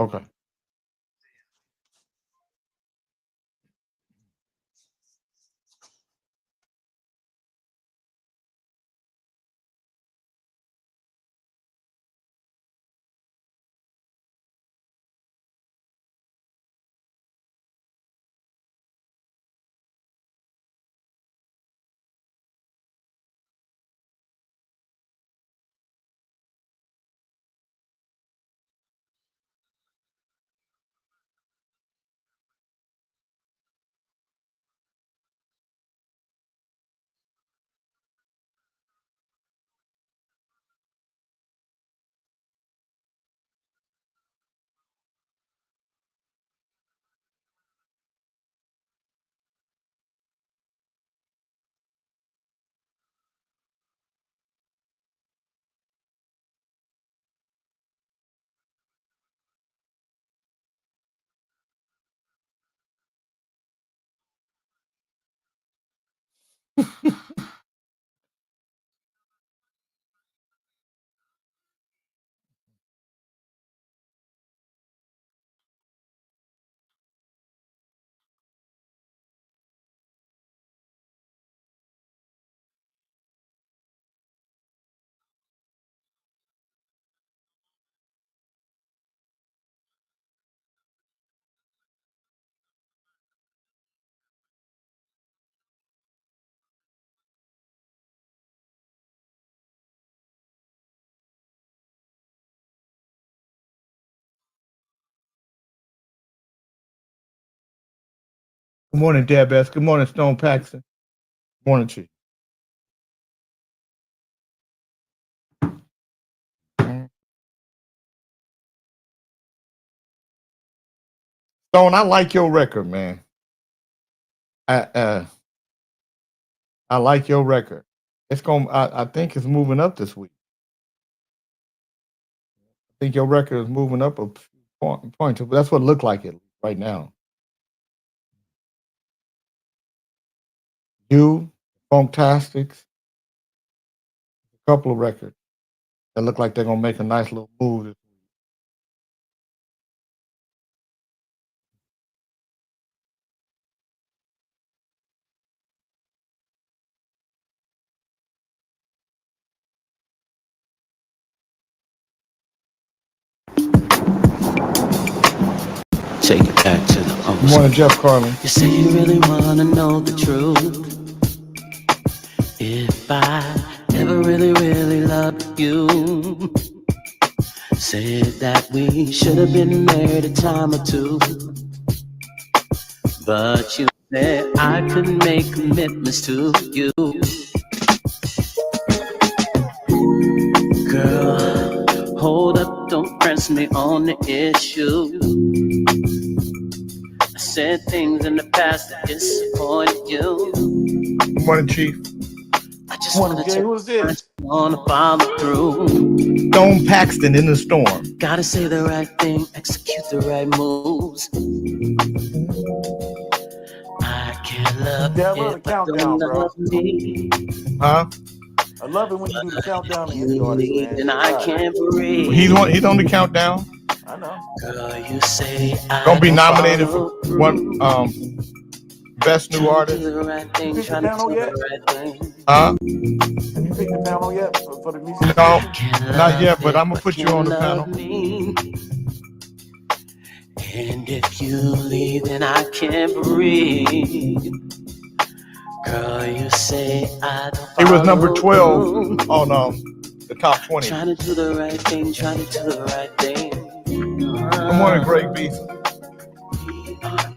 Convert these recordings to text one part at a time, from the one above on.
Okay. Good morning, Deb S. Good morning, Stone Paxton. Good morning, Chief. Stone, I like your record, man. I I like your record. It's going. I think it's moving up this week. I think your record is moving up a point. That's what it looked like it right now. You, Funktastics, a couple of records that look like they're gonna make a nice little move this week. Take it back to the old Good morning, Jeff Carlin. You say you really wanna know the truth. If I ever really, really loved you, said that we should have been married a time or two. But you said I could make commitments to you. Girl, hold up, don't press me on the issue. I said things in the past that disappointed you. Good morning, Chief. I just wanna tell you, I just wanna follow through. Stone Paxton in the storm. Gotta say the right thing, execute the right moves. I can't love Yeah, I you love the if I countdown, don't bro. love me. Huh? I love it when you do the countdown and hit You the artist, leave man. and I Right. can't breathe. He's on the countdown. I know. Girl, you say I Gonna be don't nominated for follow one best new through. artist. Do the right thing, You picked the trying to piano do yet? the right thing. Huh? Have you picked the piano yet for the music? No, Can't not yet, love but it, I'm gonna put you on the can't panel. love me. And if you leave, then I can't breathe. Girl, you say I don't He was number follow 12 through. on the top 20. Trying to do the right thing, trying to do the right thing. Good morning, Greg Beason. Caught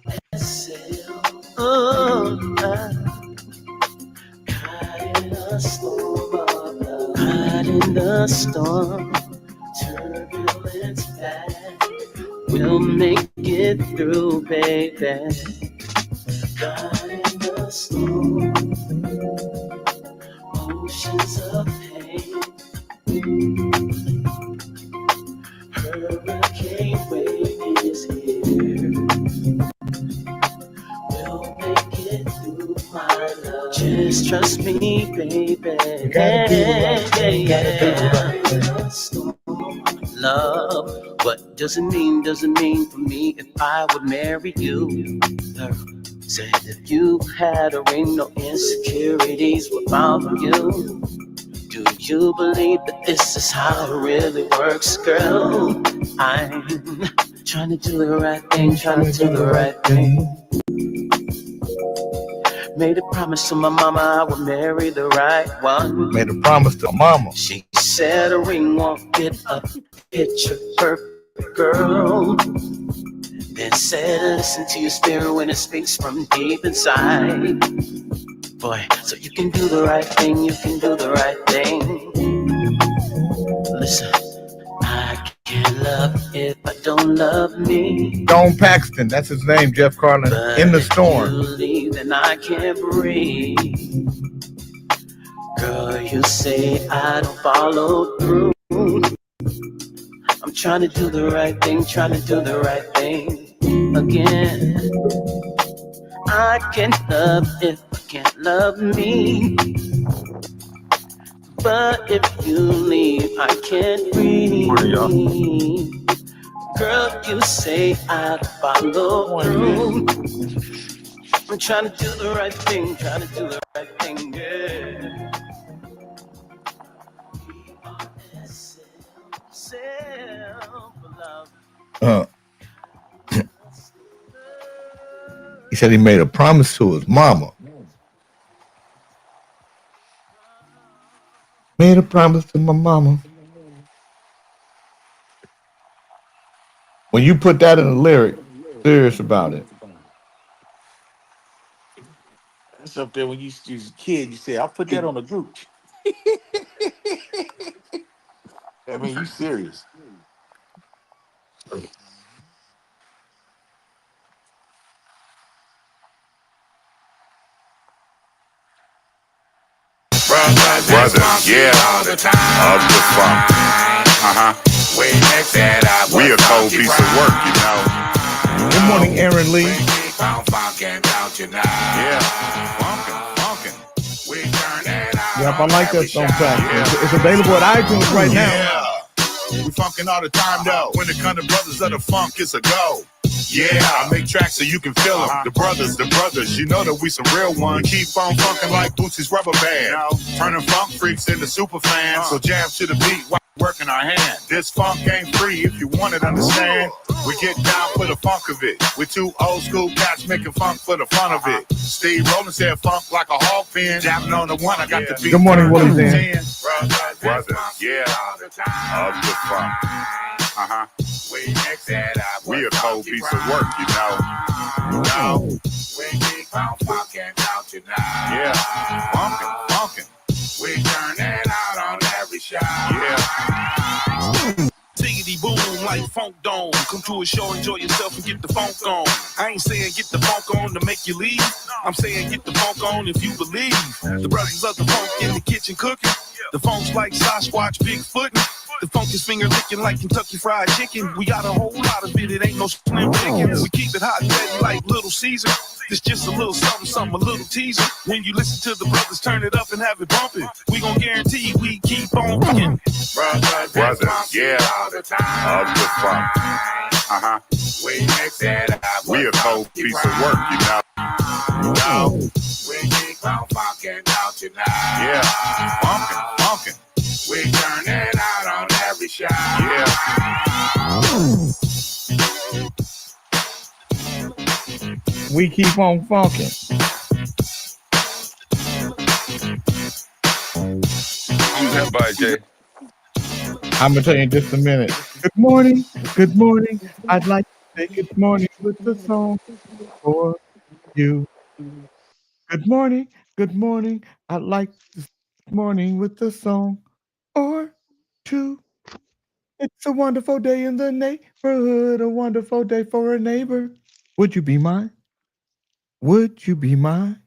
in a storm of love. Caught in the storm. Turbulence bad. We'll make it through, baby. Caught in the storm. Oceans of pain. Hurricane wave is here. We'll make it through, my love. Just trust me, baby. Yeah. Love, what doesn't mean for me if I would marry you. Girl, said if you had a ring, no insecurities would bother you. Do you believe that this is how it really works, girl? I'm trying to do the right thing, trying to do the right thing. Made a promise to my mama I would marry the right one. Made a promise to mama. She said a ring won't get a picture perfect, girl. Then said listen to your spirit when it speaks from deep inside. Boy, so you can do the right thing, you can do the right thing. Listen, I can't love if I don't love me. Don Paxton, that's his name, Jeff Carlin. But In the Storm. you leave and I can't breathe. Girl, you say I don't follow through. I'm trying to do the right thing, trying to do the right thing again. I can't love if I can't love me. But if you leave, I can't breathe. Girl, you say I'd follow through. I'm trying to do the right thing, trying to do the right thing, yeah. He said he made a promise to his mama. Made a promise to my mama. When you put that in a lyric, serious about it. That's up there when you was a kid. You say, "I'll put that on a group." I mean, you serious? Brothers, yeah, of the funk. We a cold piece of work, you know. Good morning, Aaron Lee. Yeah, funkin'. Yep, I like that song track. It's available at iTunes right now. We funkin' all the time though. When it comes to brothers of the funk, it's a go. Yeah, I make tracks so you can feel them. The brothers, you know that we some real ones. Keep on funkin' like Bootsy's rubber band. Turning funk freaks into super fans. So jam to the beat while working our hand. This funk ain't free if you want it, understand. We get down for the funk of it. We're two old school cats making funk for the fun of it. Steve Rowland said funk like a hog fin. Jabbing on the one, I got the beat. Good morning, Willie Dan. Brothers, yeah, of the funk. We a cold piece of work, you know. Yeah, funkin'. We turn it out on every shot. Yeah. Tiggity boom like funk dome. Come to a show, enjoy yourself and get the funk on. I ain't saying get the funk on to make you leave. I'm saying get the funk on if you believe. The brothers of the funk in the kitchen cooking. The funk's like Sasquatch, Bigfoot. The funk is finger licking like Kentucky Fried Chicken. We got a whole lot of it, it ain't no slim chickens. We keep it hot and ready like Little Caesar. It's just a little something, a little teaser. When you listen to the brothers, turn it up and have it bumping. We gon' guarantee we keep on rocking. Brothers, yeah, of the funk. We mix it up. We a cold piece of work, you know. We keep on funkin' out tonight. Yeah, funkin'. We turn it out on every shot. Yeah. We keep on funkin'. Who's that by, Jay? I'm gonna tell you in just a minute. Good morning. I'd like to say good morning with the song for you. Good morning. I'd like to say good morning with the song or two. It's a wonderful day in the neighborhood, a wonderful day for a neighbor. Would you be mine? Would you be mine?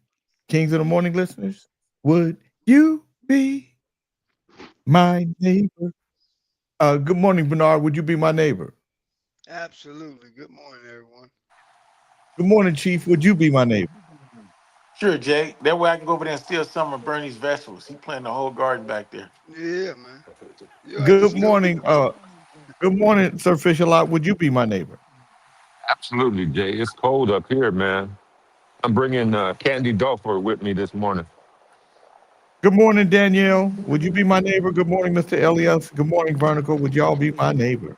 Kings of the Morning listeners, would you be my neighbor? Good morning, Bernard. Would you be my neighbor? Absolutely. Good morning, everyone. Good morning, Chief. Would you be my neighbor? Sure, Jay. That way I can go over there and steal some of Bernie's vegetables. He planted the whole garden back there. Yeah, man. Good morning, Good morning, Sir Fisher Lot. Would you be my neighbor? Absolutely, Jay. It's cold up here, man. I'm bringing Candy Dulfer with me this morning. Good morning, Danielle. Would you be my neighbor? Good morning, Mr. Elias. Good morning, Vertical. Would y'all be my neighbor?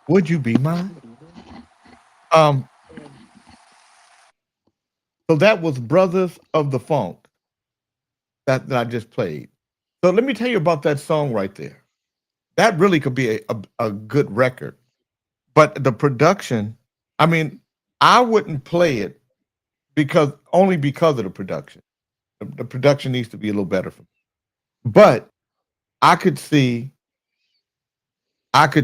Would you be mine? So that was Brothers of the Funk that I just played. So let me tell you about that song right there. That really could be a good record. But the production, I mean, I wouldn't play it because of the production. The production needs to be a little better for me. But I could see Barney,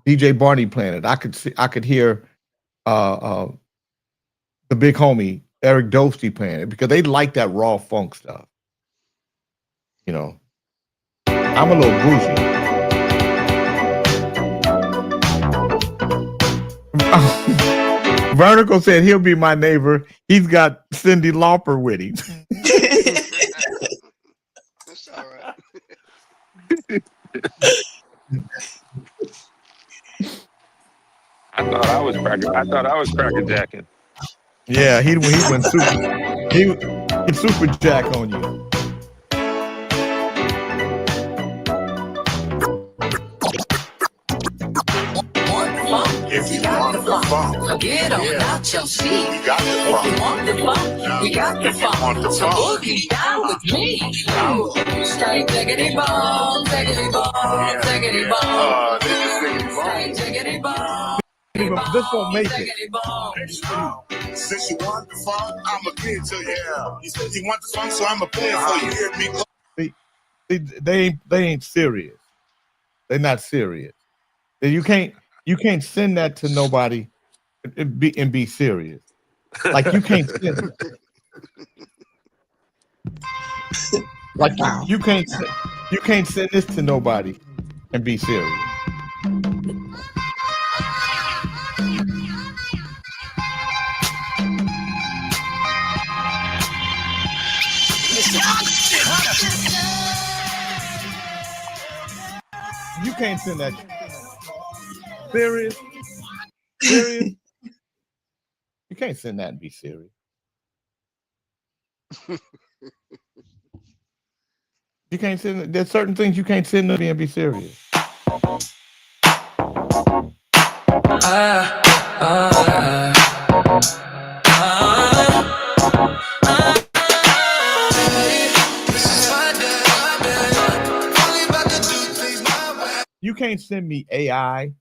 DJ Barney playing it. I could hear the big homie Eric Dostey playing it because they like that raw funk stuff. You know, I'm a little bougie. Vertical said he'll be my neighbor. He's got Cyndi Lauper with him. That's all right. I thought I was cracking jacking. Yeah, he went super jack on you. If you want the funk, Get on out your seat. you got the If you funk. want the funk, we got the Want the funk. So funk. boogie down with me. Straight jiggity bong, jiggity bong, jiggity bong. Straight jiggity bong. This won't make it. Jiggity bong. Since you want the funk, I'ma give it to you. You said you want the funk, so I'ma play it for you. Hear me? They ain't serious. They're not serious. You can't send that to nobody and be serious. Like you can't send like you can't send this to nobody and be serious. You can't send that. Serious? Serious? You can't send that and be serious. You can't send it. There's certain things you can't send to and be serious. You can't send me AI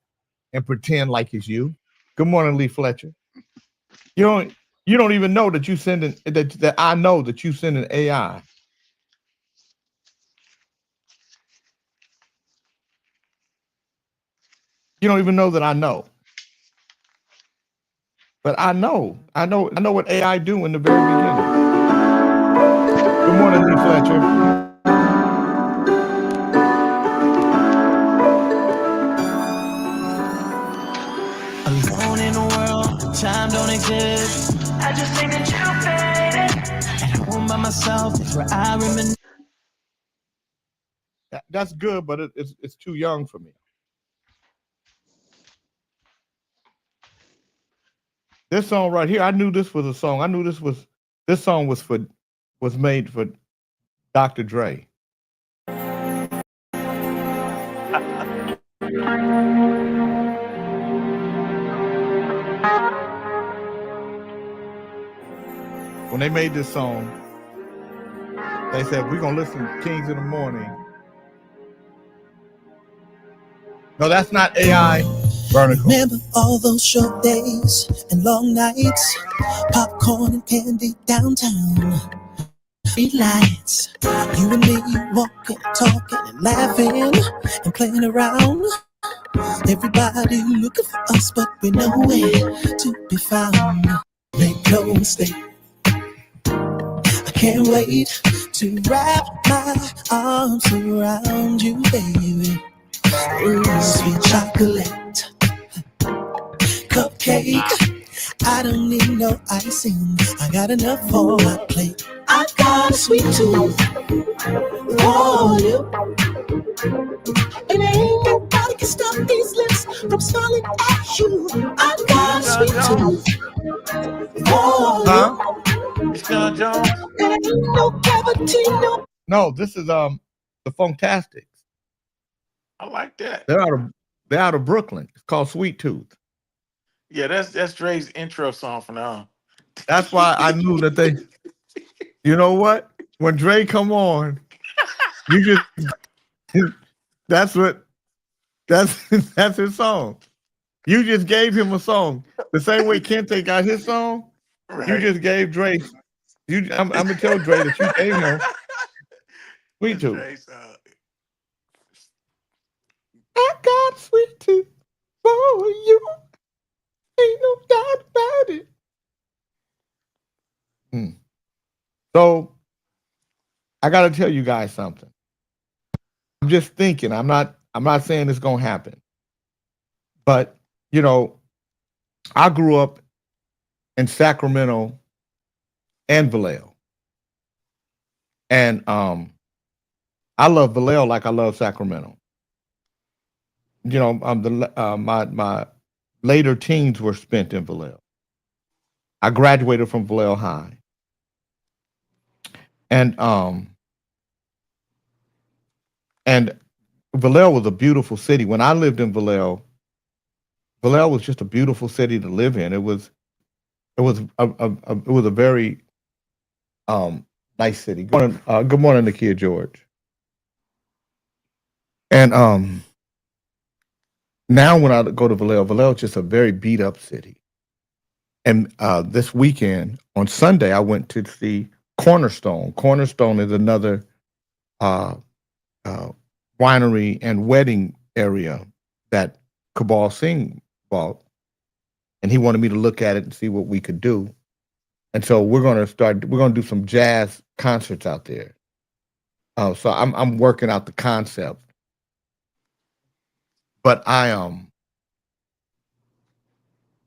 and pretend like it's you. Good morning, Lee Fletcher. You don't even know that you sending that I know that you sending AI. You don't even know that I know. But I know what AI do in the very beginning. Good morning, Lee Fletcher. Alone in the world, time don't exist. I just think that you made it. At home by myself is where I reminisce. That's good, but it's too young for me. This song right here, I knew this was a song. I knew this song was made for Dr. Dre. When they made this song, they said, we're going to listen to Kings in the Morning. No, that's not AI. Vertical. Remember all those short days and long nights, popcorn and candy downtown, street lights, you and me walking, talking and laughing and playing around. Everybody looking for us, but we're nowhere to be found. Make no mistake, I can't wait to wrap my arms around you, baby. Ooh, sweet chocolate, cupcake, I don't need no icing. I got enough on my plate. I got a sweet tooth for you. And ain't nobody can stop these lips from smiling at you. I got a sweet tooth for you. It's John Jones. And ain't no cavity, no. No, this is the Funktastics. I like that. They're out of Brooklyn. It's called Sweet Tooth. Yeah, that's Dre's intro song for now. That's why I knew that they. You know what? When Dre come on, you just. That's his song. You just gave him a song. The same way Kente got his song. Right. You just gave Dre. I'm gonna tell Dre that you gave him Sweet Tooth. I got Sweet Tooth for you. Ain't no doubt about it. So I gotta tell you guys something. I'm just thinking. I'm not saying it's gonna happen. But I grew up in Sacramento and Vallejo. And I love Vallejo like I love Sacramento. My later teens were spent in Vallejo. I graduated from Vallejo High. And Vallejo was a beautiful city. When I lived in Vallejo was just a beautiful city to live in. It was a very nice city. Good morning, Nakia George. And now when I go to Vallejo is just a very beat up city. And this weekend on Sunday, I went to see Cornerstone. Cornerstone is another winery and wedding area that Kabal Singh bought, and he wanted me to look at it and see what we could do. And so we're going to do some jazz concerts out there. So I'm working out the concept. But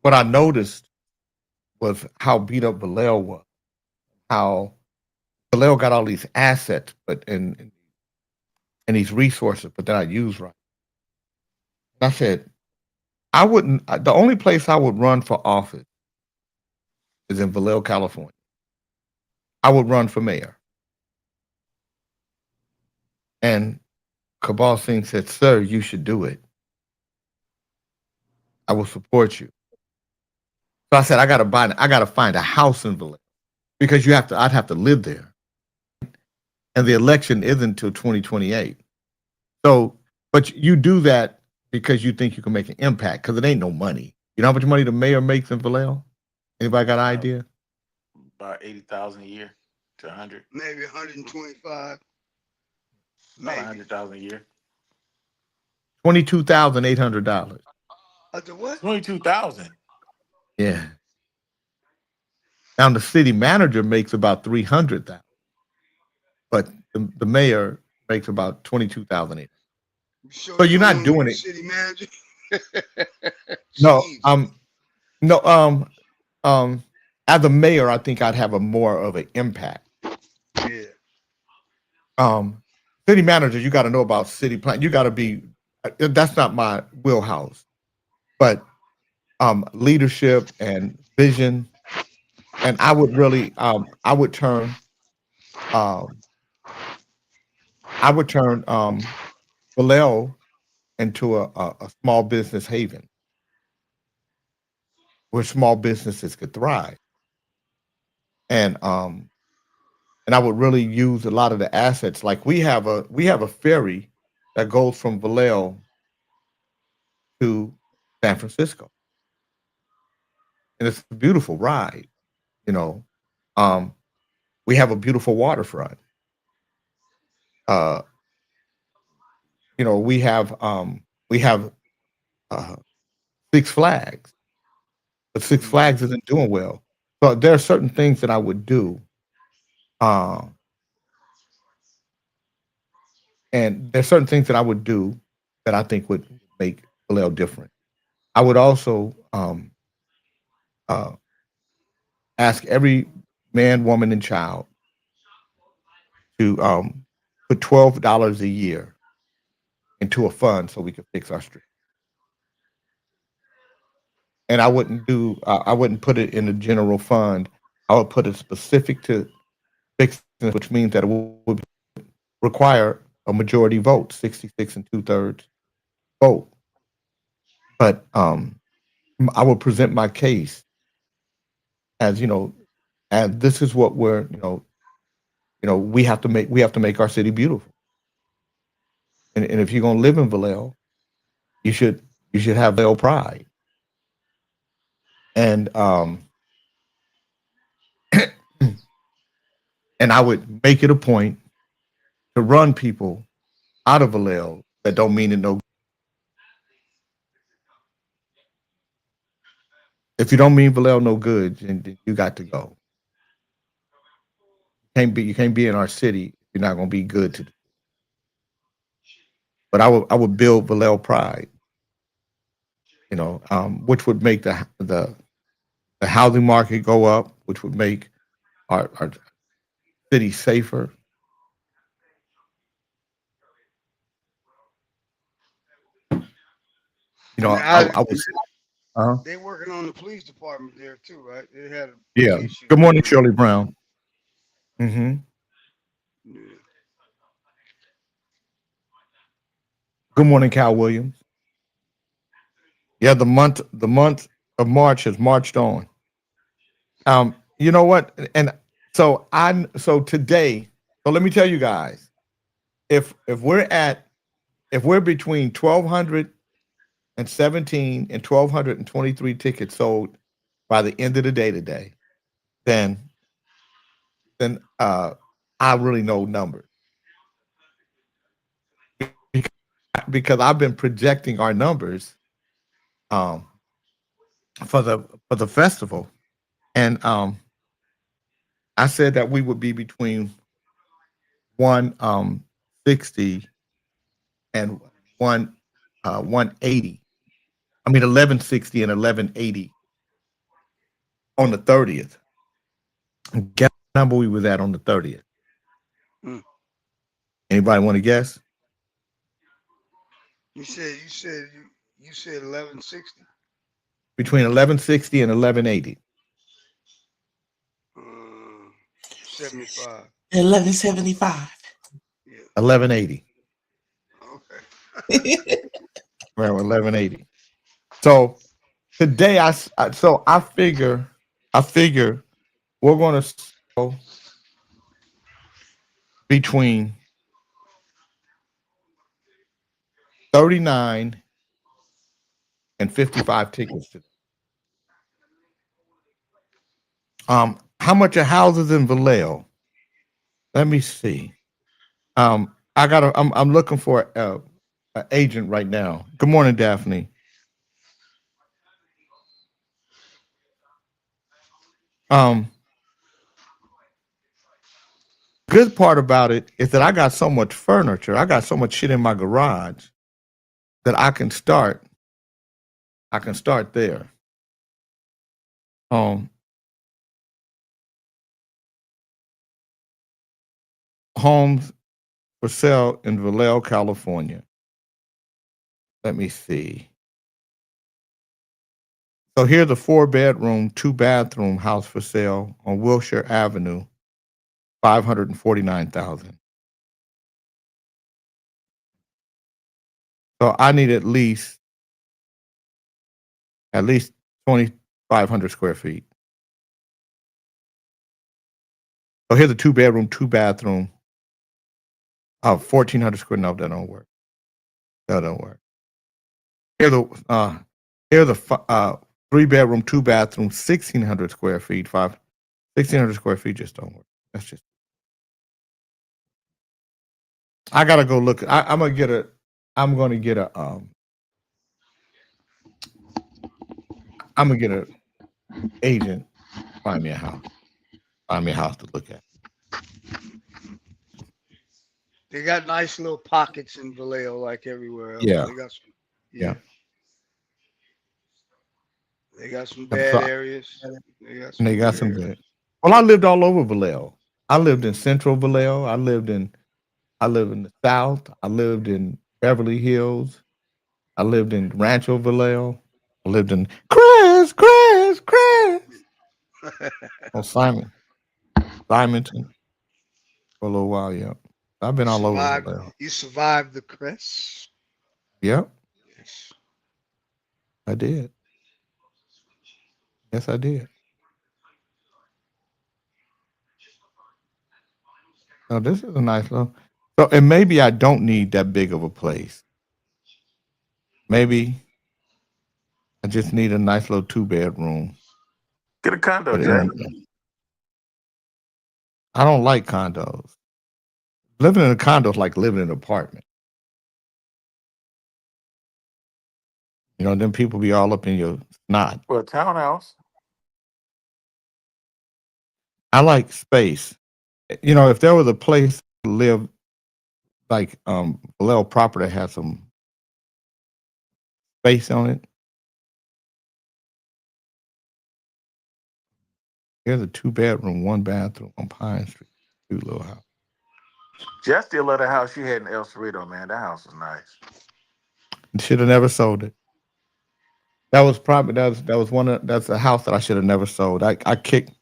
what I noticed was how beat up Vallejo was. How Vallejo got all these assets, but and these resources, but they're not used right. And I said, the only place I would run for office is in Vallejo, California. I would run for mayor. And Kabal Singh said, "Sir, you should do it. I will support you." So I said, I gotta find a house in Vallejo because I'd have to live there. And the election isn't until 2028. So, but you do that because you think you can make an impact, because it ain't no money. You know how much money the mayor makes in Vallejo? Anybody got an idea? About 80,000 a year to 100. Maybe 125. About Maybe. 100,000 a year. $22,800. The what? 22,000. Yeah. Now the city manager makes about 300,000, but the mayor makes about 22,000. Sure So you're not doing it. City manager. No, Jeez. as a mayor, I think I'd have a more of an impact. Yeah. City manager, you got to know about city plan. You got to be. That's not my wheelhouse, but leadership and vision, and I would really, I would turn Vallejo into a small business haven where small businesses could thrive. And I would really use a lot of the assets. Like we have a ferry that goes from Vallejo to San Francisco. And it's a beautiful ride, you know. We have a beautiful waterfront. We have Six Flags, but Six Flags isn't doing well. So there are certain things that I would do, and there's certain things that I would do that I think would make Vallejo different. I would also ask every man, woman, and child to put $12 a year into a fund so we could fix our street. And I wouldn't put it in a general fund. I would put it specific to fixing, which means that it would require a majority vote, 66 and 2/3 vote. But I would present my case as, and this is what we're, we have to make our city beautiful. And if you're gonna live in Vallejo, you should have Vallejo pride. And and I would make it a point to run people out of Vallejo that don't mean it no. If you don't mean Vallejo no good, then you got to go. You can't be in our city if you're not gonna be good to. But I would build Vallejo pride, which would make the housing market go up, which would make our city safer. I would say, They working on the police department there too, right? They had yeah. issue. Good morning, Shirley Brown. Yeah. Good morning, Cal Williams. Yeah, the month of March has marched on. You know what? And so today, so let me tell you guys, if we're between 1,217 and 1,223 tickets sold by the end of the day today, then I really know numbers. Because I've been projecting our numbers for the festival, and I said that we would be between 160 and 180. I mean 1160 and 1180 on the 30th. Guess what number we was at on the 30th? Anybody want to guess? You said 1160. Between 1160 and 1180. 75. 1175. Yeah. 1180. Okay. Around 1180. So today I figure we're going to sell between 39 and 55 tickets today. How much are houses in Vallejo? Let me see. I'm looking for an agent right now. Good morning, Daphne. Good part about it is that I got so much furniture. I got so much shit in my garage that I can start there. Homes for sale in Vallejo, California. Let me see. So here's a 4-bedroom, 2-bathroom house for sale on Wilshire Avenue, $549,000. So I need at least 2,500 square feet. So here's a 2-bedroom, 2-bathroom. 1,400 square. No, that don't work. That don't work. Here's a 3-bedroom, 2-bathroom, 1,600 square feet. 1,600 square feet just don't work. That's just. I gotta go look. I'm gonna get a. I'm gonna get an agent. Find me a house. Find me a house to look at. They got nice little pockets in Vallejo, like everywhere else. Yeah. They got some, Yeah. They got some And bad areas. they got some good. Well, I lived all over Vallejo. I lived in Central Vallejo. I lived in the South. I lived in Beverly Hills. I lived in Rancho Vallejo. I lived in Chris. Oh, Simonton for a little while. Yeah, I've been all over Vallejo. You survived the crest. Yep, Yes. I did. Yes, I did. Oh, this is a nice little. So, and maybe I don't need that big of a place. Maybe I just need a nice little 2-bedroom. Get a condo, But Jay. I don't like condos. Living in a condo is like living in an apartment. You know, then people be all up in your snot. Well, a townhouse. I like space. You know, if there was a place to live like Vallejo proper that had some space on it. There's a 2-bedroom, 1 bathroom on Pine Street. Cute little house. Jay, I still love the house you had in El Cerrito, man. That house was nice. Should have never sold it. That was probably that's a house that I should have never sold. I kicked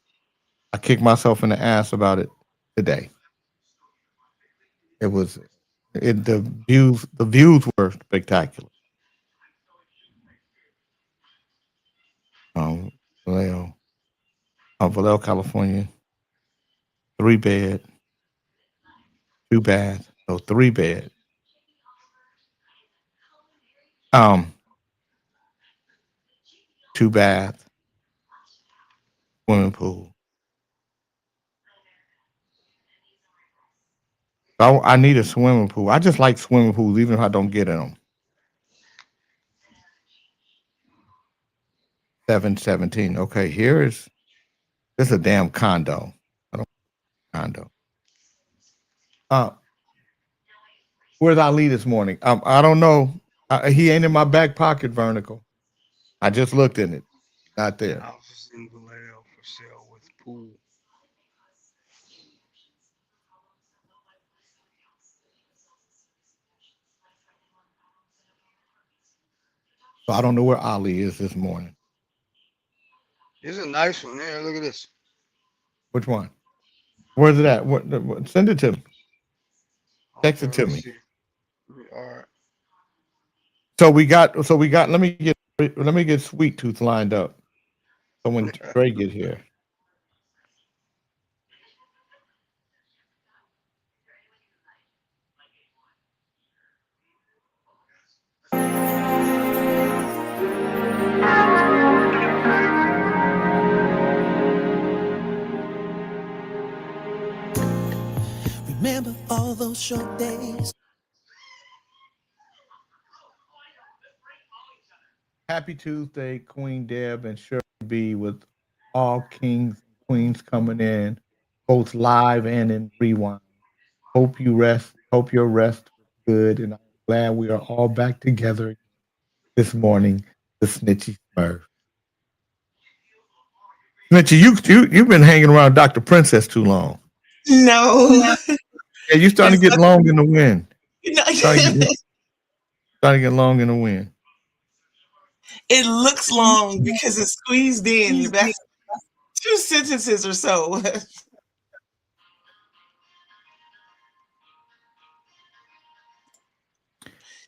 myself in the ass about it today. The views were spectacular. Vallejo, California, 3-bed, 2-bath, so 3-bed. 2-bath, swimming pool. I need a swimming pool. I just like swimming pools, even if I don't get in them. 717. Okay, this is a damn condo. Condo. Where's Ali this morning? I don't know. He ain't in my back pocket, Vertical. I just looked in it. Not there. Houses in Vallejo for sale with pool. So I don't know where Ali is this morning. There's a nice one there. Look at this. Which one? Where's it at? What, send it to me. Text it to me. All right. So we got. Let me get Sweet Tooth lined up. So when Trey get here. Remember all those short days. Happy Tuesday, Queen Deb and Shirley B, with all kings and queens coming in, both live and in rewind. Hope your rest was good, and I'm glad we are all back together this morning. The Snitchy Smurf. Snitchy, you've been hanging around Dr. Princess too long. No. Yeah, you starting to get long in the wind. No. Starting to get long in the wind. It looks long because it's squeezed in. That's 2 sentences or so.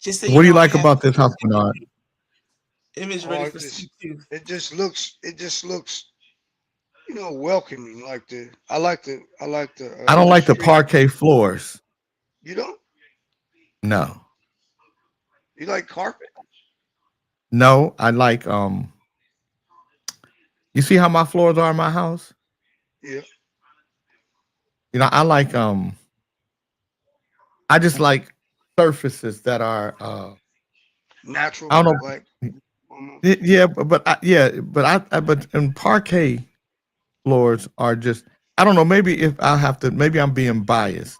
Just so What do you like about this house, Bernard? Image ready for it just looks, welcoming. I don't like the parquet floors. You don't? No. You like carpet? No, I like you see how my floors are in my house? Yeah. You know, I like I just like surfaces that are natural. I don't know. Yeah, but and parquet floors are just, I don't know, maybe I'm being biased.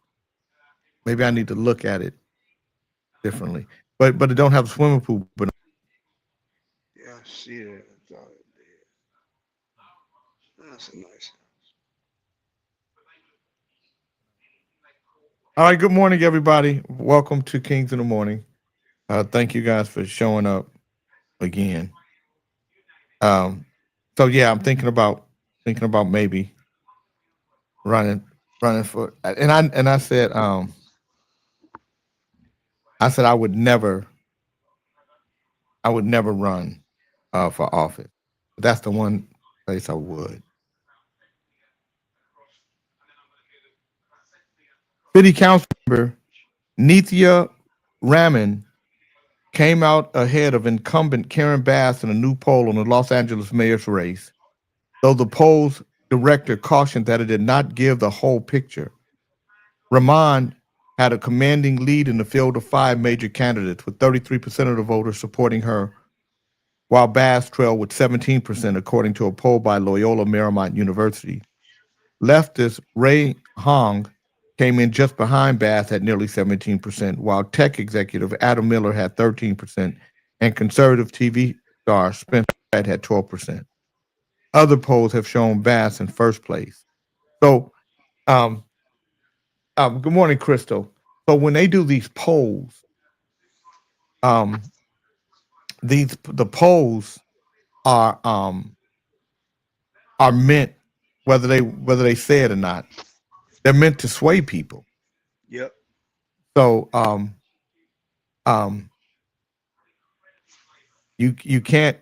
Maybe I need to look at it differently. But it don't have a swimming pool. But yeah, I see that. That's a nice. All right. Good morning, everybody. Welcome to Kings in the Morning. Thank you guys for showing up again. So yeah, I'm thinking about maybe running for, and I said I would never run for office. That's the one place I would. City Council member Nithya Raman came out ahead of incumbent Karen Bass in a new poll on the Los Angeles mayor's race, though the poll's director cautioned that it did not give the whole picture. Raman had a commanding lead in the field of 5 major candidates, with 33% of the voters supporting her, while Bass trailed with 17%, according to a poll by Loyola Marymount University. Leftist Ray Hong came in just behind Bass at nearly 17%, while tech executive Adam Miller had 13%, and conservative TV star Spencer Pratt had 12%. Other polls have shown Bass in first place. So, good morning, Crystal. So when they do these polls, the polls are meant, whether they say it or not, they're meant to sway people. Yep. So you can't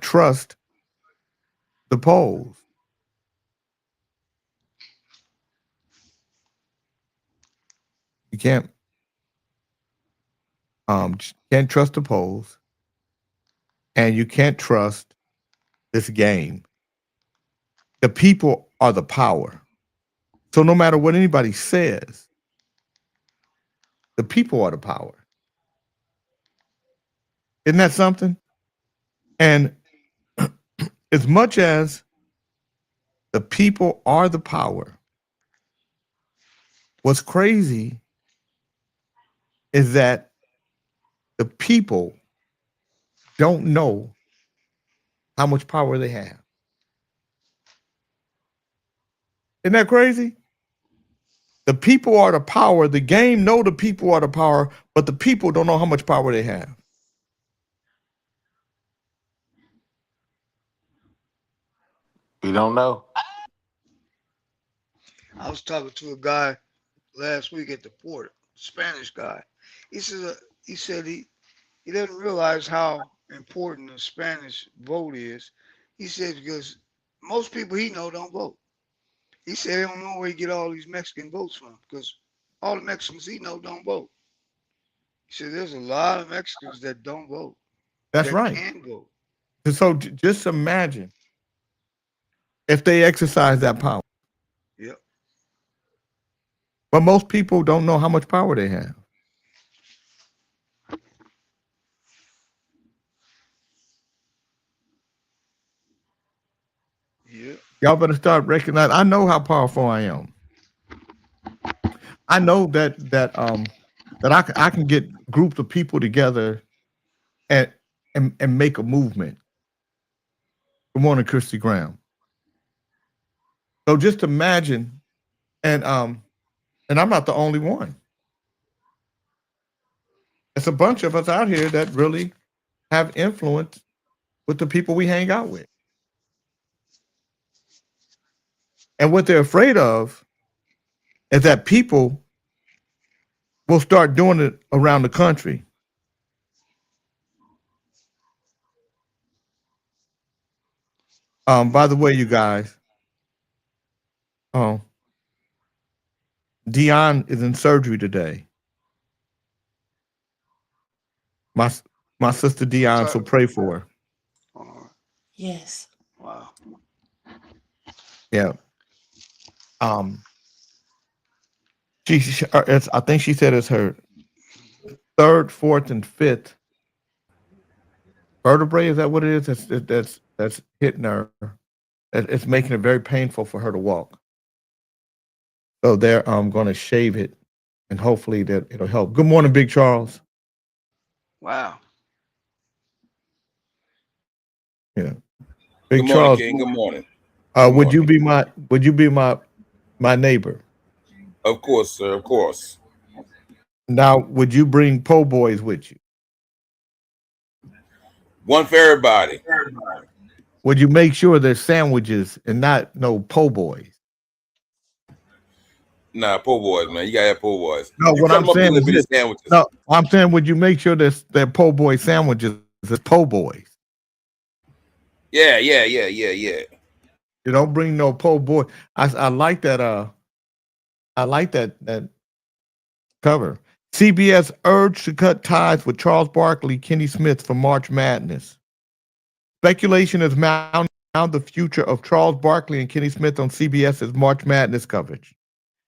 trust the polls. You can't trust the polls, and you can't trust this game. The people are the power. So no matter what anybody says, the people are the power. Isn't that something? And as much as the people are the power, what's crazy is that the people don't know how much power they have. Isn't that crazy? The people are the power. The game know the people are the power, but the people don't know how much power they have. We don't know. I was talking to a guy last week at the port, Spanish guy. He said he doesn't realize how important the Spanish vote is. He said because most people he know don't vote. He said they don't know where he get all these Mexican votes from because all the Mexicans he know don't vote. He said there's a lot of Mexicans that don't vote. That's that right. Can vote. So just imagine if they exercise that power. Yep. But most people don't know how much power they have. Yeah. Y'all better start recognizing. I know how powerful I am. I know that I can get groups of people together and make a movement. Good morning, Christy Graham. So just imagine, and I'm not the only one. It's a bunch of us out here that really have influence with the people we hang out with. And what they're afraid of is that people will start doing it around the country. By the way, you guys, Dion is in surgery today. My sister Dion, so pray for her. Yes. Wow. Yeah. I think she said it's her 3rd, 4th, and 5th vertebrae. Is that what it is? That's hitting her. It's making it very painful for her to walk. So they're going to shave it, and hopefully that it'll help. Good morning, Big Charles. Wow. Yeah. Big Good morning, Charles, King. Good morning. Good would you morning. be my neighbor? Of course, sir. Of course. Now, would you bring po' boys with you? One for everybody. Would you make sure there's sandwiches and not no po' boys? Nah, po' boys, man. You gotta have po' boys. No, You what cut I'm them up in saying little is bitty this. sandwiches. No, I'm saying, would you make sure there's po' boy sandwiches as po' boys? Yeah. You don't bring no po' boy. I like that. I like that cover. CBS urged to cut ties with Charles Barkley, Kenny Smith for March Madness. Speculation is mounting around the future of Charles Barkley and Kenny Smith on CBS's March Madness coverage.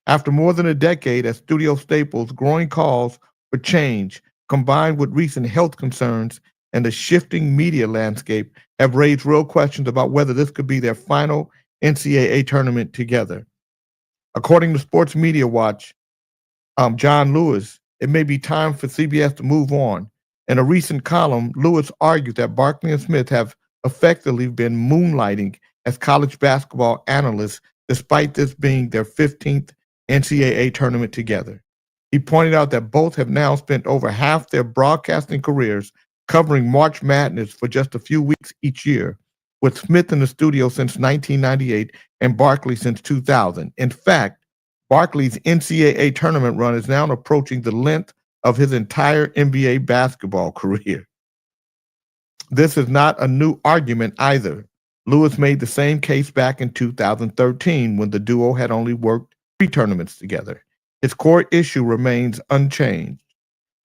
After more than a decade as studio staples, growing calls for change, combined with recent health concerns and the shifting media landscape, have raised real questions about whether this could be their final NCAA tournament together. According to Sports Media Watch, John Lewis, it may be time for CBS to move on. In a recent column, Lewis argued that Barkley and Smith have effectively been moonlighting as college basketball analysts, despite this being their 15th NCAA tournament together. He pointed out that both have now spent over half their broadcasting careers covering March Madness for just a few weeks each year, with Smith in the studio since 1998 and Barkley since 2000. In fact, Barkley's NCAA tournament run is now approaching the length of his entire NBA basketball career. This is not a new argument either. Lewis made the same case back in 2013 when the duo had only worked 3 tournaments together. His core issue remains unchanged.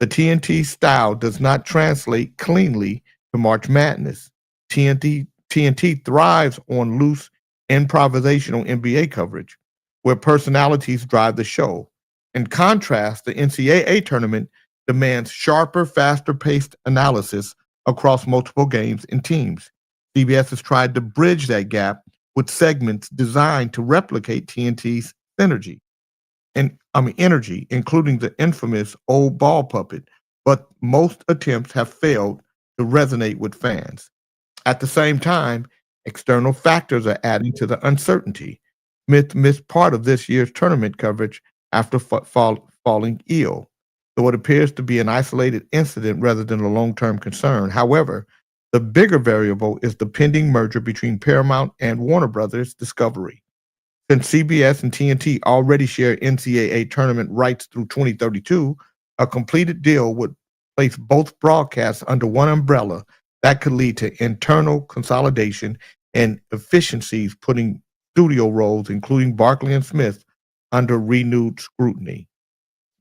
The TNT style does not translate cleanly to March Madness. TNT thrives on loose improvisational NBA coverage, where personalities drive the show. In contrast, the NCAA tournament demands sharper, faster-paced analysis across multiple games and teams. CBS has tried to bridge that gap with segments designed to replicate TNT's energy, including the infamous old ball puppet, but most attempts have failed to resonate with fans. At the same time, external factors are adding to the uncertainty. Smith missed part of this year's tournament coverage after falling ill, though it appears to be an isolated incident rather than a long-term concern. However, the bigger variable is the pending merger between Paramount and Warner Brothers Discovery. Since CBS and TNT already share NCAA tournament rights through 2032, a completed deal would place both broadcasts under one umbrella that could lead to internal consolidation and efficiencies, putting studio roles, including Barkley and Smith, under renewed scrutiny.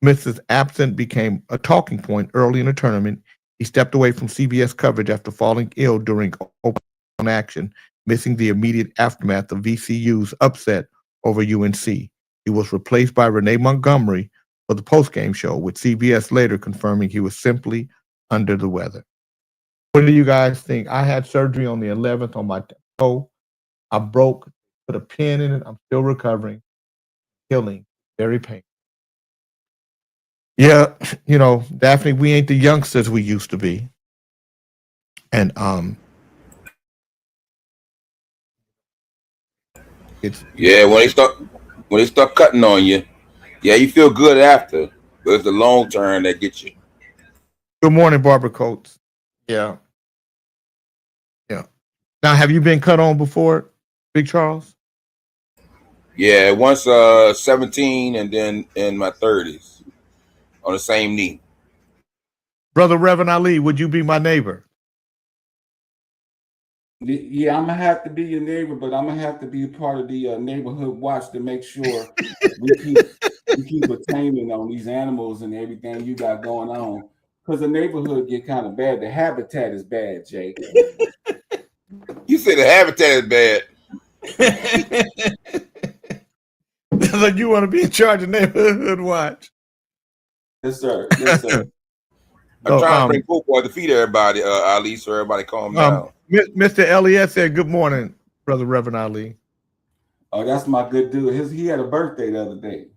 Smith's absence became a talking point early in the tournament. He stepped away from CBS coverage after falling ill during open action, missing the immediate aftermath of VCU's upset over UNC. He was replaced by Renee Montgomery for the postgame show, with CBS later confirming he was simply under the weather. What do you guys think? I had surgery on the 11th on my toe. I broke, put a pin in it. I'm still recovering, healing, very painful. Yeah, Daphne, we ain't the youngsters we used to be. And it's Yeah, when they start cutting on you, yeah, you feel good after, but it's the long term that gets you. Good morning, Barbara Coates. Yeah. Now, have you been cut on before, Big Charles? Yeah, once 17 and then in my 30s on the same knee. Brother Reverend Ali, would you be my neighbor? Yeah, I'm gonna have to be your neighbor, but I'm gonna have to be a part of the neighborhood watch to make sure we keep attaining on these animals and everything you got going on. Because the neighborhood get kind of bad. The habitat is bad, Jay. You say the habitat is bad. Like you want to be in charge of neighborhood watch? Yes, sir. Yes, sir. I'm trying to bring football to feed everybody, Ali, so everybody calm down. Mr. Elliott said, "Good morning, Brother Reverend Ali." Oh, that's my good dude. He had a birthday the other day.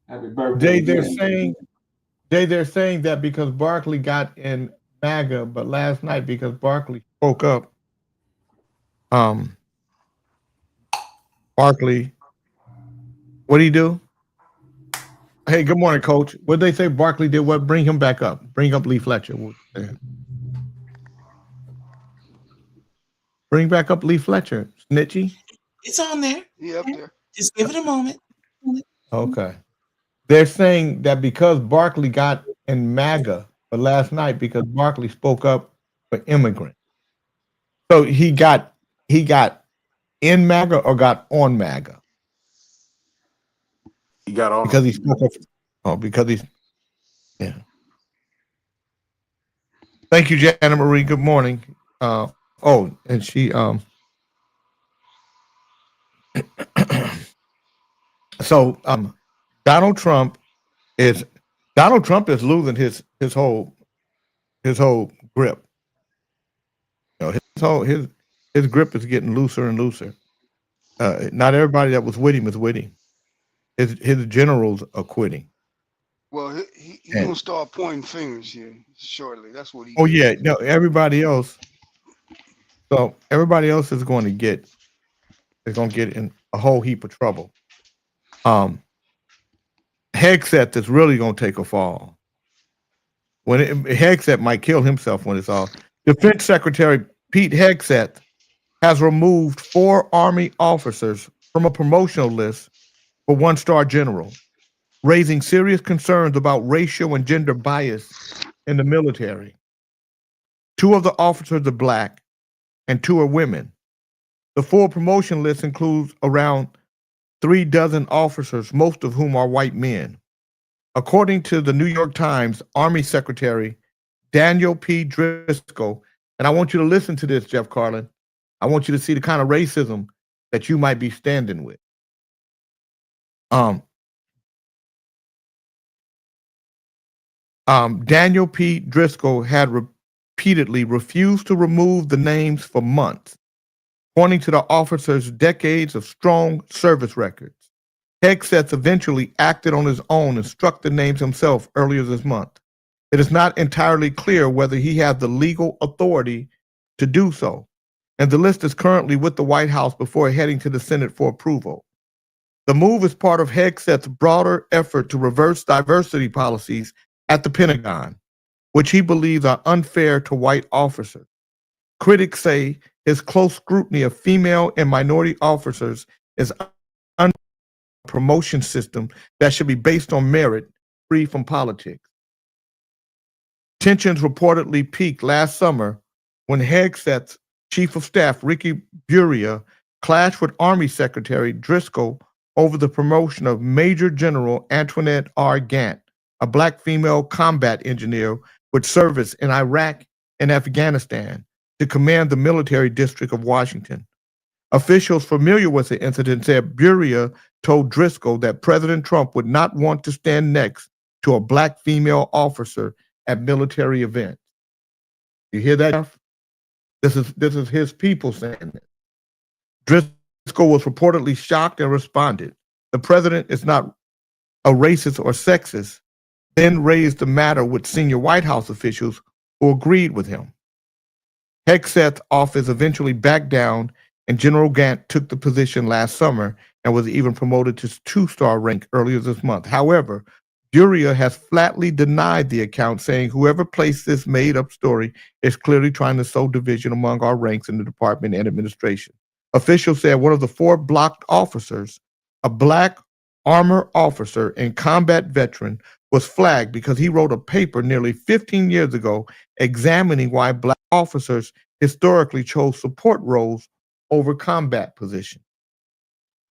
Happy birthday! They're saying that because Barkley got in MAGA, but last night because Barkley spoke up, Barkley. What did he do? Hey, good morning, Coach. What did they say? Barkley did what? Bring him back up. Bring up Lee Fletcher. Bring back up Lee Fletcher. Snitchy. It's on there. He up there. Just give it a moment. Okay. They're saying that because Barkley got in MAGA, but last night because Barkley spoke up for immigrants. So he got in MAGA or got on MAGA? He got on because he spoke up. Oh, because he's yeah. Thank you, Jana Marie. Good morning. And she so Donald Trump is losing his whole grip. You know, his grip is getting looser and looser. Not everybody that was with him is with him. His generals are quitting. Well, he gonna start pointing fingers here shortly. That's what he. Oh yeah, no, everybody else. So everybody else is going to get in a whole heap of trouble. Hegseth is really going to take a fall. Hegseth might kill himself when it's all. Defense Secretary Pete Hegseth has removed 4 Army officers from a promotional list for 1-star general, raising serious concerns about racial and gender bias in the military. 2 of the officers are Black and 2 are women. The full promotion list includes around 3 dozen officers, most of whom are white men. According to the New York Times, Army Secretary Daniel P. Driscoll, and I want you to listen to this, Jeff Carlin. I want you to see the kind of racism that you might be standing with. Daniel P. Driscoll had repeatedly refused to remove the names for months, pointing to the officers' decades of strong service records. Hegseth eventually acted on his own and struck the names himself earlier this month. It is not entirely clear whether he has the legal authority to do so, and the list is currently with the White House before heading to the Senate for approval. The move is part of Hegseth's broader effort to reverse diversity policies at the Pentagon, which he believes are unfair to white officers. Critics say his close scrutiny of female and minority officers is a promotion system that should be based on merit, free from politics. Tensions reportedly peaked last summer when Hegseth's Chief of Staff, Ricky Buria, clashed with Army Secretary Driscoll over the promotion of Major General Antoinette R. Gant, a Black female combat engineer with service in Iraq and Afghanistan, to command the military district of Washington. Officials familiar with the incident said Buria told Driscoll that President Trump would not want to stand next to a Black female officer at military events. You hear that, Jeff? This is his people saying it. Driscoll was reportedly shocked and responded, "The president is not a racist or sexist," then raised the matter with senior White House officials who agreed with him. Hegseth's office eventually backed down, and General Gant took the position last summer and was even promoted to 2-star rank earlier this month. However, Buria has flatly denied the account, saying whoever placed this made-up story is clearly trying to sow division among our ranks in the department and administration. Officials said one of the 4 blocked officers, a Black armor officer and combat veteran, was flagged because he wrote a paper nearly 15 years ago examining why Black officers historically chose support roles over combat positions.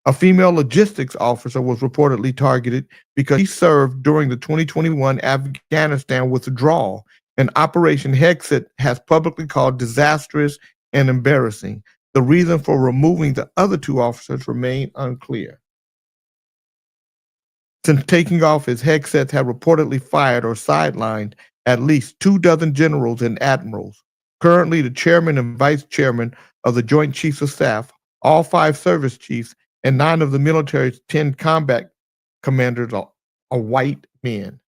A female logistics officer was reportedly targeted because he served during the 2021 Afghanistan withdrawal, an operation Hegseth has publicly called disastrous and embarrassing. The reason for removing the other 2 officers remain unclear. Since taking office, Hegseth had reportedly fired or sidelined at least 2 dozen generals and admirals. Currently, the chairman and vice chairman of the Joint Chiefs of Staff, all 5 service chiefs, and 9 of the military's 10 combat commanders are white men.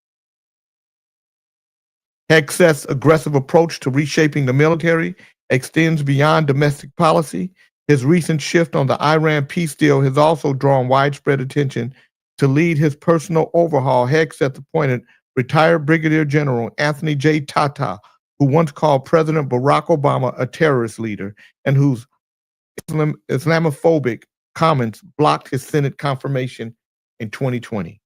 Hegseth's aggressive approach to reshaping the military extends beyond domestic policy. His recent shift on the Iran peace deal has also drawn widespread attention. To lead his personal overhaul, Hegseth appointed retired Brigadier General Anthony J. Tata, who once called President Barack Obama a terrorist leader and whose Islamophobic comments blocked his Senate confirmation in 2020.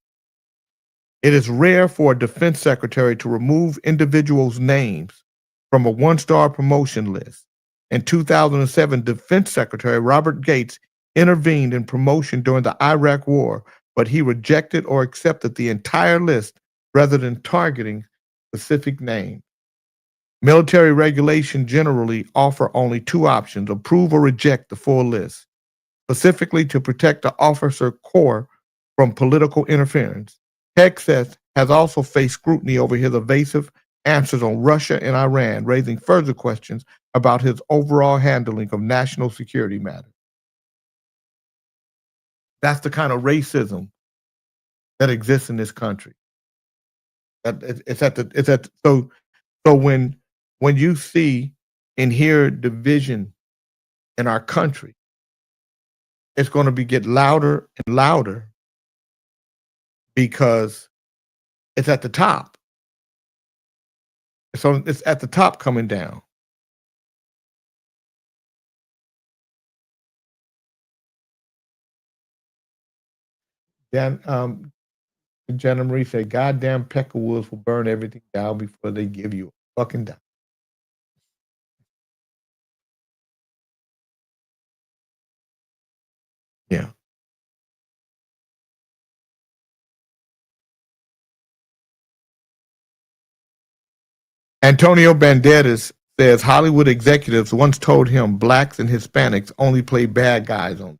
It is rare for a defense secretary to remove individuals' names from a one-star promotion list. In 2007, Defense Secretary Robert Gates intervened in promotion during the Iraq War, but he rejected or accepted the entire list rather than targeting specific names. Military regulations generally offer only two options: approve or reject the full list, specifically to protect the officer corps from political interference. Hegseth has also faced scrutiny over his evasive answers on Russia and Iran, raising further questions about his overall handling of national security matters. That's the kind of racism that exists in this country. So when you see and hear division in our country, it's going to get louder and louder because it's at the top. So it's at the top coming down. Then Jenna Marie said, "Goddamn Peckerwoods will burn everything down before they give you a fucking dime." Yeah. Antonio Banderas says Hollywood executives once told him blacks and Hispanics only play bad guys on.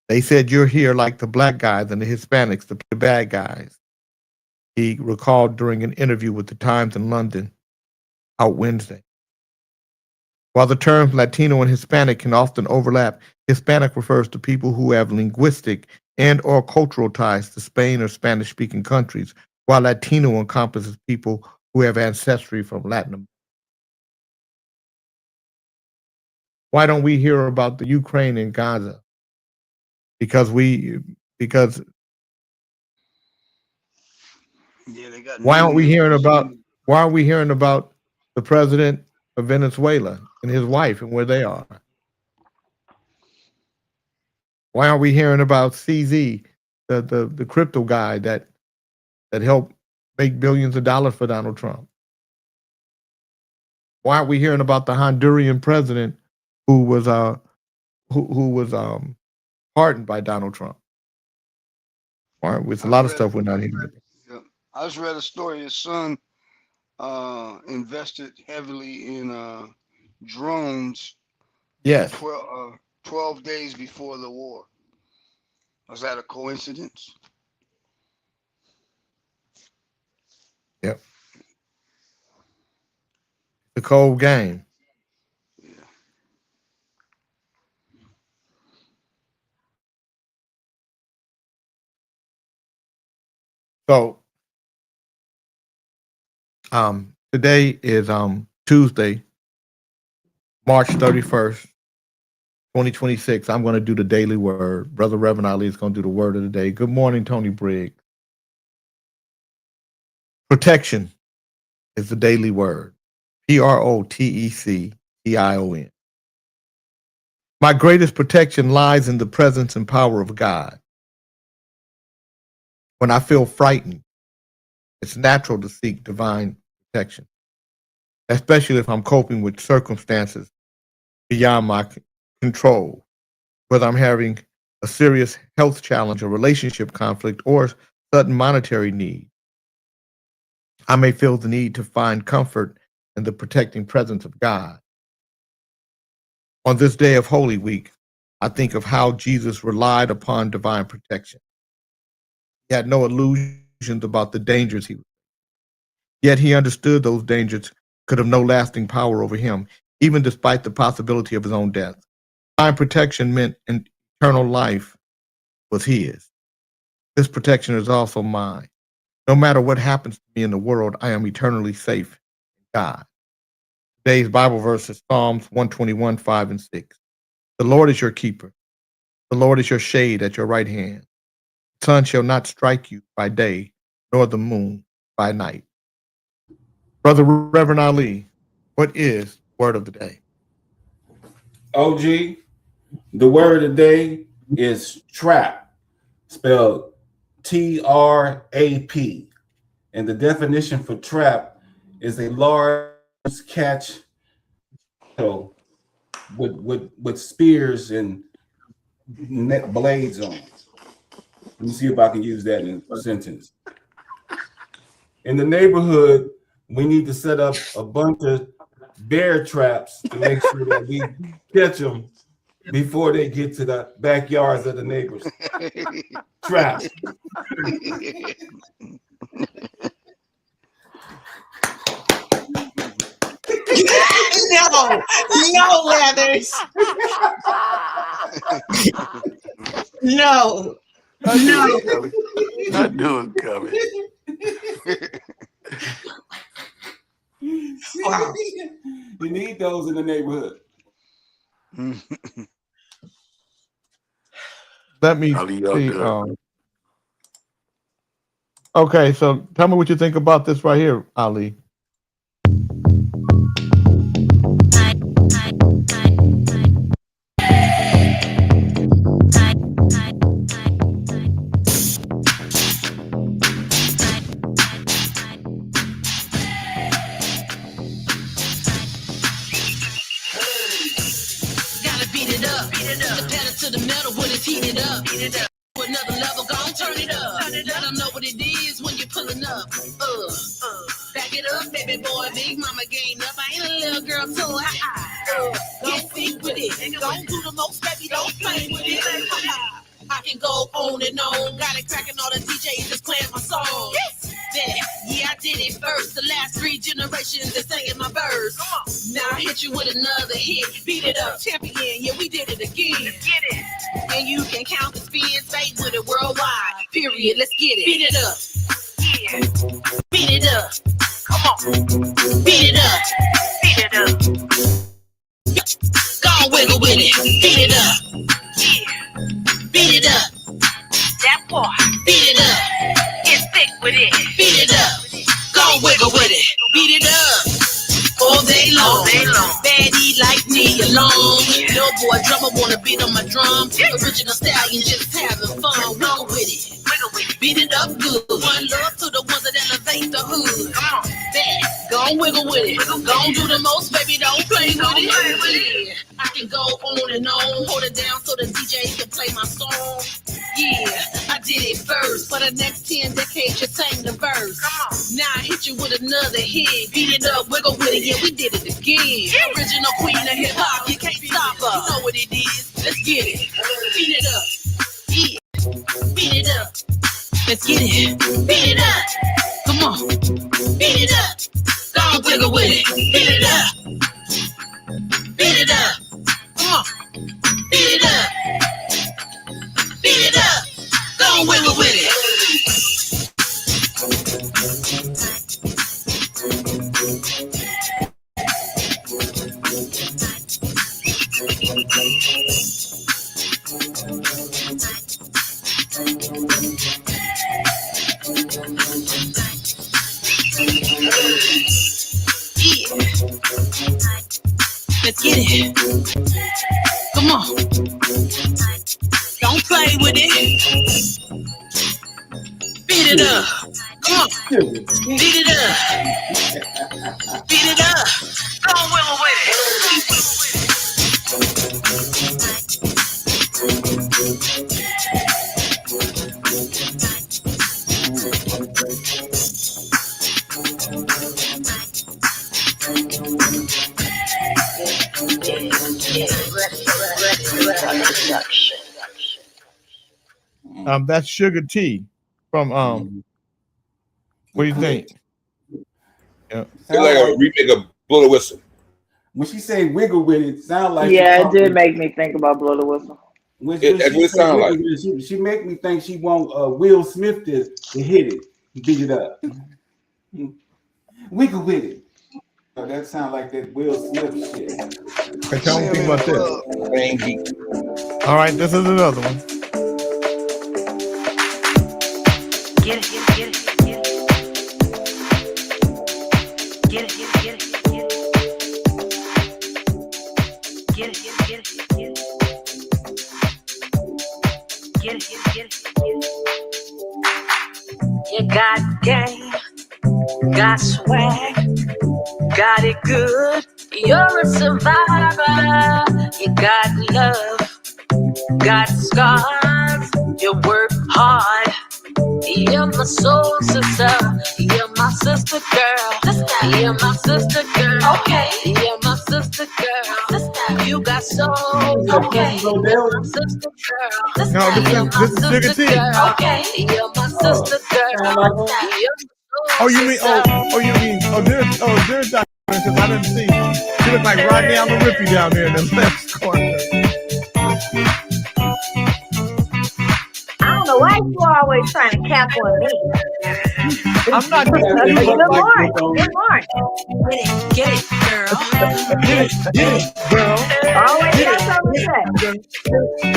They said you're here like the black guys and the Hispanics, the bad guys. He recalled during an interview with the Times in London out Wednesday. While the terms Latino and Hispanic can often overlap, Hispanic refers to people who have linguistic and or cultural ties to Spain or Spanish-speaking countries, while Latino encompasses people who have ancestry from Latin America. Why don't we hear about the Ukraine and Gaza? Because why aren't we hearing about the president of Venezuela and his wife and where they are? Why aren't we hearing about CZ, the crypto guy that helped make billions of dollars for Donald Trump? Why aren't we hearing about the Honduran president who was pardoned by Donald Trump? All right, with a lot of stuff we're not hearing. I just read a story. His son invested heavily in drones. Yes. 12 days before the war. Was that a coincidence? Yep. The cold game. Yeah. So today is Tuesday, March 31st, 2026. I'm going to do the daily word. Brother Reverend Ali is going to do the word of the day. Good morning, Tony Briggs. Protection is the daily word. Protection. My greatest protection lies in the presence and power of God. When I feel frightened, it's natural to seek divine protection, especially if I'm coping with circumstances beyond my control, whether I'm having a serious health challenge, a relationship conflict, or sudden monetary need. I may feel the need to find comfort in the protecting presence of God. On this day of Holy Week, I think of how Jesus relied upon divine protection. He had no illusions about the dangers he was. Yet he understood those dangers could have no lasting power over him, even despite the possibility of his own death. Divine protection meant eternal life was his. This protection is also mine. No matter what happens to me in the world, I am eternally safe God. Today's Bible verse is Psalms 121, 5 and 6. The Lord is your keeper. The Lord is your shade at your right hand. The sun shall not strike you by day, nor the moon by night. Brother Reverend Ali, what is the word of the day? OG, the word of the day is trap, spelled T-R-A-P. And the definition for trap is a large catch with spears and net blades on it. Let me see if I can use that in a sentence. In the neighborhood, we need to set up a bunch of bear traps to make sure that we catch them before they get to the backyards of the neighbors. Traps. No, Leathers. No. I knew it coming. Wow. You need those in the neighborhood. Let me see. Okay, so tell me what you think about this right here, Ali. To the metal when it's heated up. Another level, gon' turn it up. Let them know what it is when you're pulling up. Back it up, baby boy. Big mama game up. I ain't a little girl too. Get sick with it. Don't do the most, baby. Don't play with it. I can go on and on. Got it cracking, all the DJs just playing my song. Yeah, I did it first. The last 3 generations that sang in my verse. Now I hit you with another hit. Beat it up, champion. Yeah, we did it again. Let's get it. And you can count the spins, stay with it worldwide. Period. Let's get it. Beat it up. Yeah. Beat it up. Come on. Beat it up. Beat it up. Go on, wiggle with it. Beat it up. Yeah. Beat it up. That part. Beat it up. Get thick with it. Beat it up. Go wiggle with it. Beat it up. All day long. Baddie like me alone. No boy drummer wanna beat on my drum. Original stallion just having fun. Wiggle with it. Beat it up good. One love to the ones that elevate the hood. Come on. That. Go wiggle with it. Go do the most, baby. Don't play with it. I can go on and on. Hold it down so the DJ can play my song. Yeah, I did it first. For the next 10 decades, you sang the verse. Come on. Now I hit you with another hit. Beat it up, wiggle with it. Yeah, we did it again. Original queen of hip hop. You can't stop her. You know what it is. Let's get it. Beat it up. Yeah. Beat it up. Let's get it. Beat it up. Come on. Beat it up. Go on, wiggle with it. Beat it up. Beat it up. Come on. Beat it up. Beat it up. Go on, wiggle with it. Yeah. Let's get it. Come on. Don't play with it. Beat it up. Come on. Beat it up. Beat it up. Go on, wiggle with it. That's Sugar T from what do you think? Yeah. It's like a remake of Blow the Whistle. When she say wiggle with it, sound like it did make me think about Blow the Whistle. When That's what it sounds like. She make me think she want Will Smith to hit it, beat it up. Wiggle with it. That sound like that Will Smith shit. Okay, tell me about this. Same beat. All right, this is another one. Get it, get it, get it, get it, get it, get it, get it, get it, get it, get it, get it, get it, get it. You got game, got swag, got it good. You're a survivor. You got love, got scars. You work hard. You're my soul sister. You're my sister girl. You're my sister girl. Okay. You're my sister girl. You got soul. Okay. You're my sister girl. No, this is Sugar T. Okay. You're my sister girl. Oh, you mean there's that because I didn't see. She looked like Rodney Rippy down there in the left corner. I don't know why you always trying to cap on me. I'm not. Good morning. Good morning. Get it, girl. Get it, girl. Always got something to say.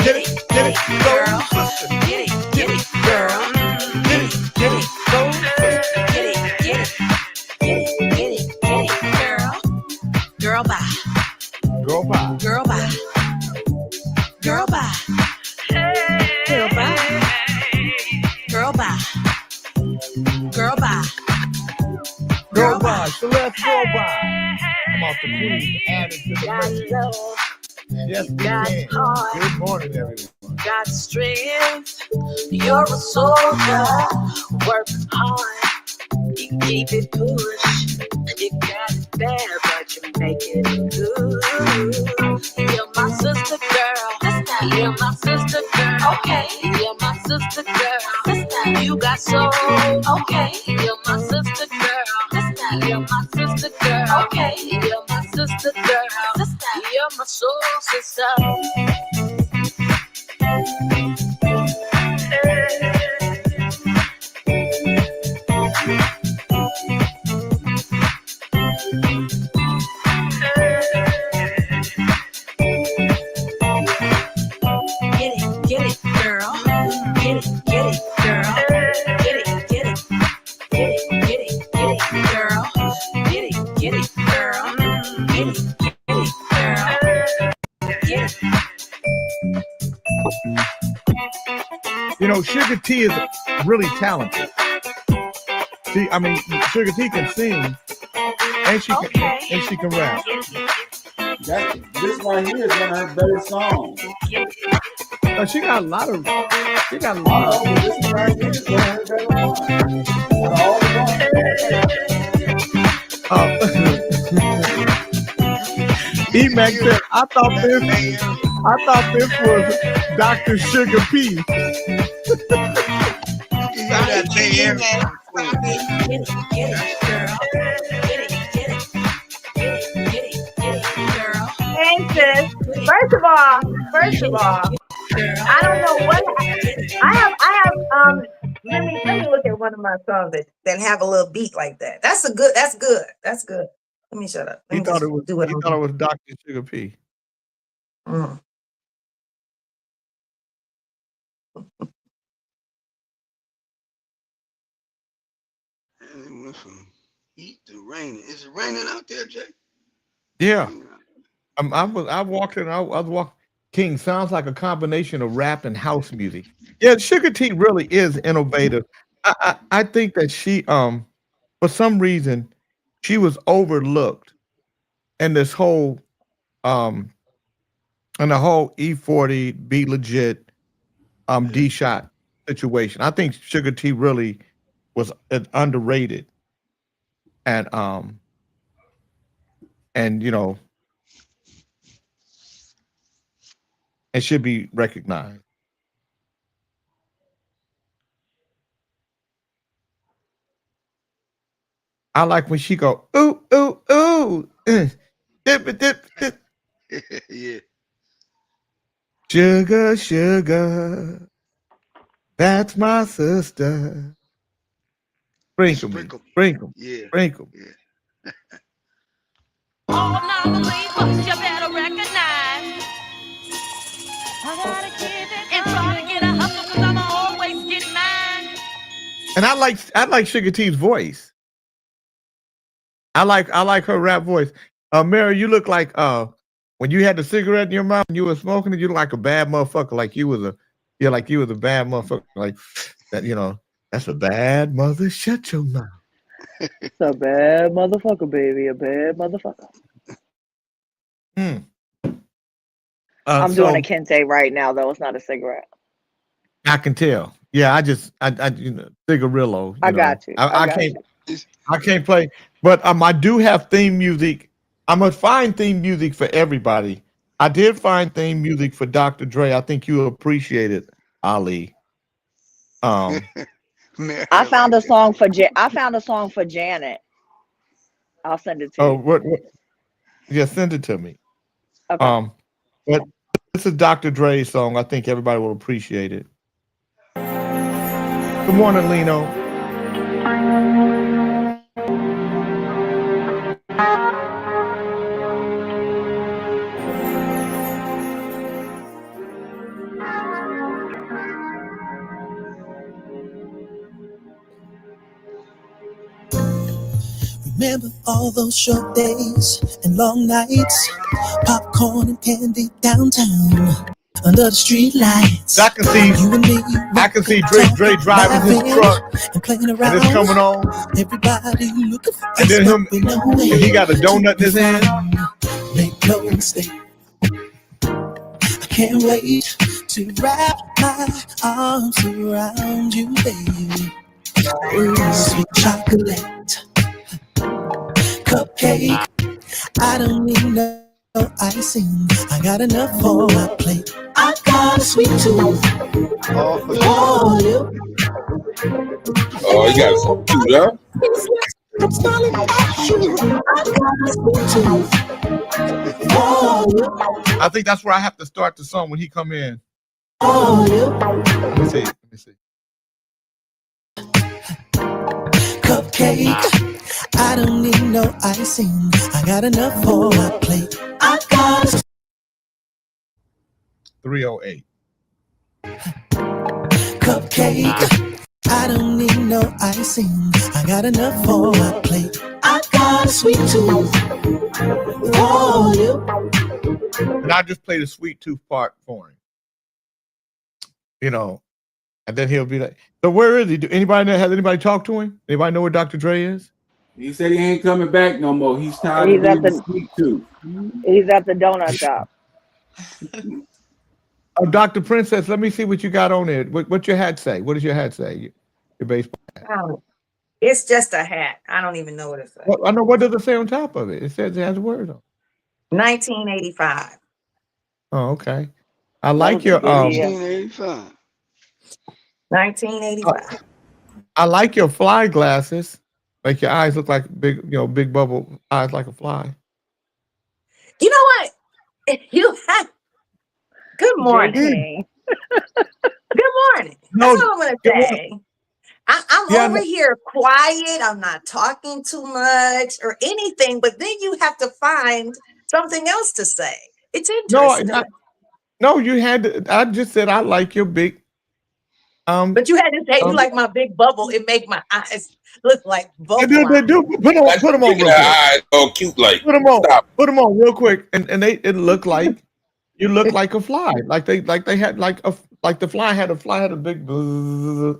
Get it, girl. Get it, girl. Get it, go. Get it, girl. Girl, bye. Girl, bye. Girl, bye. Girl, bye. Girl, bye. Girl, bye. Girl, bye. Girl, bye. So let's go by. I'm off the queen. Added to the list. Yes, we can. Good morning, everyone. Got strength. You're a soldier. Work hard. You keep it push. You got it bad, but you make it good. You're my sister girl. You're my sister girl. Okay. You're my sister girl. You got soul. Okay. You're my sister girl. You're my sister girl. Okay. You're my sister girl. You're my soul sister. Get it, girl. Get it, girl. Get it, girl. Get it, girl. Get it, girl. Get it. You know, Sugar T is really talented. See, I mean, Sugar T can sing, and she can rap. This right here is one of her better songs. She got a lot of. This right here is one of her better ones. E-Mac said, I thought this was Dr. Sugar P. Hey, sis. First of all, I don't know what I have. Let me look at one of my songs that have a little beat like that. That's good. Let me shut up. He thought it was Dr. Sugar P. Mm. And it went from heat to raining. Is it raining out there, Jay? Yeah. I walked in. I was walking. King sounds like a combination of rap and house music. Yeah, Sugar T really is innovative. I think that she for some reason she was overlooked in this whole and the whole E40 Be Legit D Shot situation. I think Sugar T really was underrated and you know, and should be recognized. I like when she go ooh ooh ooh, dip it dip dip. Yeah. Sugar sugar, that's my sister. Sprinkle me, sprinkle, Yeah. sprinkle. Yeah. believe, but you better recognize. I gotta keep it and try to get a hustle, cause I'ma always get mine. And I like Sugar T's voice. I like her rap voice. Mary, you look like when you had the cigarette in your mouth and you were smoking it, you look like a bad motherfucker. Like you was a bad motherfucker. Like that, that's a bad mother. Shut your mouth. It's a bad motherfucker, baby. A bad motherfucker. I'm doing a Kente right now, though. It's not a cigarette. I can tell. Yeah, I cigarillo. I got you. I can't play, but I do have theme music. I'm gonna find theme music for everybody. I did find theme music for Dr. Dre. I think you'll appreciate it, Ali. I found a song for Janet. I'll send it to you. Oh, what? Yeah, send it to me. Okay. But this is Dr. Dre's song. I think everybody will appreciate it. Good morning, Lino. Remember all those short days and long nights, popcorn and candy downtown under the street lights. I can see Dre driving his truck and playing and around. it's coming on. Everybody looking for And then him, and he got a donut in his hand. Make no mistake, I can't wait to wrap my arms around you, baby. Sweet chocolate cupcake. I don't need no icing. I got enough for my plate. I got a sweet tooth. Oh, you. Oh, you got some too, huh? I'm smiling at you. I got a sweet tooth. Oh, you. I think that's where I have to start the song when he come in. Oh, you. Let me see. Cupcake. I don't need no icing. I got enough for my plate. I got 308. Cupcake. I don't need no icing. I got enough for my plate. I got a sweet tooth. Oh, you. And I just play the sweet tooth part for him. And then he'll be like, so where is he? Has anybody talked to him? Anybody know where Dr. Dre is? He said he ain't coming back no more. He's tired of being the sweet tooth. He's at the donut shop. Oh, Dr. Princess, let me see what you got on there. What's your hat say? What does your hat say? Your baseball hat. It's just a hat. I don't even know what it says. Well, I know. What does it say on top of it? It says it has a word on it. 1985. Oh, okay. I like your 1985. 1985. I like your fly glasses. Like your eyes look like big bubble eyes like a fly. You know what? You have. Good morning. Good morning. That's all I'm gonna say. I'm over here quiet. I'm not talking too much or anything, but then you have to find something else to say. It's interesting. No, you had to. I just said I like your big. But you had to say you like my big bubble. It make my eyes look like bubble. They do. Put them on real quick. Eyes all cute like. Put them on. Stop. Put them on real quick, and it looked like you look like a fly. Like they had like the fly had a big. Wow.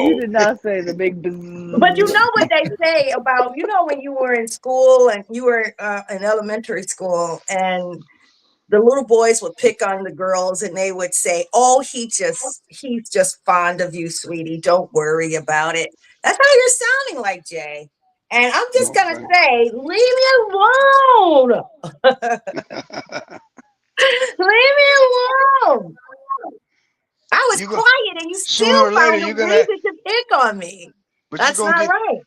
You did not say the big bzzz. But you know what they say about, when you were in school and you were in elementary school and the little boys would pick on the girls and they would say, oh, he's just fond of you, sweetie. Don't worry about it. That's how you're sounding like, Jay. And I'm just going to say, leave me alone. Leave me alone. I was quiet and you still found a reason to pick on me. But that's not right.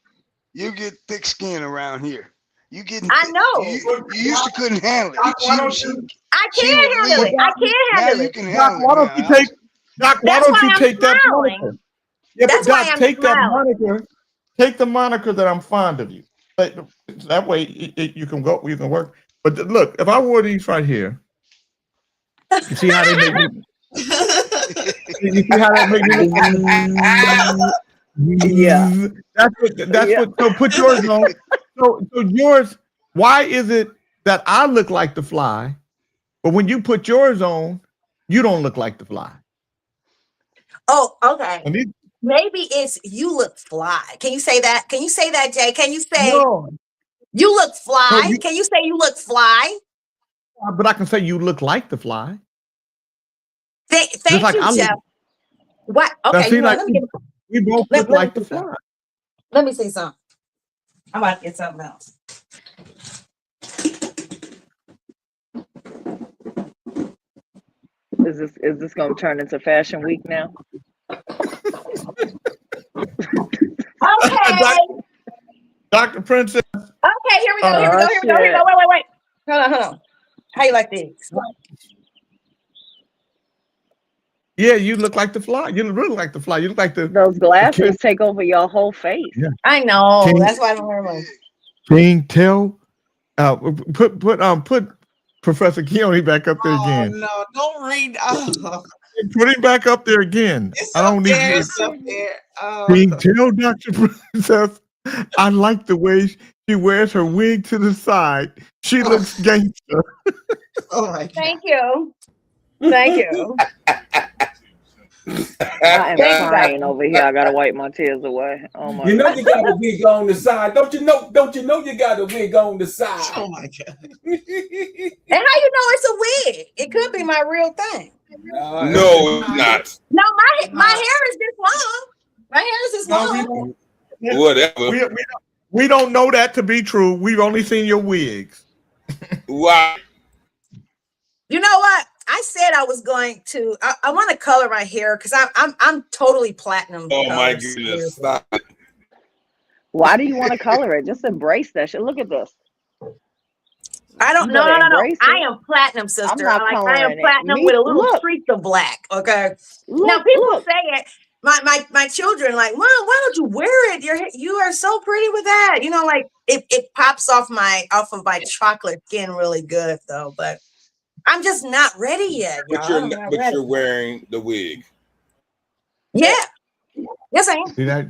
You get thick skin around here. You get. I know. You used to couldn't handle it. I can't handle it. I can't handle it. Doc, why don't you take? Doc, why don't you take that moniker? Yeah, but Doc, take that moniker. Take the moniker that I'm fond of you. That way you can go, you can work. But look, if I wore these right here, you see how they make me. You see how that make me look? Yeah. That's what. So put yours on. So yours. Why is it that I look like the fly, but when you put yours on, you don't look like the fly? Oh, okay. And these, Maybe it's you look fly. Can you say that? Can you say that, Jay? Can you say no, you look fly? no, Can you say you look fly? but I can say you look like the fly. Thank Just like you, I Jeff. look. What? Now, Okay, see, you know, like let me get we both let, look let me like the see something. fly. Let me see something. I'm about to get something else. Is this gonna turn into Fashion Week now? Okay. Dr. Princess. Okay, here we go. Here we Oh, go. Here we go. Here we go. Wait. Hold on. How you like these? Yeah, you look like the fly. You look really like the fly. You look like Those glasses take over your whole face. Yeah. I know. Can- That's why I don't wear them. Being tell, put Professor Keone back up there again. No, don't read. Oh, Put him back up there again. it's I don't up need there. you. It's up there. Oh, Being tell Dr. Princess, I like the way she wears her wig to the side. She looks gangster. oh my God. Thank you. Thank you. I am crying over here. I gotta wipe my tears away. Oh my You know God. you got a wig on the side. Don't you know you got a wig on the side? Oh my God. And how you know it's a wig? It could be my real thing. No, it's not. No, my hair is this long. My hair is this long. Whatever. We don't know that to be true. We've only seen your wigs. Why? You know what? I said I was going to. I want to color my hair because I'm totally platinum. Oh my colors. goodness! Stop it. Why do you want to color it? Just embrace that shit. Look at this. I don't You know. better No. embrace I it. am platinum, sister. not I am coloring it. platinum Me- with a little look. streak of black. Okay. Look, Now people look. say it. My children like, Mom, why don't you wear it? You are so pretty with that. You know, like it pops off of my chocolate skin really good though. But I'm just not ready yet, But y'all. I'm not ready. you're wearing the wig. Yeah. Yes, I am. See that?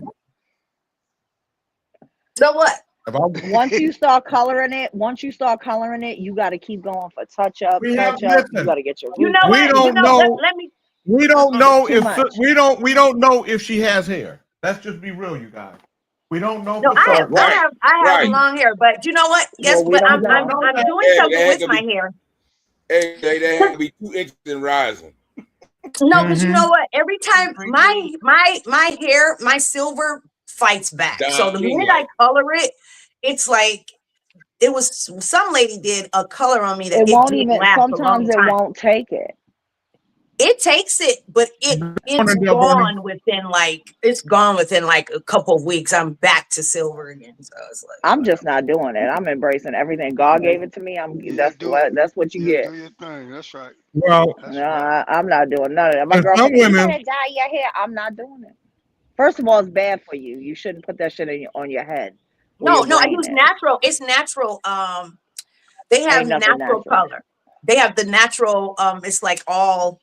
So what? Once you start coloring it, you got to keep going for touch up. You got to get your. You know We what? don't know. Let me. We don't know Too if much. we don't know if she has hair. Let's just be real, you guys. We don't know. No, for I certain. have Right. long hair, but you know what? Guess Well, we what? don't I'm know. doing Yeah, something they with had my to hair. Hey, they have to be 2 inches and rising. No, but you know what? Every time my hair, my silver fights back. So the minute I color it, it's like it was some lady did a color on me that It won't didn't even. last a long Sometimes it time. won't take it. It takes it, but it's gone within like a couple of weeks. I'm back to silver again. So it's like I'm just not doing it. I'm embracing everything. God gave it to me. That's what you get. Do your thing. That's right. Well, I'm not doing none of that. My and girlfriend, some you women- gotta dye your hair. I'm not doing it. First of all, it's bad for you. You shouldn't put that shit on your head. no, I use natural. It's natural. They have natural color. They have the natural. It's like all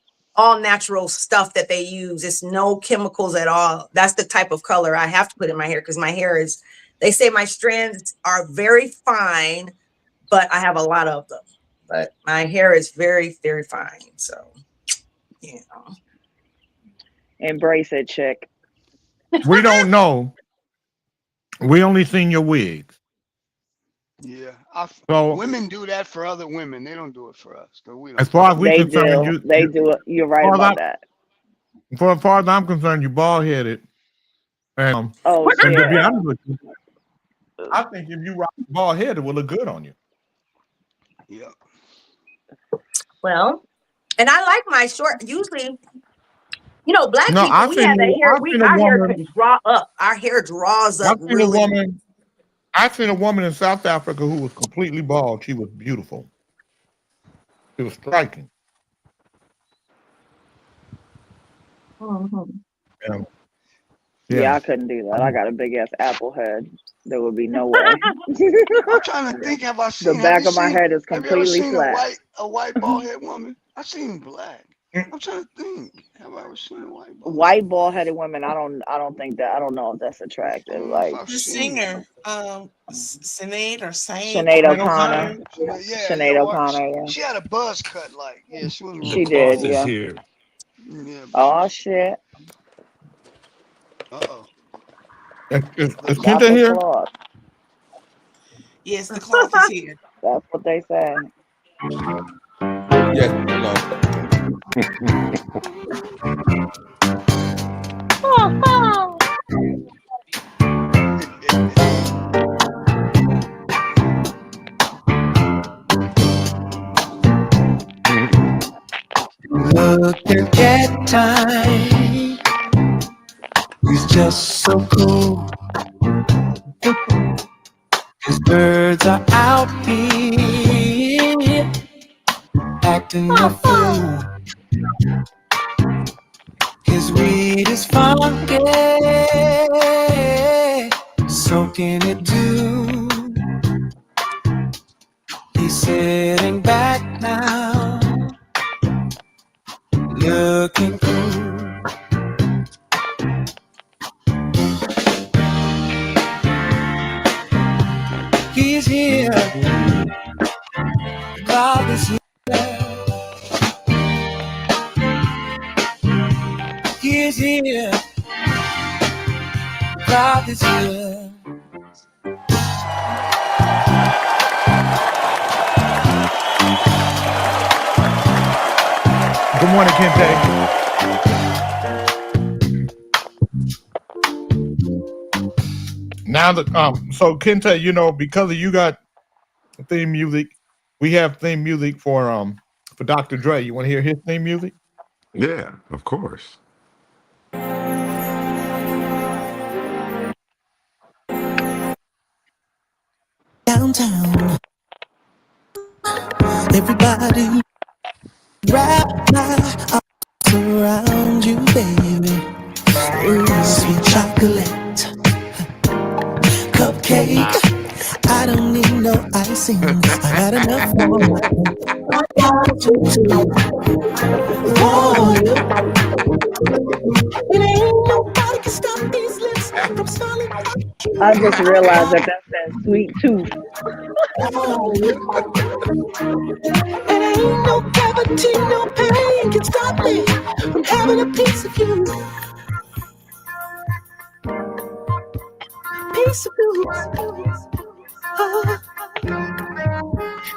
natural stuff that they use. It's no chemicals at all. That's the type of color I have to put in my hair because my hair is. They say my strands are very fine, but I have a lot of them. But my hair is very, very fine. So, you know, Embrace it, chick. We don't know. We only seen your wigs. Yeah. So Women do that for other women. They don't do it for us. So we don't. as far as we concerned, They do it. You're right about that. For as far as I'm concerned, you bald headed. And Oh, and to be shit. honest with you, I think if you rock bald head, it will look good on you. Yeah. well, and I like my short. Usually, you know, black No, people, I've we seen have that hair. I've seen a Our hair woman- can draw up. Our hair draws up I've seen really. I've seen a woman in South Africa who was completely bald. She was beautiful. It was striking. Mhm. Yeah. Yeah, I couldn't do that. I got a big ass apple head. There would be no way. I'm trying to think. Have I seen? The back have of my head is Have you ever completely seen flat. a white bald head woman? I seen black. I'm trying to think. Have I ever seen a White bald headed women, I don't think that. I don't know if that's attractive. Like The singer, Sinead or Saint Sinead or O'Connor. Sinead O'Connor, yeah. She had a buzz cut, like she was. She did, yeah. Here. Yeah. Oh shit. Uh-oh. Is Kenta here? Yes, the cloth is here. That's what they say. Yes, Look at that time. He's just so cool. His birds are out here acting a fool. His weed is funky, soaking it too. He's sitting back now, looking cool. He's here, God is here. He's here, God is here. Good morning, Kente. Now that so Kente, you know, because you got theme music, we have theme music for Dr. Dre. You want to hear his theme music? Yeah, of course. Downtown, everybody wrap my arms around you, baby. Ooh, sweet chocolate cupcake. I don't need no icing. I got enough for I got you too. Oh, it ain't nobody can stop these lips from smiling. I just realized that says sweet tooth. And ain't no gravity, no pain can stop me from having a piece of you. Piece of you.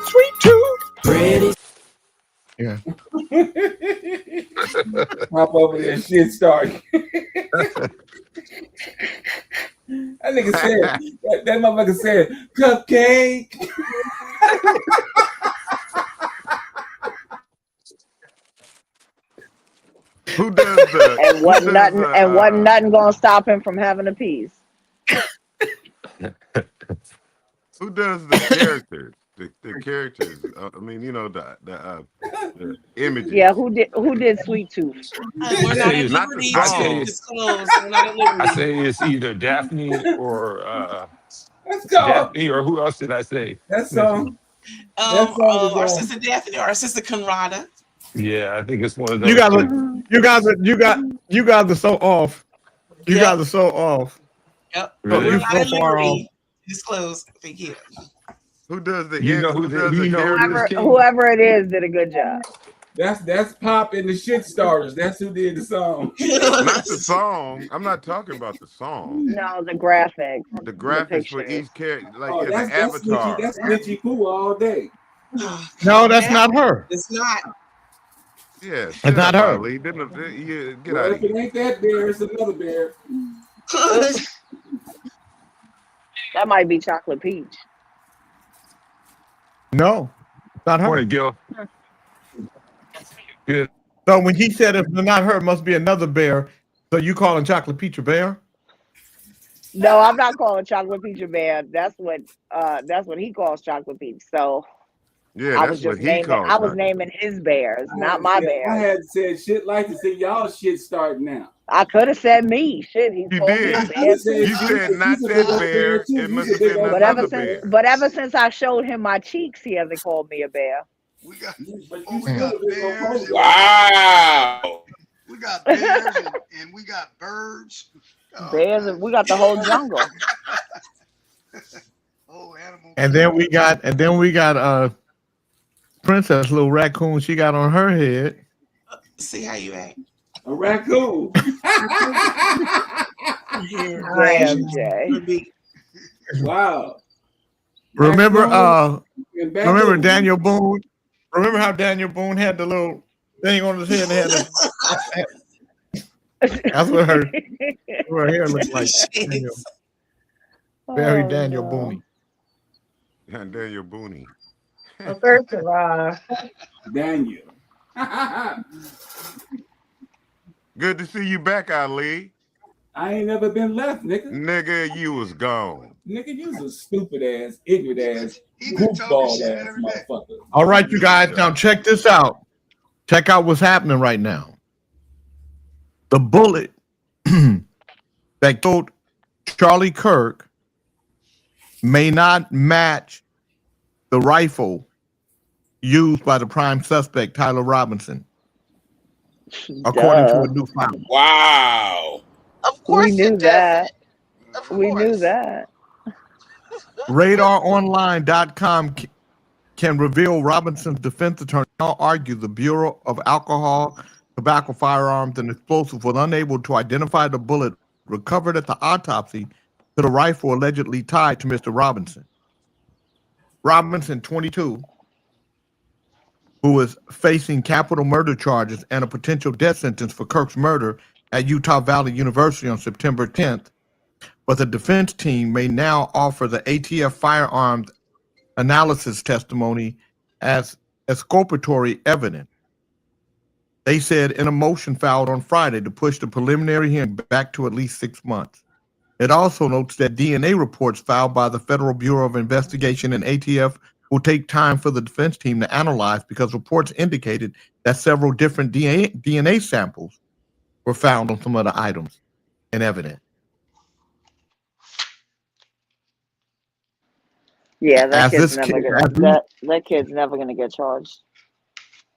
Sweet tooth. Pretty. Yeah. Hop over there and shit start. That nigga said, that motherfucker said, cupcake. Who does the? And wasn't nothing gonna stop him from having a piece. Who does the characters? The characters. I mean, you know the images. Yeah, who did Sweet Tooth? We're not at Not liberty the to song. disclose. We're not at liberty. I say it's either Daphne or Let's go. Daphne, or who else did I say? That song. Our sister Daphne or our sister Conrada. Yeah, I think it's one of those. You guys are so off. You guys are so off. Yep. Really? We're not so at far liberty to disclose. Thank you. Who does the? You know who does Whoever it is did a good job. That's Pop and the Shit Starters. That's who did the song. Not the song. I'm not talking about the song. No, the graphics. The graphics for each character, like Oh, as that's an avatar. That's Mitchie Pooh all day. No, that's not her. It's not. Yeah, It's not her. Lee. Get Well, out of if it here. ain't that bear, it's another bear. That might be Chocolate Peach. No, not her. Morning, Gil. Good. So when he said if it's not her, it must be another bear. So you calling Chocolate Peach a bear? No, I'm not calling Chocolate Peach a bear. That's what he calls Chocolate Peach. So Yeah, I that's was just what he naming. calls I was her. naming his bears, not my I bears. had said shit like to say y'all shit starting now. I could have said me. Shit, he You called me a did. bear too. You said not He's a big that old bear. bear too. It He's must a have big been old another bear. But ever since I showed him my cheeks, he hasn't called me a bear. We got But oh, you we still got a big old bears. bear. Wow. We got bears and we got birds. Oh, Bears, God. we got the whole jungle. Oh, animal. And then we got Princess Little Raccoon. She got on her head. See how you act. A raccoon. Damn, Jay. Wow. Remember And back remember up. Daniel Boone? Remember how Daniel Boone had the little thing on his head and had that's what her hair looked like. Daniel. Very Daniel Boone. And Daniel Booney. Well, first of all, Daniel. Good to see you back, Ali. I ain't never been left, nigga. Nigga, you was gone. Nigga, you's a stupid ass, ignorant ass, He been talking goofball shit ass every day. motherfucker. All right, you guys, now check this out. Check out what's happening right now. The bullet that killed Charlie Kirk may not match the rifle used by the prime suspect, Tyler Robinson, according to a new file. Wow. Of course We knew it that. doesn't. Of We knew course. that. RadarOnline.com can reveal Robinson's defense attorney now argued the Bureau of Alcohol, Tobacco, Firearms, and Explosives was unable to identify the bullet recovered at the autopsy to the rifle allegedly tied to Mr. Robinson. Robinson, 22, who is facing capital murder charges and a potential death sentence for Kirk's murder at Utah Valley University on September 10th, but the defense team may now offer the ATF firearms analysis testimony as exculpatory evidence. They said in a motion filed on Friday to push the preliminary hearing back to at least 6 months. It also notes that DNA reports filed by the Federal Bureau of Investigation and ATF will take time for the defense team to analyze because reports indicated that several different DNA samples were found on some of the items and evidence. Yeah, that As that kid's never gonna get charged.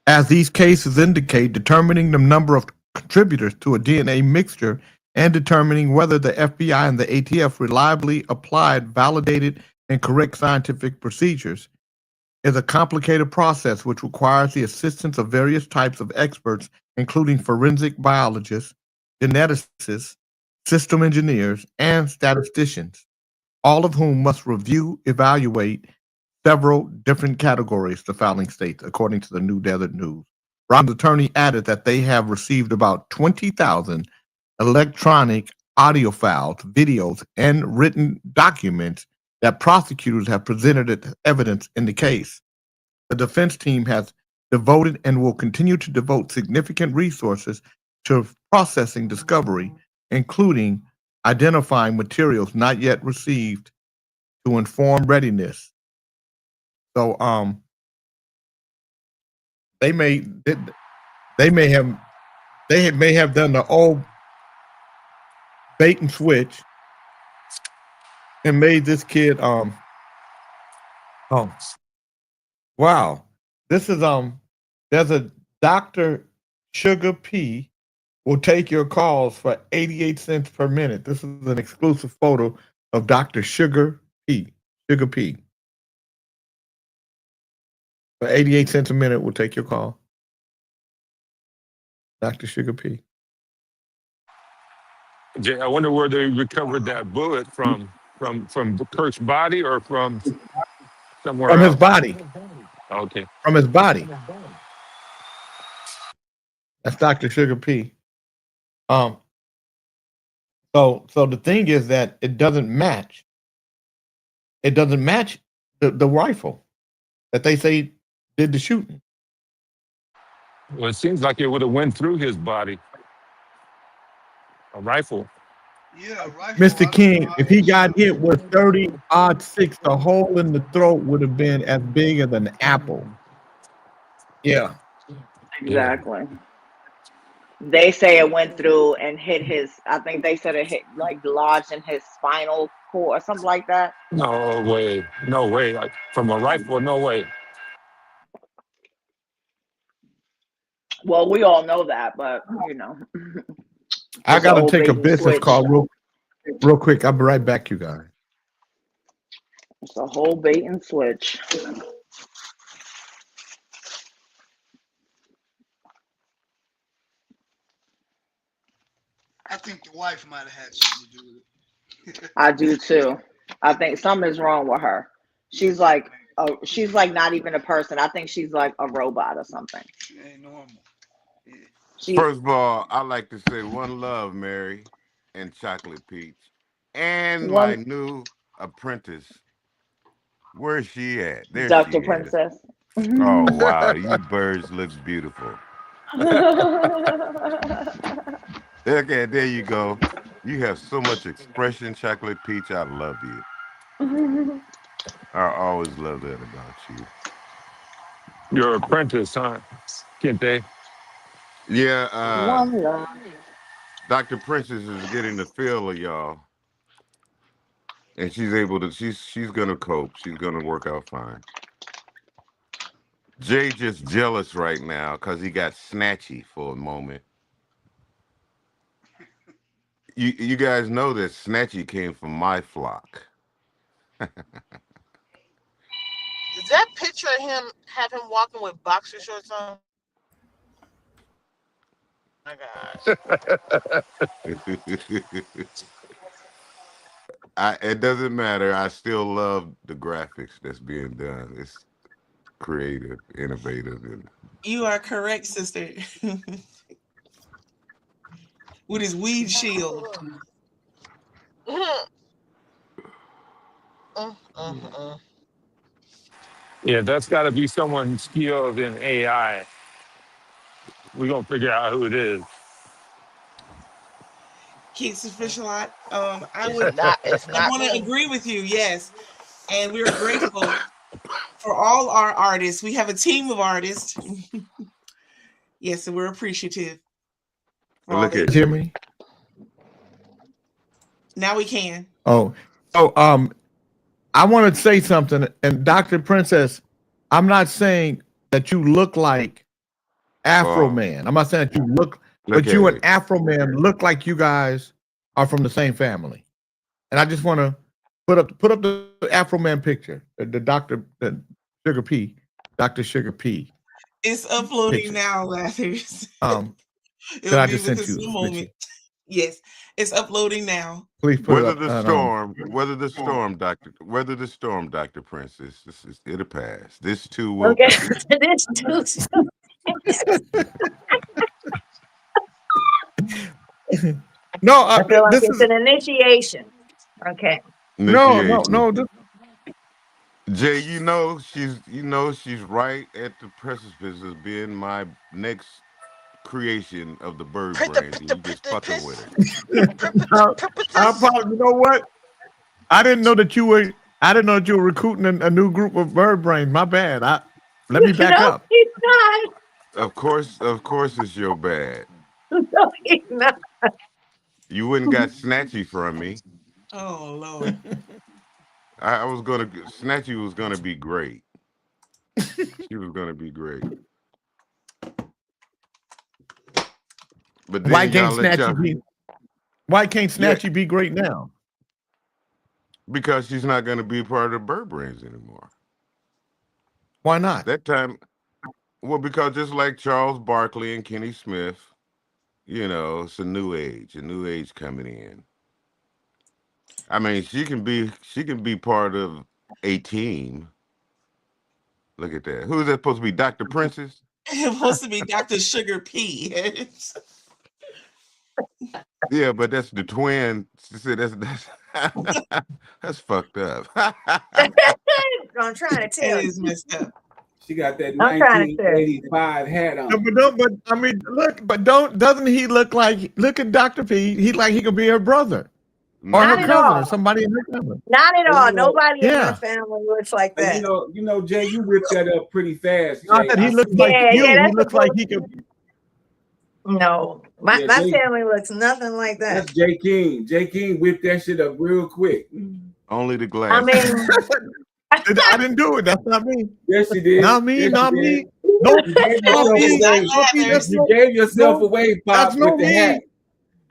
As these cases indicate, determining the number of contributors to a DNA mixture and determining whether the FBI and the ATF reliably applied, validated, and correct scientific procedures is a complicated process which requires the assistance of various types of experts, including forensic biologists, geneticists, system engineers, and statisticians, all of whom must review, evaluate several different categories, the filing states, according to the New Desert News. Rob's attorney added that they have received about 20,000 electronic audio files, videos, and written documents that prosecutors have presented as evidence in the case. The defense team has devoted and will continue to devote significant resources to processing discovery, including identifying materials not yet received to inform readiness. So they may have done the old bait and switch and made this kid wow. This is there's a Dr. Sugar P will take your calls for 88 cents per minute. This is an exclusive photo of Dr. Sugar P. Sugar P. For 88 cents a minute, we'll take your call. Dr. Sugar P. Jay, I wonder where they recovered that bullet from Kirk's body or from somewhere From else? his body. Okay. From his body. That's Dr. Sugar P. So the thing is that it doesn't match. It doesn't match the rifle that they say did the shooting. Well, it seems like it would have went through his body. A rifle. Yeah, rifle. Mr. King, if he got hit with 30-06, the hole in the throat would have been as big as an apple. Yeah. Exactly. They say it went through and hit his. I think they said it hit like lodged in his spinal cord or something like that. No way. No way. Like from a rifle, no way. Well, we all know that, but you know, I it's a gotta whole take a bait and business switch. call real quick. I'll be right back, you guys. It's a whole bait and switch. I think the wife might have had something to do with it. I do too. I think something is wrong with her. She's like not even a person. I think she's like a robot or something. She ain't normal. First of all, I like to say one love, Mary and Chocolate Peach, and my new apprentice. Where's she at? There Dr. she is. Princess. Oh wow, you birds look beautiful. Okay, there you go. You have so much expression, Chocolate Peach. I love you. I always love that about you. Your apprentice, huh? Kente? Yeah, One love. Dr. Princess is getting the feel of y'all. And she's able to, she's gonna cope. She's gonna work out fine. Jay just jealous right now because he got snatchy for a moment. You guys know that Snatchy came from my flock. Does that picture of him have him walking with boxer shorts on? My gosh. It doesn't matter. I still love the graphics that's being done. It's creative, innovative, and You are correct, sister. With his weed shield. Yeah, that's got to be someone skilled in AI. We're going to figure out who it is. Keeps official lot. I would not. I want to agree with you. Yes, and we're grateful for all our artists. We have a team of artists. Yes, and we're appreciative. look at Jimmy. Now we can. Oh, I want to say something. And Dr. Princess, I'm not saying that you look like Afro Man. I'm not saying that you look but you and Afro Man look like you guys are from the same family. And I just want to put up the Afro Man picture, the Sugar P, Dr. Sugar P. It's uploading now, Lathers. That I just sent you. Moment. Yes, it's uploading now. Please put weather it up. the storm, weather the storm, Dr. Princess. It'll pass. This too will pass. This too. No, I feel like this it's is an initiation. Okay. No. Jay, you know she's right at the precipice of being my next creation of the bird brains, and you just fucking with it. You know what? I didn't know that you were recruiting a new group of bird brains. My bad. Let me back up. He's not. Of course it's your bad. No, he's not. You wouldn't got Snatchy from me. Oh Lord. Snatchy was gonna be great. She was gonna be great. But then Why can't Snatchy be great now? Because she's not gonna be part of the Bird Brains anymore. Why not? That time, well, because just like Charles Barkley and Kenny Smith, it's a new age coming in. I mean, she can be part of a team. Look at that. Who is that supposed to be? Dr. Princess? It's supposed to be Dr. Sugar P. Yeah, but that's the twin. She said that's fucked up. I'm trying to tell you. It is messed up. She got that I'm trying to 1985 hat on. Doesn't he look at Dr. P? He could be her brother. Or Not her at cousin all. or somebody in her family. Not at all. You know, Nobody in yeah. my family looks like that. You know, Jay, you ripped that up pretty fast. Not Jay. that he looks like you. Yeah, He that's looks like he could. No, my family looks nothing like that. That's Jay King. Jay King whipped that shit up real quick. Only the glass. I mean, I didn't do it. That's not me. Yes, you did. Not me. Yes, not you me. did. No, You gave not yourself me. away. Not me. That's You no, gave yourself no, away, Pop, that's no with the me. hat.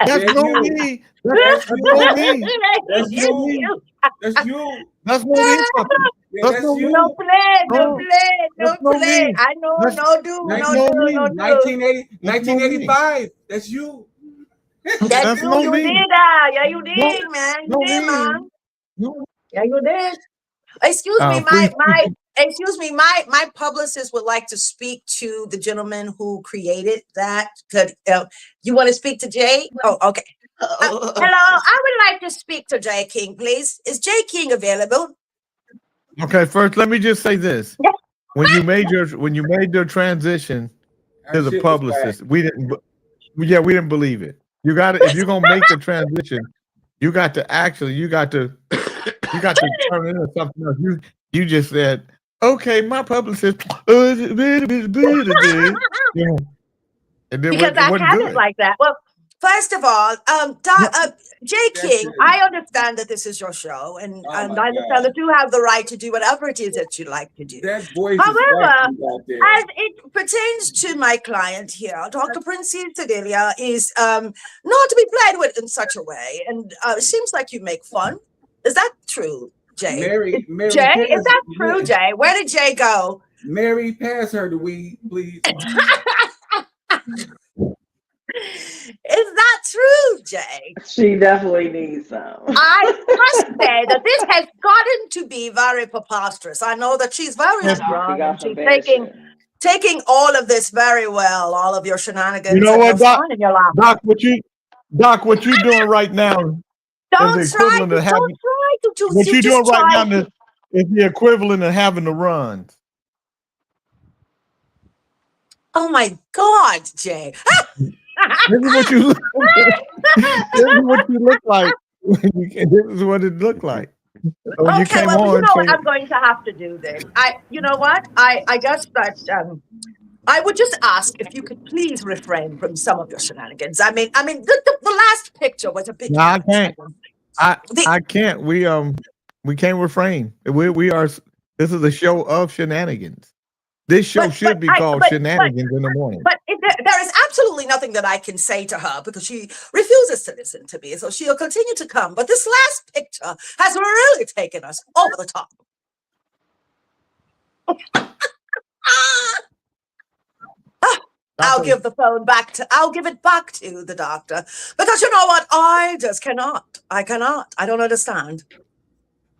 That's That's no you. me. That's no me. That's you. That's you. That's no me. Yeah, That's no me. no play, no No, play, no that's no play. me. I know, That's no do, no no do, me. no do. 1980, That's no me. 1985. That's you. That's That's you. no You me. did that. Yeah, you No, did, man. You no did, me. man. No. Yeah, you did. Excuse me, Please. my publicist would like to speak to the gentleman who created that. You want to speak to Jay? Oh, okay. Hello, I would like to speak to Jay King, please. Is Jay King available? Okay, first let me just say this. When you made your transition to the publicist, we didn't believe it. You got to, if you're gonna make the transition, you got to turn it into something else. You just said, okay, my publicist, and then Because I wasn't have good. it like that. Well, first of all, Jay King, I understand that this is your show, and I understand that you have the right to do whatever it is that you like to do. That voice However, is out there. as it pertains to my client here, Dr. Princess Sedelia is not to be played with in such a way, and it seems like you make fun. Is that true, Jay? Mary, Jay, is that true, Jay? Where did Jay go? Mary, pass her the weed, please. Is that true, Jay? She definitely needs some. I must say that this has gotten to be very preposterous. I know that she's very strong and she's taking all of this very well, all of your shenanigans. You know what, Doc? And your laughter. Doc, what you doing right now Don't try to what you doing right now is the equivalent of having to run. Oh my God, Jay. This is what you look. This is what you look like. This is what it looked like. So when you came well, on, you know what? I'm going to have to do this. You know what? I guess that I would just ask if you could please refrain from some of your shenanigans. I mean, the last picture was a bit. No, I can't. I can't. We can't refrain. We are. This is a show of shenanigans. This show should be called Shenanigans in the Morning. But there is absolutely nothing that I can say to her because she refuses to listen to me. So she'll continue to come. But this last picture has really taken us over the top. I'll give the phone back I'll give it back to the doctor because you know what? I just cannot. I don't understand.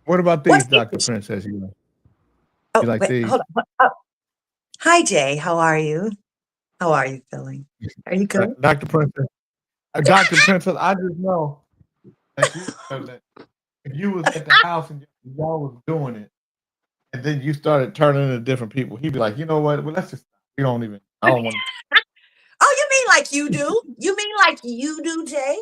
What about these, Dr. Princess? You like these? Hold on. Hi, Jay. How are you? How are you feeling? Are you good? Dr. Princess. Dr. Princess, I just know that if you was at the house and y'all was doing it, and then you started turning into different people, he'd be like, you know what? Well, let's just, I don't want to. Oh, you mean like you do? You mean like you do, Jay?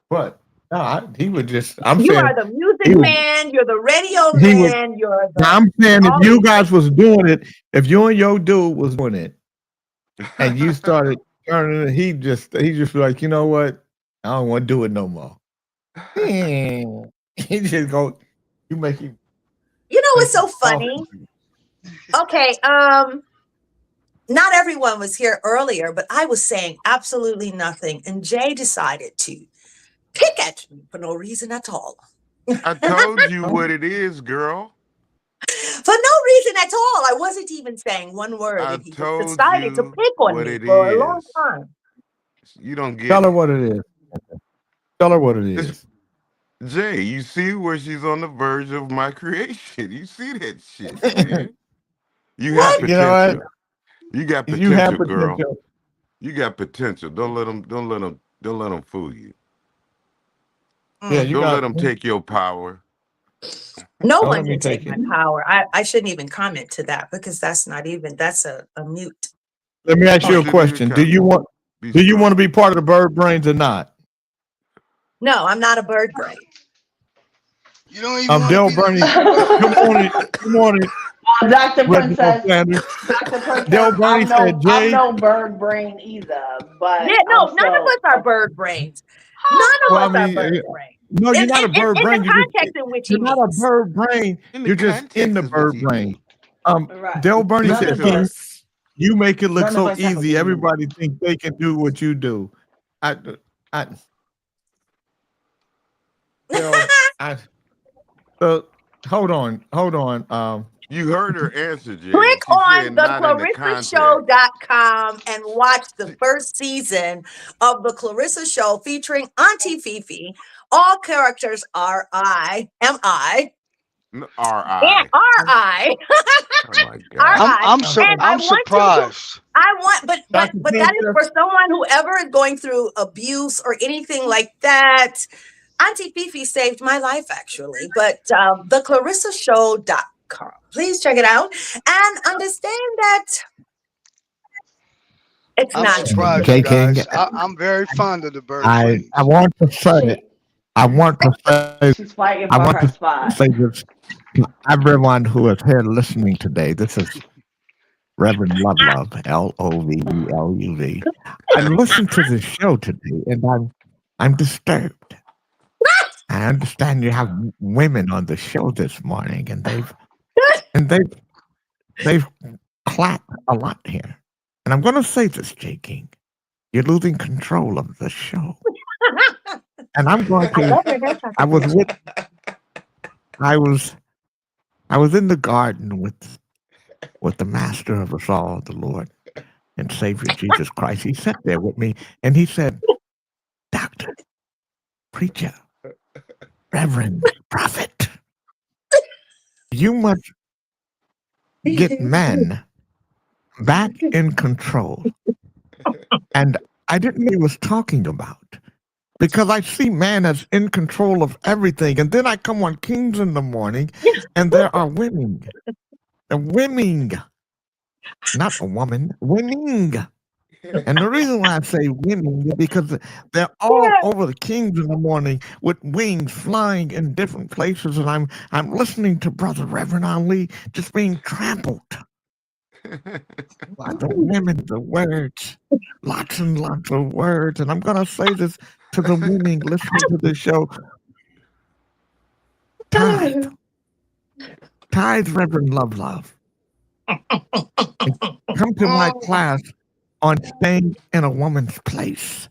What? No, he would just. You are the music man. You're the radio man. I'm saying if you guys was doing it, if you and your dude was doing it, and you started turning it, he just be like, you know what? I don't want to do it no more. He just go. You make him. You know what's so funny? Okay, not everyone was here earlier, but I was saying absolutely nothing, and Jay decided to pick at me for no reason at all. I told you what it is, girl. For no reason at all. I wasn't even saying one word. I And he told just decided to pick on what me it for a is. long time. You don't get Tell her it. what it is. Tell her what it is. Jay, you see where she's on the verge of my creation. You see that shit, man. You have You know potential. what? You got potential, You have girl. potential. You got potential. Don't let them fool you. Yeah, you Don't got. let them take your power. No Don't one let me can take take my it. power. I shouldn't even comment to that because that's a mute. Let me ask you a shouldn't question. even Do you want to be part of the Bird Brains or not? No, I'm not a bird brain. You don't even want Dale to be Bernie. the Good morning. Good morning. Dr. Reginald Princess, Sanders. Dr. Princess, Del Bernie said, I'm Jay. no bird brain either, but Yeah, no, none of us are bird brains. None of Well, us I are mean, bird brains. no, you're not a bird In brain. the context in which he You're not a means. bird brain. You're just in the bird brain. Right. Del Bernie Listen said, to King, her. you make it look None of so us have a easy. woman. Everybody think they can do what you do. Hold on. You heard her answer, Jay. Click She on said the not in the context. ClarissaShow.com and watch the first season of the Clarissa Show featuring Auntie Fifi. All characters are I. R.I. R.I. Oh my God. I'm And surprised. but that is for someone who ever is going through abuse or anything like that. Auntie Fifi saved my life, actually. But the ClarissaShow.com. Please check it out and understand that it's I'm not surprised, Jay you guys. King, I'm very fond of the bird I brains. want to say, She's fighting I for want her to spot. say this to everyone who is here listening today. This is Reverend Love, Loveleuv. I listened to the show today, and I'm disturbed. I understand you have women on the show this morning, and they've clapped a lot here. And I'm going to say this, Jay King, you're losing control of the show. And I'm going to. I was in the garden with the Master of us all, the Lord and Savior Jesus Christ. He sat there with me, and he said, "Doctor, preacher, Reverend, prophet, you must get men back in control." And I didn't know what he was talking about, because I see man as in control of everything. And then I come on Kings in the Morning, and there are women. Women. Not a woman. Women. And the reason why I say women is because they're all over the Kings in the Morning with wings flying in different places. And I'm listening to Brother Reverend Ali just being trampled by the women, the words, lots and lots of words. And I'm going to say this to the women listening to the show. Tithe, Reverend Love. Come to my class on staying in a woman's place.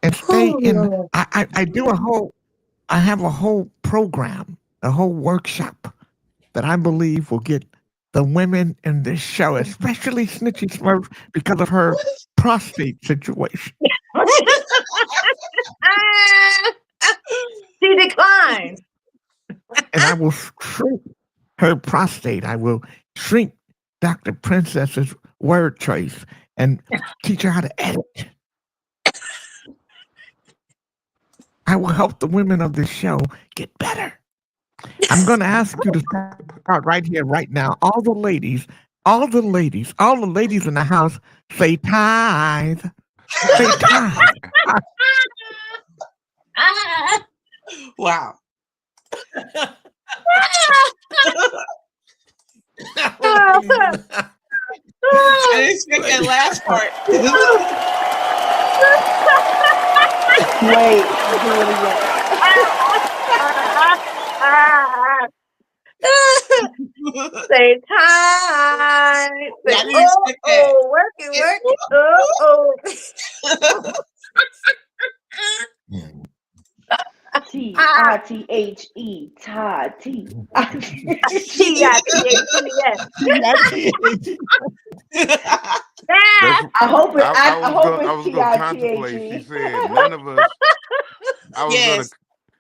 And stay in. I have a whole program, a whole workshop that I believe will get the women in this show, especially Snitchy Smurf, because of her prostate situation. She declined. And I will shrink her prostate. I will shrink Dr. Princess's word trace and teach her how to edit. I will help the women of this show get better. I'm going to ask you to start right here, right now. All the ladies in the house, say tithe. Say tithe. Wow. I didn't expect that last part. Wait, do it again. Say time. Say, work it. T-I-T-H-E, T-I-T. I hope it. I hope was it's going to contemplate. She said none of us. I was going to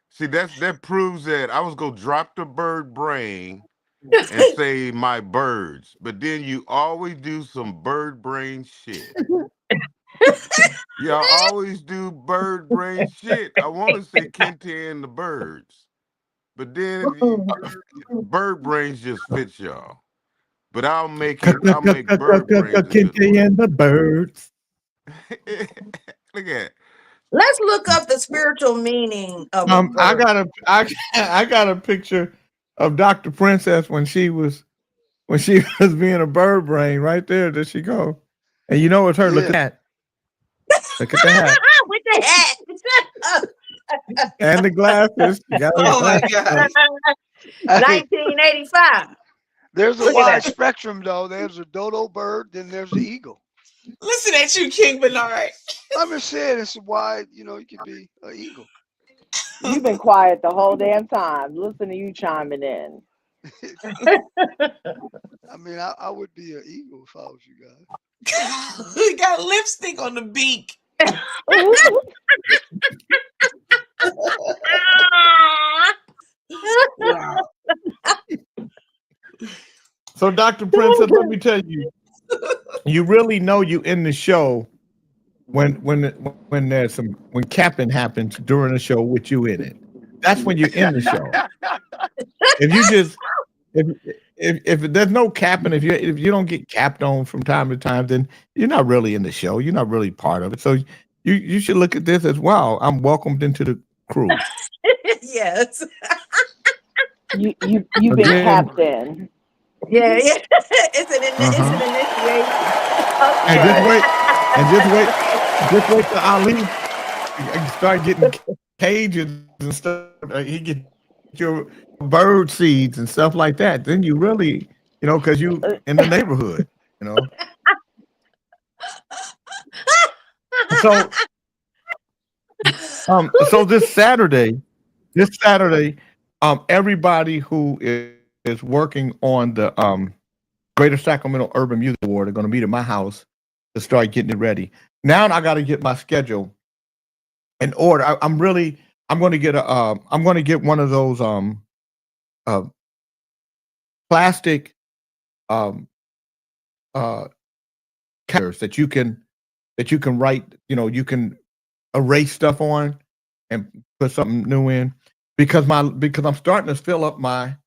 see that proves that I was going to drop the bird brain and say my birds, but then you always do some bird brain shit. Y'all always do bird brain shit. I want to say Kente and the birds, but then bird brains just fit y'all. But I'll make bird brains. Kente and the birds. Look at it. Let's look up the spiritual meaning of a I bird. got a picture of Dr. Princess when she was being a bird brain right there. There she go. And you know it's her. Look at that. Look at the hat. With the hat. And the glasses. You got Oh my glasses. God. 1985. There's a Look at wide that. spectrum, though. There's a dodo bird, then there's the eagle. Listen at you, King Bernard. I'm just saying it's a wide, you could be an eagle. You've been quiet the whole damn time. Listen to you chiming in. I mean, I would be an eagle if I was you guys. He got lipstick on the beak. Wow. So, Dr. Princess, let me tell you, you really know you in the show when there's when capping happens during the show with you in it. That's when you're in the show. If you just if there's no capping, if you don't get capped on from time to time, then you're not really in the show. You're not really part of it. So you should look at this as wow. I'm welcomed into the crew. Yes. You've been capped in. Yeah. It's an initiation. And just wait till Ali start getting cages and stuff. He get your bird seeds and stuff like that. Then you really, because you in the neighborhood, So this Saturday, everybody who is working on the Greater Sacramento Urban Music Award are going to meet at my house to start getting it ready. Now I got to get my schedule in order. I'm going to get one of those plastic characters that you can write, you can erase stuff on and put something new in because I'm starting to fill up my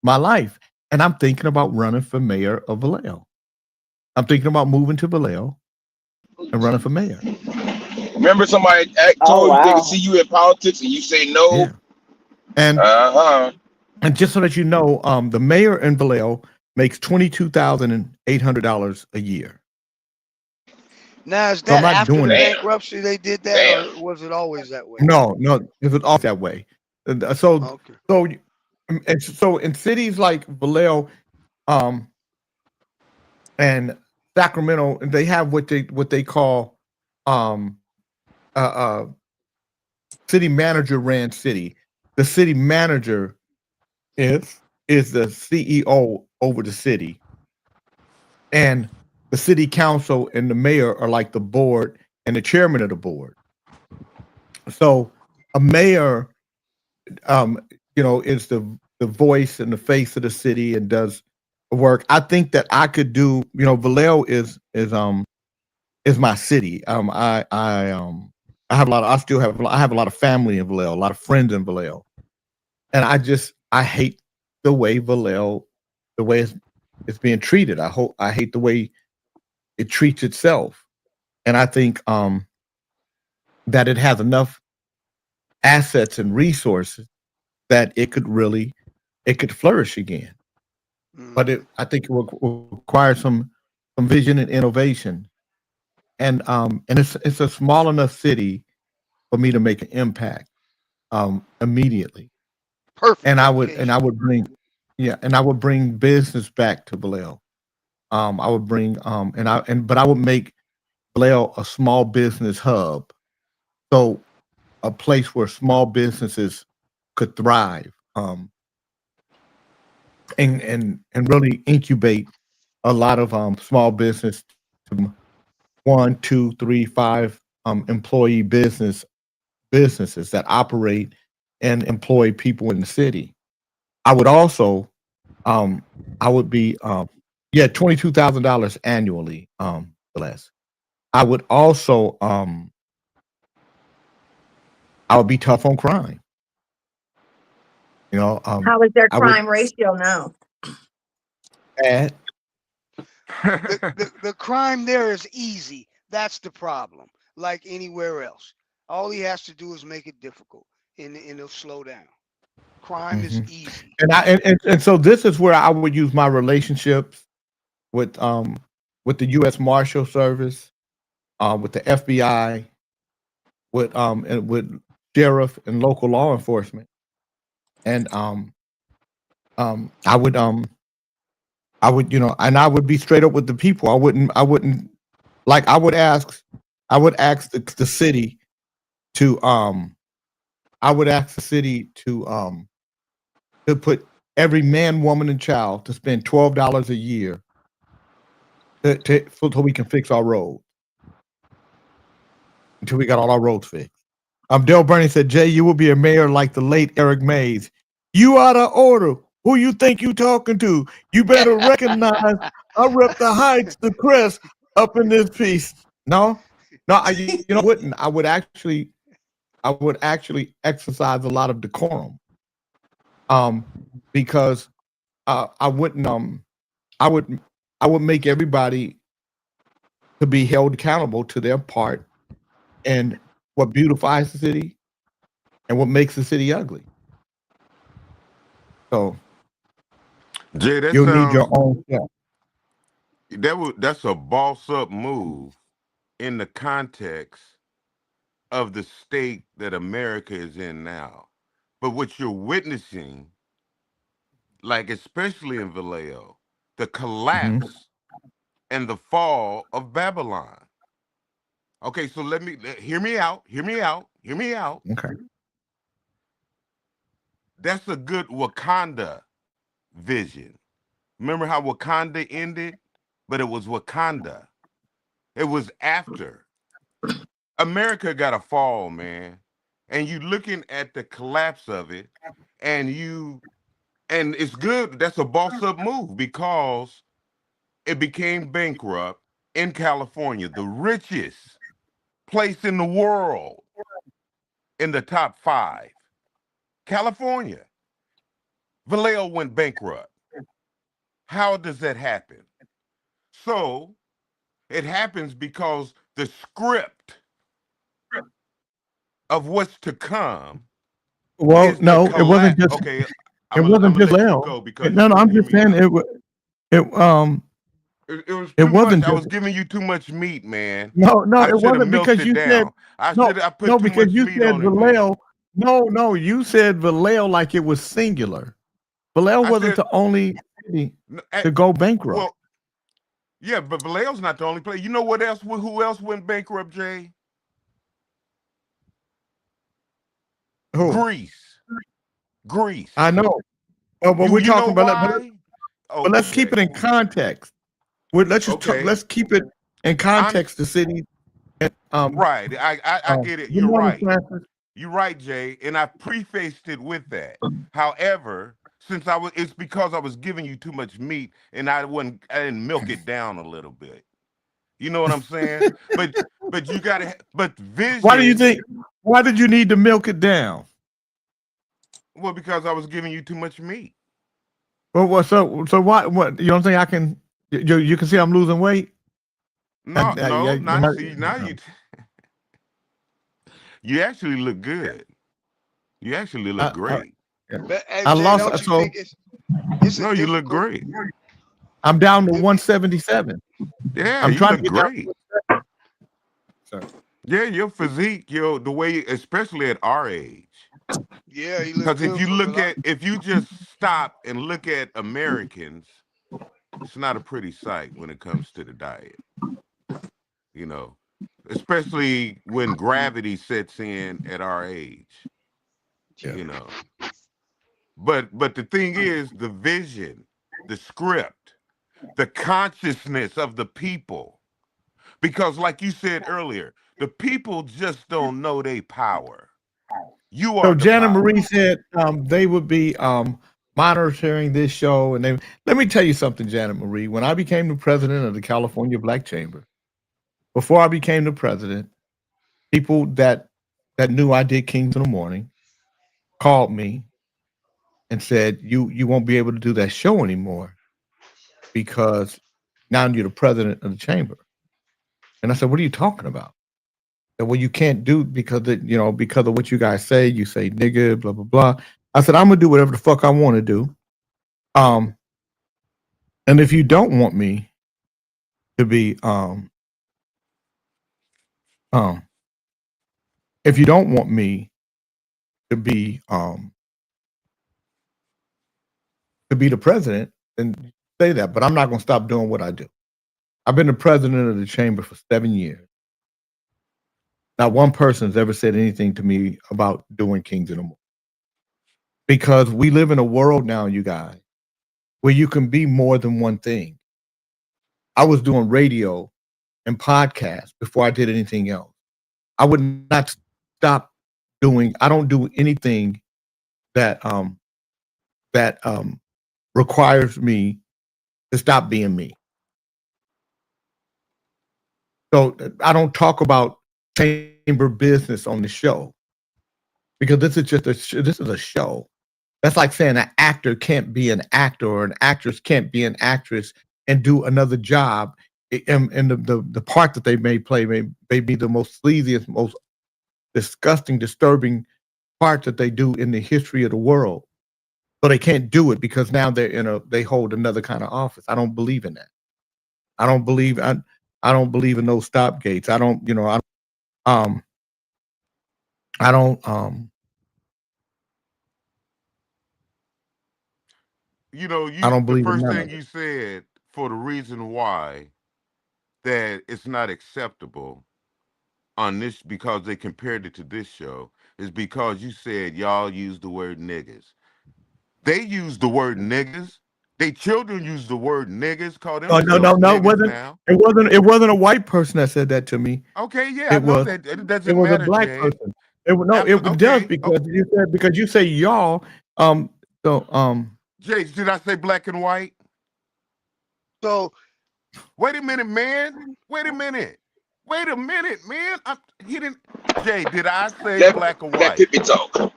life, and I'm thinking about running for mayor of Vallejo. I'm thinking about moving to Vallejo and running for mayor. Remember somebody told you they could see you in politics and you say no? Yeah. And and just so that you know, the mayor in Vallejo makes $22,800 a year. Now, is So I'm that not after doing the that. bankruptcy they did that, or was it always that way? No, it was all that way. So in cities like Vallejo, and Sacramento, they have what they call city manager ran city. The city manager is the CEO over the city, and the city council and the mayor are like the board and the chairman of the board. So a mayor, is the voice and the face of the city and does work. I think that I could do. Vallejo is my city. I have a lot of. I have a lot of family in Vallejo, a lot of friends in Vallejo, and I hate the way Vallejo, the way it's being treated. I hate the way it treats itself, and I think that it has enough assets and resources that it could flourish again. But I think it will require some vision and innovation, and it's a small enough city for me to make an impact immediately. Perfect. And I would bring business back to Vallejo. I would bring but I would make Vallejo a small business hub, so a place where small businesses could thrive, and really incubate a lot of small business to 1, 2, 3, 5 employee businesses that operate and employ people in the city. I would also I would be $22,000 annually, less. I would also I would be tough on crime. How is their crime ratio now? Bad. The crime there is easy. That's the problem. Like anywhere else. All he has to do is make it difficult, and it'll slow down. Crime is easy. And so this is where I would use my relationships with the U.S. Marshal Service, with the FBI, with sheriff and local law enforcement, and I would and I would be straight up with the people. I wouldn't like I would ask the city to to put every man, woman, and child to spend $12 a year so we can fix our roads. Until we got all our roads fixed. Dale Burney said, Jay, you will be a mayor like the late Eric Mays. You out of order. Who you think you talking to? You better recognize I rep the heights, the crest up in this piece. No, I wouldn't. I would actually exercise a lot of decorum. Because I wouldn't. I would make everybody to be held accountable to their part and what beautifies the city and what makes the city ugly. So, Jay, that you'll need your own self. That's a boss up move in the context of the state that America is in now. But what you're witnessing, like especially in Vallejo, the collapse and the fall of Babylon. Okay, so hear me out. Okay. That's a good Wakanda vision. Remember how Wakanda ended? But it was Wakanda. It was after. America got a fall, man. And you looking at the collapse of it, and it's good. That's a boss up move because it became bankrupt in California, the richest place in the world in the top 5. California. Vallejo went bankrupt. How does that happen? So it happens because the script of what's to come. Well, no, it wasn't just. Okay, it wasn't just Vallejo. No, I'm just saying it was. It was. It wasn't. I was giving you too much meat, man. No, it wasn't because you said. No, because you said Vallejo. No, you said Vallejo like it was singular. Vallejo wasn't the only city to go bankrupt. Well, yeah, but Vallejo's not the only place. You know what else? Who else went bankrupt, Jay? Who? Greece. I know. But we're talking about. But let's keep it in context. Let's keep it in context. The city. Right. I get it. You're right. You're right, Jay. And I prefaced it with that. However, it's because I was giving you too much meat and I didn't milk it down a little bit. You know what I'm saying? but you gotta vision. Why did you need to milk it down? Well, because I was giving you too much meat. Well, so what? You don't think I can? You can see I'm losing weight. No. You actually look good. You actually look great. I lost. No, you look great. I'm down to 177. Yeah, I'm trying to get great. Yeah, your physique, the way, especially at our age. Yeah, because if you just stop and look at Americans, it's not a pretty sight when it comes to the diet. Especially when gravity sets in at our age. But the thing is, the vision, the script, the consciousness of the people. Because like you said earlier, the people just don't know their power. You are. So Janet Marie said they would be monitoring this show, and let me tell you something, Janet Marie. When I became the president of the California Black Chamber, before I became the president, people that knew I did Kings in the Morning called me and said, "You won't be able to do that show anymore because now you're the president of the chamber." And I said, "What are you talking about?" well, you can't do because because of what you guys say. You say nigga, blah blah blah. I said I'm gonna do whatever the fuck I want to do. And if you don't want me to be if you don't want me to be the president, then say that. But I'm not gonna stop doing what I do. I've been the president of the chamber for 7 years. Not one person's ever said anything to me about doing Kings of the Morning. Because we live in a world now, you guys, where you can be more than one thing. I was doing radio and podcasts before I did anything else. I would not stop doing, I don't do anything that requires me to stop being me. So I don't talk about chamber business on the show because this is just a show. That's like saying an actor can't be an actor or an actress can't be an actress and do another job. And the part that they may play may be the most sleaziest, most disgusting, disturbing part that they do in the history of the world. So they can't do it because now they hold another kind of office. I don't believe in that. I don't believe in those stop gates. I don't believe the first in none thing of you it. said for the reason why that it's not acceptable on this because they compared it to this show is because you said y'all use the word niggas. They use the word niggas. They children use the word niggas. Call Oh themselves no! niggas now. It wasn't a white person that said that to me. Okay, yeah, I know that. It It doesn't was a matter, black Jay. person. It does because you say y'all. Jay, did I say black and white? So wait a minute, man. Wait a minute, man. He didn't. Jay, did I say black or white? Let me talk.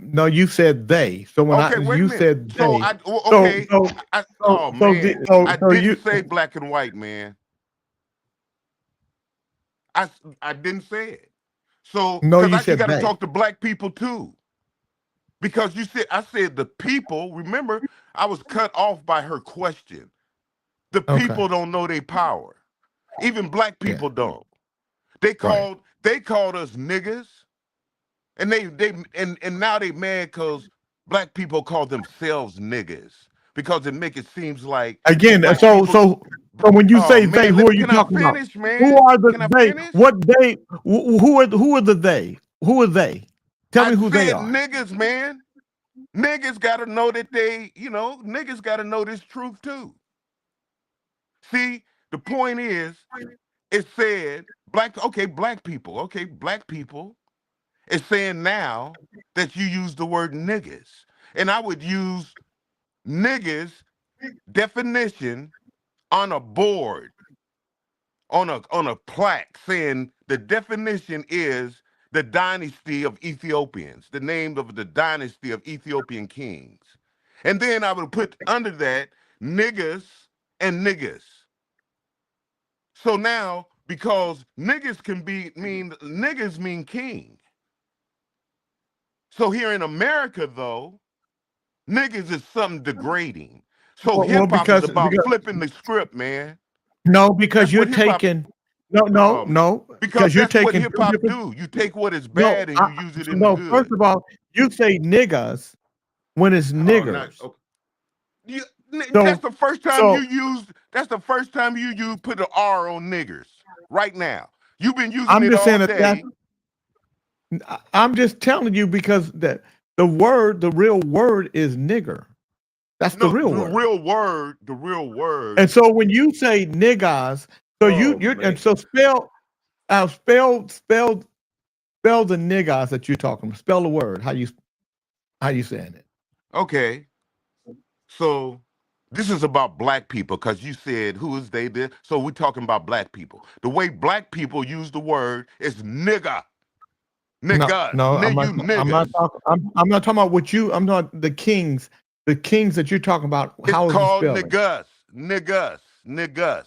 No, you said they. So when Wait a minute. said So they, I didn't say black and white, man. I didn't say it. So No, because you you said got to they. talk to black people too. Because I said the people. Remember, I was cut off by her question. The people don't know their power. Even black people don't. They called us niggas, and and now they mad because black people call themselves niggas because it make it seems like Again. black So people, when you say man, they, who are you can I talking about? finish, man? Who are the Can I they? finish? What they? Who are the they? Who are they? Tell me who they are. Niggas, man. Niggas got to know that niggas got to know this truth too. See, the point is, it said black people. It's saying now that you use the word niggas. And I would use niggas definition on a board, on a plaque, saying the definition is the dynasty of Ethiopians, the name of the dynasty of Ethiopian kings. And then I would put under that niggas and niggas. So now, because niggas mean king. So here in America, though, niggas is something degrading. So hip hop is about flipping the script, man. No, because you're taking. No. Because you're that's taking what hip hop do. You take what is bad and you use it in the good. First of all, you say niggas when it's niggers. That's the first time you used. That's the first time you put an R on niggers. Right now, you've been using it all day. I'm just telling you because the real word is nigger. That's the real word. The real word. And so when you say niggas, so and so spell the niggas that you're talking. Spell the word. How you saying it? Okay. So this is about black people because you said who is they there. So we're talking about black people. The way black people use the word is nigga. Nigga. No, I'm not talking about what you. I'm not the kings. The kings that you're talking about. How it's is called it niggas.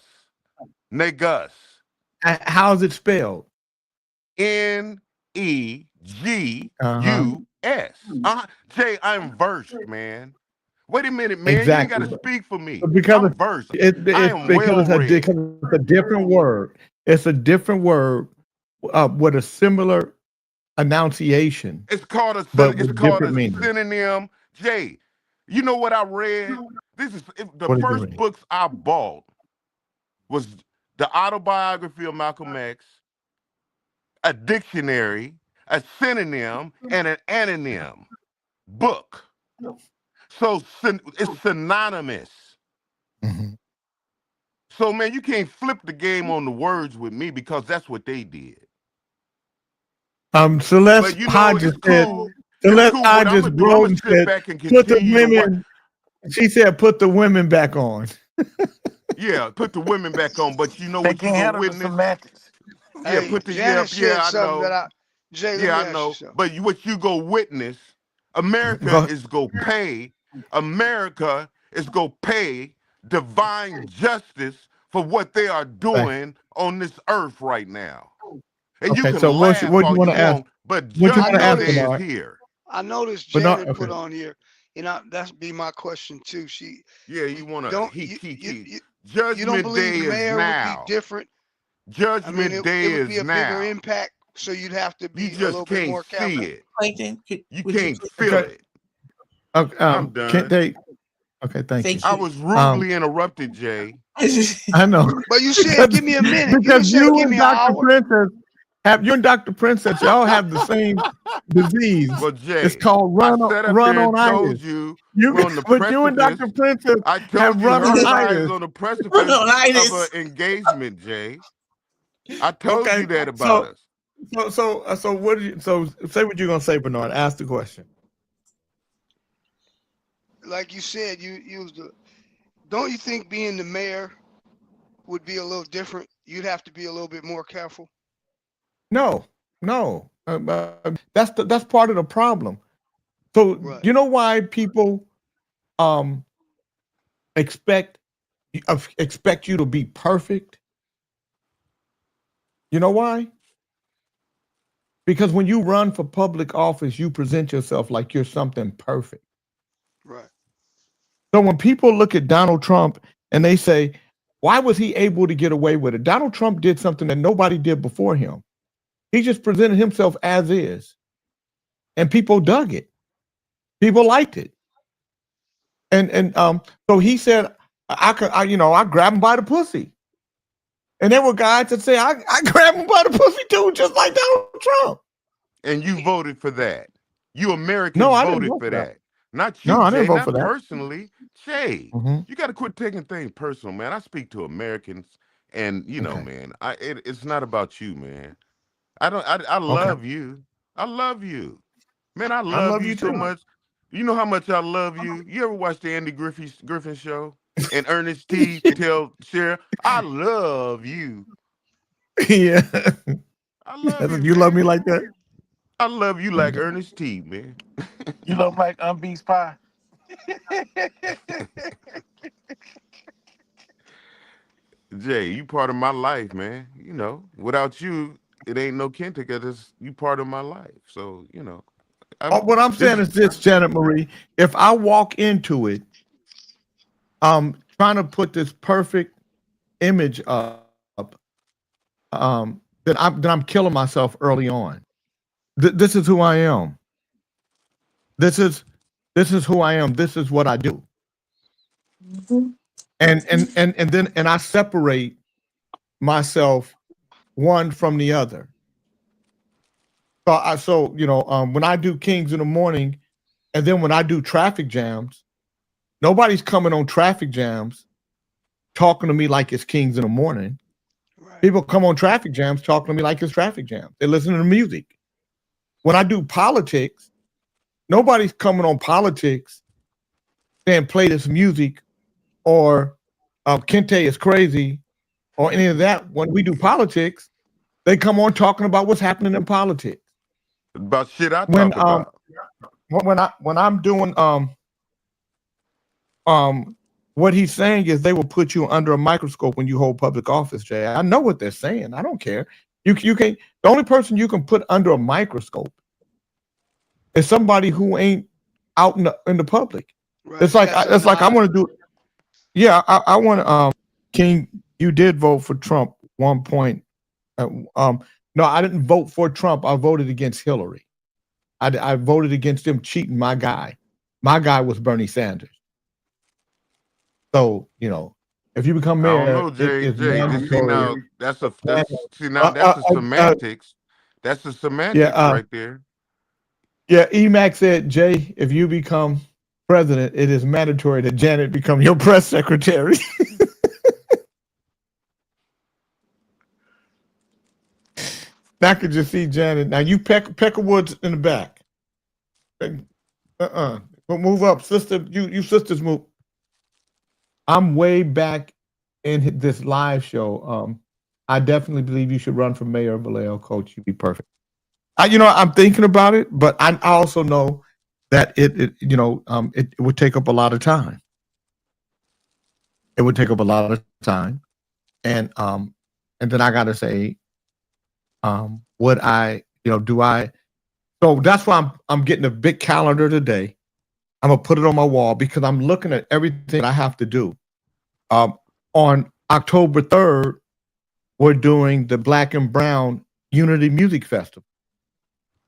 How is it spelled? N-E-G-U-S. Jay, I'm versed, man. Wait a minute, man. Exactly. You ain't got to speak for me. Because I'm versed. I it's am because well read. it's a different word. It's a different word with a similar enunciation. It's called a but it's with called different a meanings. synonym. Jay, you know what I read? This is the What did you first read? books I bought was the autobiography of Malcolm X, a dictionary, a synonym, and an anonym book. So it's synonymous. Mhm. So man, you can't flip the game on the words with me because that's what they did. Celeste But you know, Hodges it's said, cool. Celeste It's cool. What I'm Hodges gonna do, I'm gonna Broden sit said, back and put the continue to watch. women, she said, put the women back on. Yeah, put the women back on. But you know They what you can't go handle the witness? semantics. Yeah, Hey, put the Janet said I something know. that Jay, let Yeah, me I ask you know. something. But what you go witness, America is go pay. America is go pay divine justice for what they are doing on this earth right now. And you Okay, can so what laugh you all want you to ask? want, but What you want to judgment ask, day is Bernard? here. I noticed Bernard, Janet put okay. on here, that's be my question too. Yeah, you want to don't he. you don't Judgment believe day the is mayor would be now. different? I mean, Judgment it day would be is a bigger now. impact, so you'd have to You be a just little bit can't more see careful. it. Clayton, You would you can't please- feel Okay. it. Okay, I'm can't done. they? Okay, thank you. I was rudely interrupted, Jay. I know. But you said, give me a minute. You Because didn't say, you give and me an Dr. hour. Princess you and Dr. Princess, y'all have the same disease. Well, Jay, It's called I sat up run there on and told itis. you we're on the But you and precipice. Dr. Princess I have told you run her on and I is itis. on the Run precipice on of itis. an engagement, Jay. I told Okay, you that about us. So what do you say what you're gonna say, Bernard? Ask the question. Like you said, you used don't you think being the mayor would be a little different? You'd have to be a little bit more careful. No. That's part of the problem. So Right. you know why people expect you to be perfect? You know why? Because when you run for public office, you present yourself like you're something perfect. Right. So when people look at Donald Trump and they say, why was he able to get away with it? Donald Trump did something that nobody did before him. He just presented himself as is. And people dug it. People liked it. And so he said, I grab him by the pussy. And there were guys that say, I grab him by the pussy too, just like Donald Trump. And you voted for that. You Americans No, I didn't voted vote for for that. that. Not you, No, I Jay, didn't vote for not that. personally. Jay, Mhm. you got to quit taking things personal, man. I speak to Americans, and you know, Okay. man, it's not about you, man. I love you. I love you. Man, I love love you you so too. much. You know how much I love you. You ever watch the Andy Griffin show? And Ernest T tell Cher, I love you. Yeah. I love you, You love me man. like that? I love you like Ernest T, man. You look like unbeat pie. Jay, you part of my life, man. You know, without you, it ain't no Kenta because you part of my life. So, you know. What I'm saying is this, Janet Marie, if I walk into it, trying to put this perfect image up, then I'm killing myself early on. This is who I am. This is who I am. This is what I do. And then I separate myself one from the other. So when I do Kings in the Morning, and then when I do traffic jams, nobody's coming on traffic jams talking to me like it's Kings in the Morning. Right. People come on traffic jams talking to me like it's traffic jams. They listen to music. When I do politics, nobody's coming on politics saying play this music or Kente is crazy or any of that. When we do politics, they come on talking about what's happening in politics. About shit I talk about. When I'm doing what he's saying is they will put you under a microscope when you hold public office, Jay. I know what they're saying. I don't care. You can't. The only person you can put under a microscope is somebody who ain't out in the public. Right. It's like I want to do. Yeah, I want to. King, you did vote for Trump 1 point. No, I didn't vote for Trump. I voted against Hillary. I voted against him cheating my guy. My guy was Bernie Sanders. So, if you become mayor, I don't know, Jay. it's Jay, just see now mandatory. that's the semantics. That's the semantics right there. Yeah, EMAC said, Jay, if you become president, it is mandatory that Janet become your press secretary. I could just see Janet. Now you Peckerwood's in the back. But move up, sister. You sisters move. I'm way back in this live show. I definitely believe you should run for mayor of Vallejo, Coach. You'd be perfect. I'm thinking about it, but I also know that it would take up a lot of time. It would take up a lot of time, and then I got to say, would I, do I? So that's why I'm getting a big calendar today. I'm gonna put it on my wall because I'm looking at everything I have to do. On October 3rd, we're doing the Black and Brown Unity Music Festival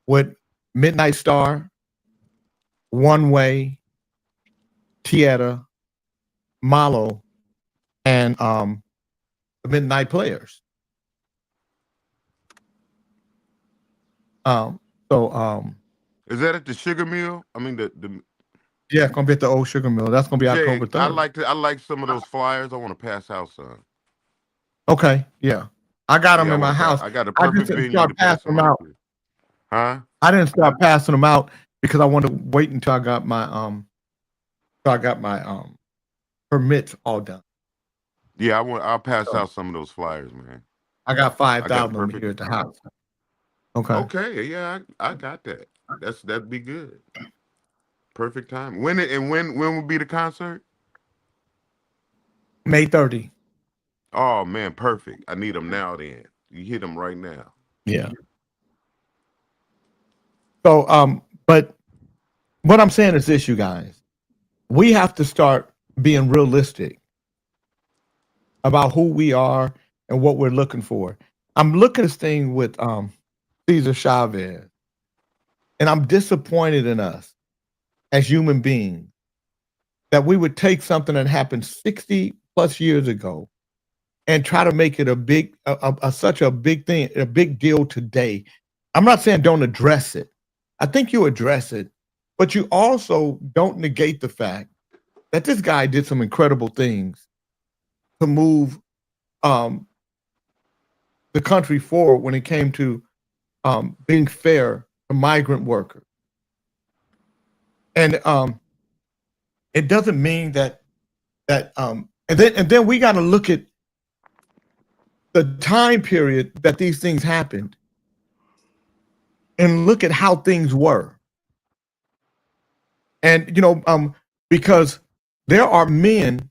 with Midnight Star, One Way, Tieta, Malo, and the Midnight Players. Is that at the Sugar Mill? I mean the yeah, it's gonna be at the old Sugar Mill. That's gonna be Jay, October 3rd. I like some of those flyers. I want to pass out some. Okay, yeah, I got them in my house. I got a perfect venue to pass them out. Huh? I didn't start passing them out because I wanted to wait until I got my permits all done. Yeah, I'll pass out some of those flyers, man. I got 5,000 here at the house. Okay. Okay, yeah, I got that. That'd be good. Perfect time. When will be the concert? May 30. Oh man, perfect. I need them now. Then you hit them right now. Yeah. So, but what I'm saying is this, you guys, we have to start being realistic about who we are and what we're looking for. I'm looking at this thing with Cesar Chavez, and I'm disappointed in us as human beings that we would take something that happened 60 plus years ago and try to make it such a big thing, a big deal today. I'm not saying don't address it. I think you address it, but you also don't negate the fact that this guy did some incredible things to move the country forward when it came to being fair to migrant workers. And it doesn't mean that and then we got to look at the time period that these things happened and look at how things were. And because there are men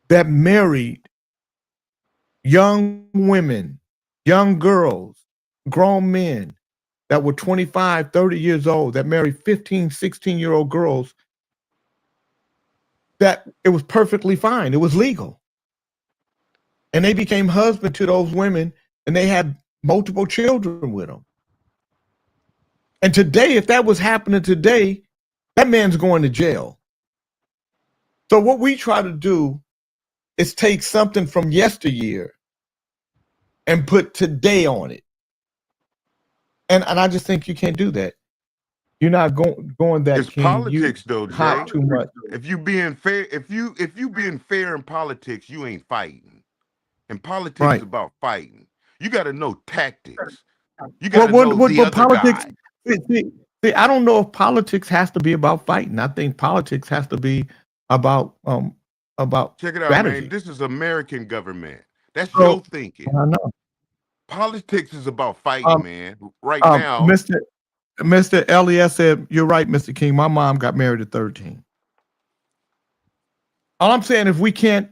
that married young women, young girls, grown men that were 25, 30 years old that married 15, 16-year-old girls, that it was perfectly fine. It was legal. And they became husband to those women, and they had multiple children with them. And today, if that was happening today, that man's going to jail. So what we try to do is take something from yesteryear and put today on it. And I just think you can't do that. You're not going that. It's politics, though, Jay. Too much. If you being fair, if you being fair in politics, you ain't fighting. And politics is about fighting. You got to know tactics. You got to know the other politics, guy. See, I don't know if politics has to be about fighting. I think politics has to be about Check it out, strategy. man. This is American government. That's your thinking. I know. Politics is about fighting, man. Right now, Mr. Elias said, "You're right, Mr. King. My mom got married at 13." All I'm saying, if we can't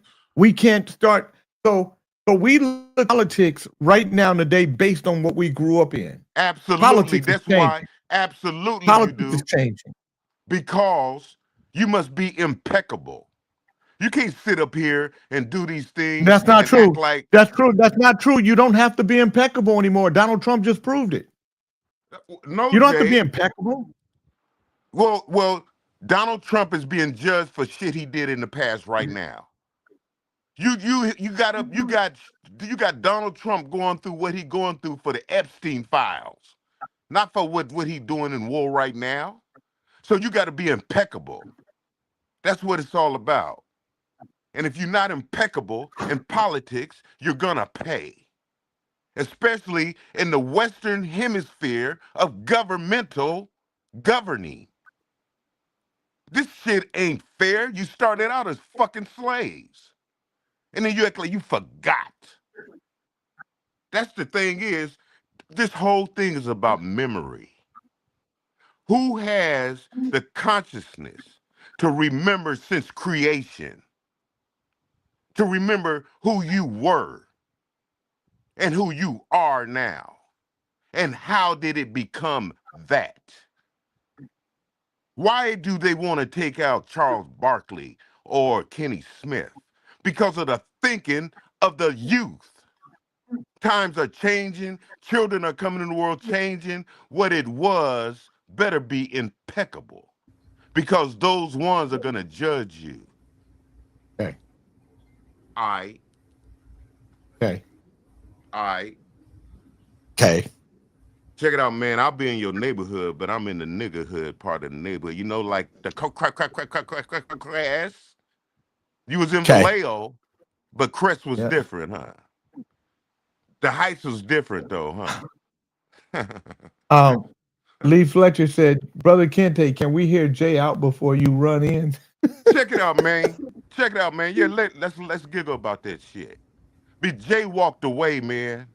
start. So So we look at politics right now in the day based on what we grew up in. Absolutely. Politics That's why. Absolutely, politics you do. is changing. Because you must be impeccable. You can't sit up here and do these things. That's not and true. Act like That's true. That's not true. You don't have to be impeccable anymore. Donald Trump just proved it. no. You don't have to Jay. be impeccable. Well, Donald Trump is being judged for shit he did in the past right now. You got Donald Trump going through what he going through for the Epstein files, not for what he doing in war right now. So you got to be impeccable. That's what it's all about. And if you're not impeccable in politics, you're gonna pay. Especially in the Western hemisphere of governmental governing. This shit ain't fair. You started out as fucking slaves. And then you act like you forgot. That's the thing is, this whole thing is about memory. Who has the consciousness to remember since creation? To remember who you were and who you are now? And how did it become that? Why do they want to take out Charles Barkley or Kenny Smith? Because of the thinking of the youth. Times are changing. Children are coming in the world changing. What it was better be impeccable because those ones are going to judge you. Okay. Okay. Check it out, man. I'll be in your neighborhood, but I'm in the niggerhood part of the neighborhood. You know, like the Crest. You was in Vallejo, but Crest was different, huh? The Heights was different, though, huh? Lee Fletcher said, "Brother Kente, can we hear Jay out before you run in?" Check it out, man. Check it out, man. Yeah, let's giggle about that shit. Jay walked away, man.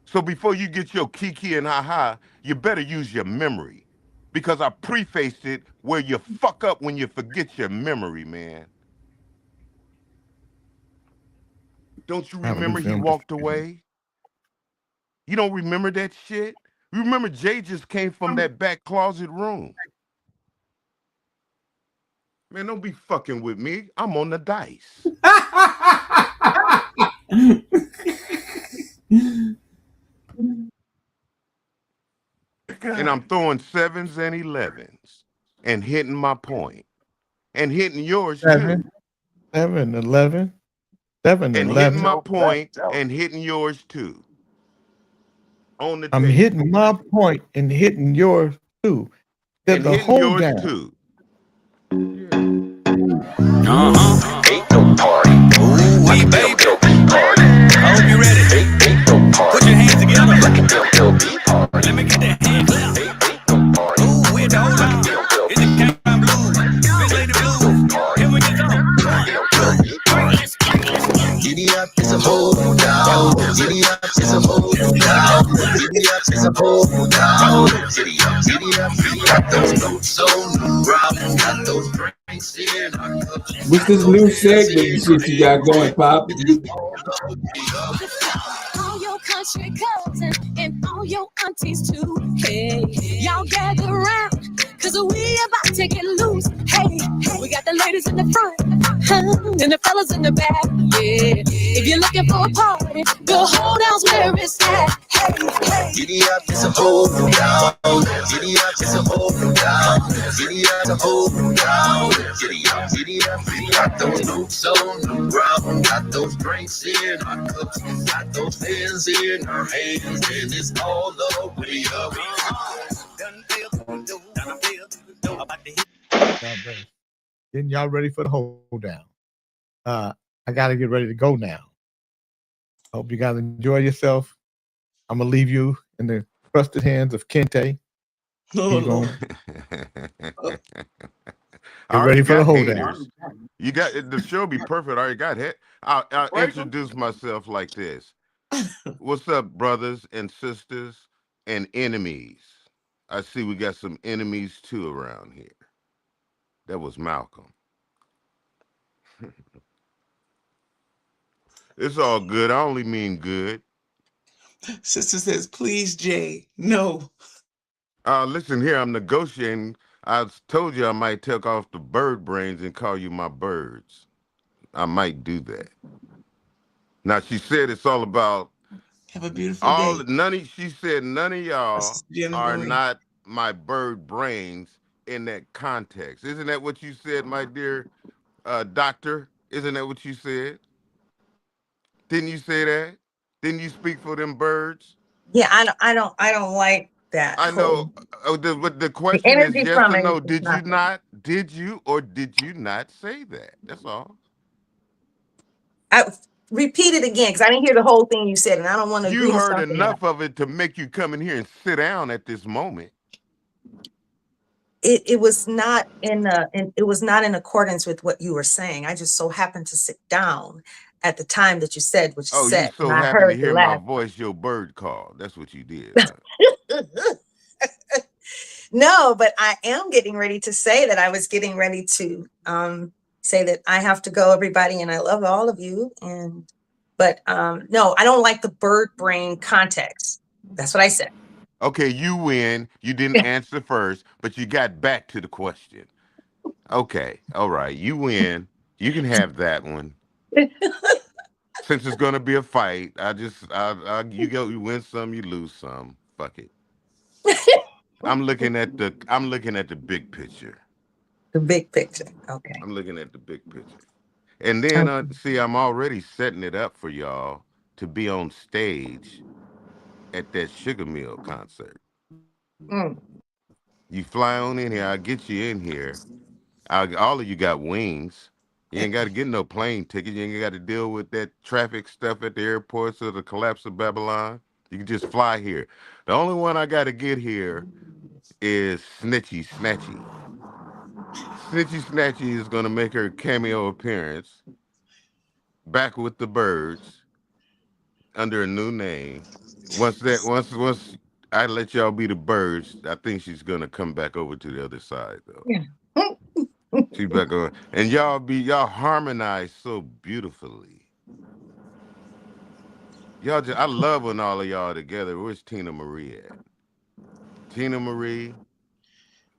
So before you get your kiki and ha-ha, you better use your memory. Because I prefaced it where you fuck up when you forget your memory, man. Don't you remember he walked away? You don't remember that shit? You remember Jay just came from that back closet room. Man, don't be fucking with me. I'm on the dice. And I'm throwing 7s and 11s and hitting my point. And hitting yours too. 7, 11. 7, and 11. Hitting my point and hitting yours too. On the I'm table. hitting my point and hitting yours too. And the hitting hold yours down. too. Ain't no party. Ooh, we baby. I hope you ready. Ain't no party. Put your hands together. Let me get that hand clap. Ain't no party. Ooh, we're the hold on. It's the Cameron Blues. Big Lady Blues. Here we get on. Giddy up, it's a hold down. Giddy up, it's a hold down. Giddy up, it's a hold down. Giddy up, giddy up. We got those notes on the ground. Got those drinks in our cups. What's this new segment shit you got going, Pop? All your country cousins and all your aunties too. Hey, y'all gather around, cause we about to get loose. Hey, we got the ladies in the front, and the fellas in the back. Yeah, if you're looking for a party, the hold down's where it's at. Hey, giddy up, it's a hold down. Giddy up, it's a hold down. Giddy up, it's a hold down. Giddy up, giddy up. We got those notes on the ground. Got those drinks in our cups. Got those hands in our hands. And it's all the way up. Getting y'all ready for the hold down. I gotta get ready to go now. Hope you guys enjoy yourself. I'm gonna leave you in the trusted hands of Kente. Get ready for the hold down. You got the show be perfect. I already got hit. I'll introduce myself like this. What's up, brothers and sisters and enemies? I see we got some enemies too around here. That was Malcolm. It's all good. I only mean good. Sister says, please, Jay. No. Listen here, I'm negotiating. I told you I might take off the bird brains and call you my birds. I might do that. Now she said it's all about have a beautiful day. She said none of y'all are not my bird brains in that context. Isn't that what you said, my dear doctor? Isn't that what you said? Didn't you say that? Didn't you speak for them birds? Yeah, I don't like that. I know. The question is yes or no. Did you or did you not say that? That's all. Repeat it again, because I didn't hear the whole thing you said, and I don't want to. You heard enough of it to make you come in here and sit down at this moment. It was not in accordance with what you were saying. I just so happened to sit down at the time that you said what you said. You so happened to hear my voice, your bird call. That's what you did. No, but I am getting ready to say that I was getting ready to say that I have to go, everybody, and I love all of you. But no, I don't like the bird brain context. That's what I said. Okay, you win. You didn't answer first, but you got back to the question. Okay, all right, you win. You can have that one. Since it's gonna be a fight, you win some, you lose some. Fuck it. I'm looking at the big picture. The big picture. Okay. I'm looking at the big picture. And then see, I'm already setting it up for y'all to be on stage at that Sugar Mill concert. You fly on in here, I'll get you in here. All of you got wings. You ain't got to get no plane ticket. You ain't got to deal with that traffic stuff at the airports or the collapse of Babylon. You can just fly here. The only one I got to get here is Snitchy Snatchy. Snitchy Snatchy is going to make her cameo appearance back with the birds under a new name. Once I let y'all be the birds, I think she's going to come back over to the other side, though. Yeah. She's back on. And y'all harmonize so beautifully. I love when all of y'all together. Where's Tina Marie at? Tina Marie.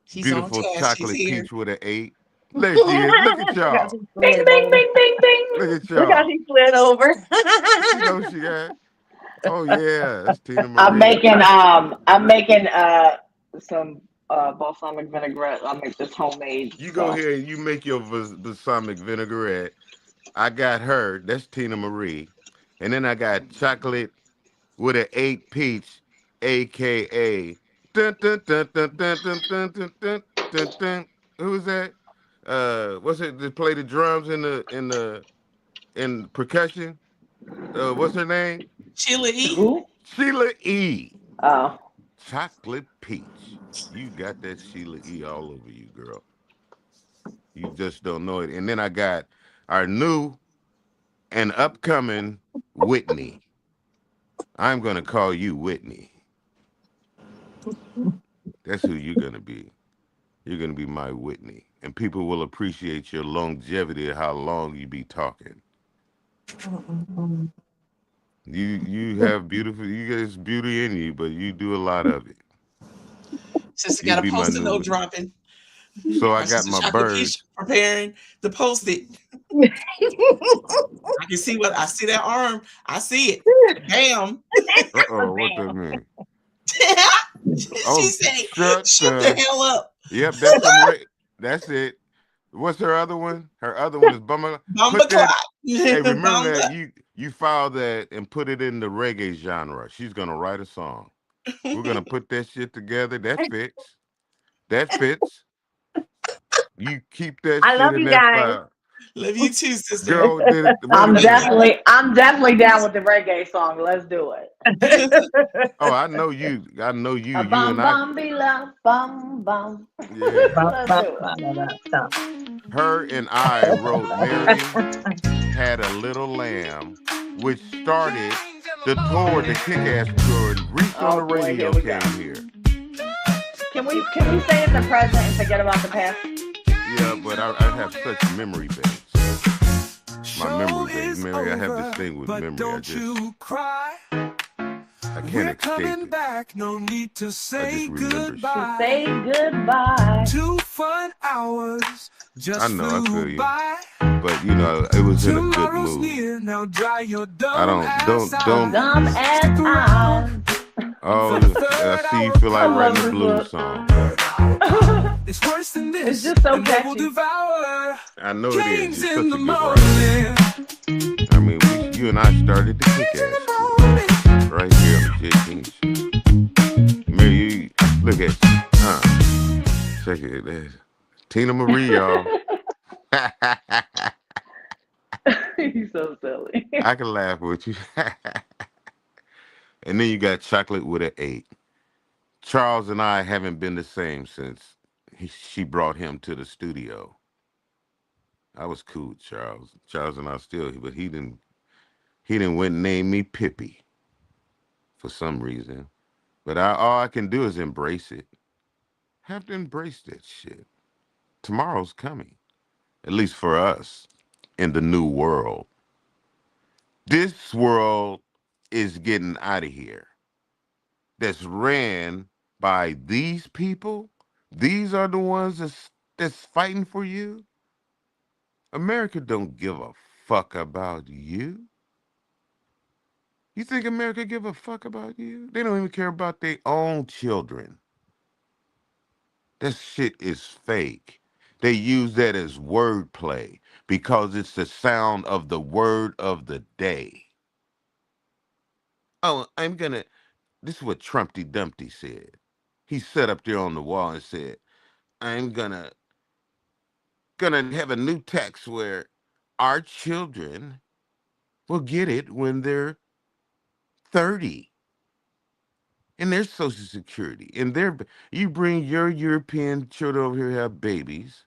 She's beautiful on chocolate She's peach with an 8. There she is. Look at y'all. Bing, bing, bing, bing, bing. Look at y'all. Look how she slid over. You know she got. Oh yeah, that's Tina Marie. I'm making some balsamic vinaigrette. I'll make this homemade. You go here and you make your balsamic vinaigrette. I got her. That's Tina Marie. And then I got chocolate with an 8 peach, aka dun, dun, dun, dun, dun, dun, dun, dun, dun, dun, dun. Who is that? What's it? They play the drums in percussion. What's her name? Sheila E. Who? Sheila E. Oh. Chocolate peach. You got that Sheila E. all over you, girl. You just don't know it. And then I got our new and upcoming Whitney. I'm going to call you Whitney. That's who you're going to be. You're going to be my Whitney. And people will appreciate your longevity of how long you be talking. You have beautiful, you get beauty in you, but you do a lot of it. Sister got a post-it note dropping. So I got my bird preparing to post it. I can see I see that arm. I see it. Bam. Uh-oh, what that mean? She said, shut the hell up. Yep, that's it. What's her other one? Her other one is Bumba. Hey, remember that you filed that and put it in the reggae genre. She's gonna write a song. We're gonna put that shit together. That fits. That fits. You keep that shit love in you that guys. file. Love you too, sister. Girl, I'm definitely down with the reggae song. Let's do it. Oh, I know you. You and I. Her and I wrote Mary Had a Little Lamb, which started the tour, the Kick-Ass tour, and Reach on the Radio came here. Can we stay in the present and forget about the past? Yeah, but I have such memory banks. My memory, baby. Mary, I have this thing with memory. Don't you cry. I can't escape it. Back, no need to say goodbye. Say goodbye. 2 fun hours just I know, I feel you. by. But you know, it was in a good Tomorrow's mood. near, now dry your dumb I don't. Dumb ass eyes. Oh, I see you feel like writing a blues song. It's worse than this. It's just so and they will catchy. devour. I know it is. Kings You're in such a the good writer. I mean, you and I started the kick-ass right here on the J King Show. Mary, you look at you. Check it. There's Tina Marie, y'all. He's so silly. I can laugh with you. And then you got Chocolate with an 8. Charles and I haven't been the same since she brought him to the studio. I was cool with Charles. Charles and I still, but he didn't went and named me Pippi for some reason. But all I can do is embrace it. Have to embrace that shit. Tomorrow's coming, at least for us, in the new world. This world is getting out of here. That's ran by these people. These are the ones that's fighting for you. America don't give a fuck about you. You think America give a fuck about you? They don't even care about their own children. That shit is fake. They use that as wordplay because it's the sound of the word of the day. Oh, this is what Trumpty Dumpty said. He sat up there on the wall and said, I'm gonna have a new tax where our children will get it when they're 30. And their Social Security. And you bring your European children over here, have babies,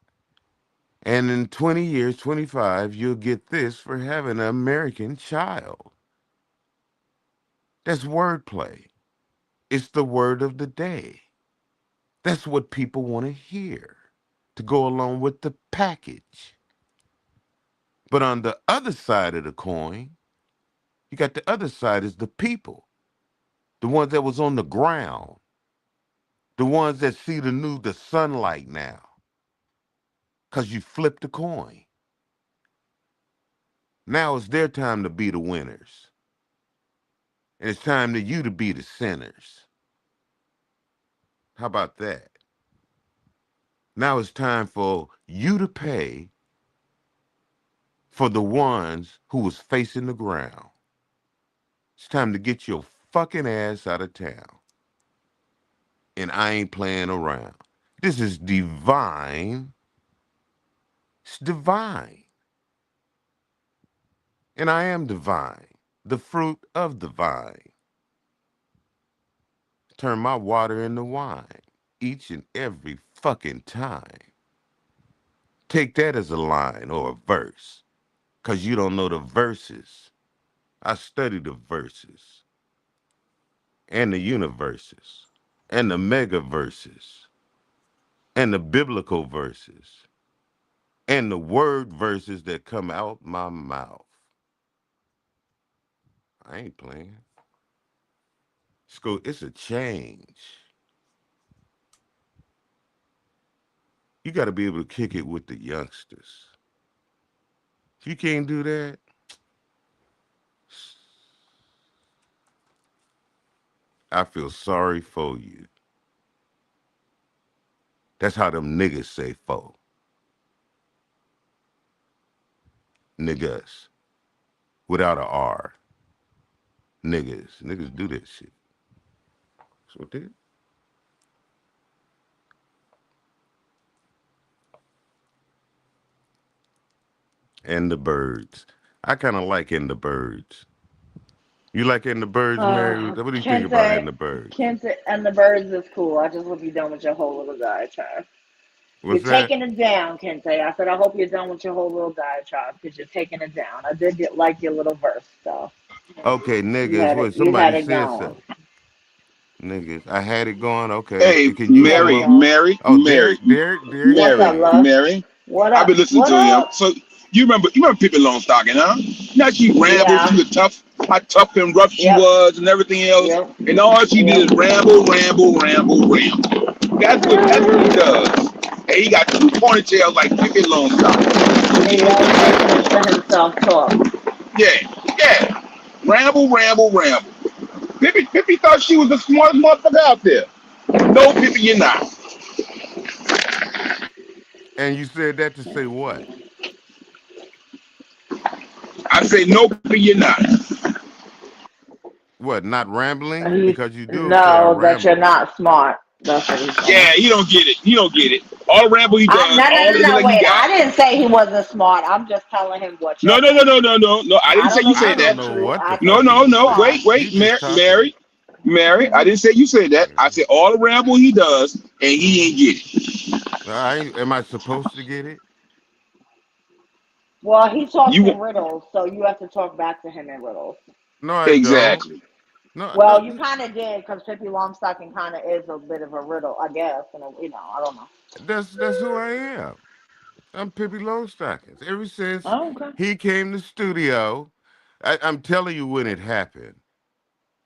and in 20 years, 25, you'll get this for having an American child. That's wordplay. It's the word of the day. That's what people want to hear to go along with the package. But on the other side of the coin, you got the other side is the people. The ones that was on the ground. The ones that see the sunlight now. Because you flipped the coin. Now it's their time to be the winners. And it's time for you to be the sinners. How about that? Now it's time for you to pay for the ones who was facing the ground. It's time to get your fucking ass out of town. And I ain't playing around. This is divine. It's divine. And I am divine, the fruit of the vine. Turn my water into wine each and every fucking time. Take that as a line or a verse, because you don't know the verses. I study the verses and the universes and the mega verses and the biblical verses and the word verses that come out my mouth. I ain't playing. It's a change. You got to be able to kick it with the youngsters. If you can't do that, I feel sorry for you. That's how them niggas say fo. Niggas. Without an R. Niggas. Niggas do that shit. That's what they do. And the Birds. I kind of like In the Birds. You like In the Birds, Mary? What do you think about In the Birds? Kente and the Birds is cool. I just hope you're done with your whole little diatribe. What's You're that? taking it down, Kente. I said, I hope you're done with your whole little diatribe because you're taking it down. I did like your little verse, though. Okay, niggas. What? Somebody said something. Niggas. I had it going. Okay. Hey, Can you Mary. Oh, Derek. Mary. What's up, love? Mary. What up? I've been listening What to up? him. So You remember Pippi Longstocking, huh? Now she rambled. Yeah. She was tough, how tough and rough she Yep. was, and everything else. Yep. And all she did is ramble. That's what he does. And he got two ponytails like Pippi Longstocking. He loves listening to himself talk. Yeah. Ramble. Pippi thought she was the smartest motherfucker out there. No, Pippi, you're not. And you said that to say what? I say no, Pippi, you're not. What? Not rambling? Because you do say No, I that you're ramble. not smart. That's what he's saying. Yeah, he don't get it. All the ramble he does. No, all wait. I didn't say he wasn't smart. I'm just telling him what you're No. I didn't say you said that. No. Wait. Mary. I didn't say you said that. I said all the ramble he does, and he ain't get it. Am I supposed to get it? Well, he talks in riddles, so you have to talk back to him in riddles. No, I exactly. don't. Well, you kind of did, because Pippi Longstocking kind of is a bit of a riddle, I guess. And I don't know. That's who I am. I'm Pippi Longstockings. Ever since he came to studio, I'm telling you when it happened.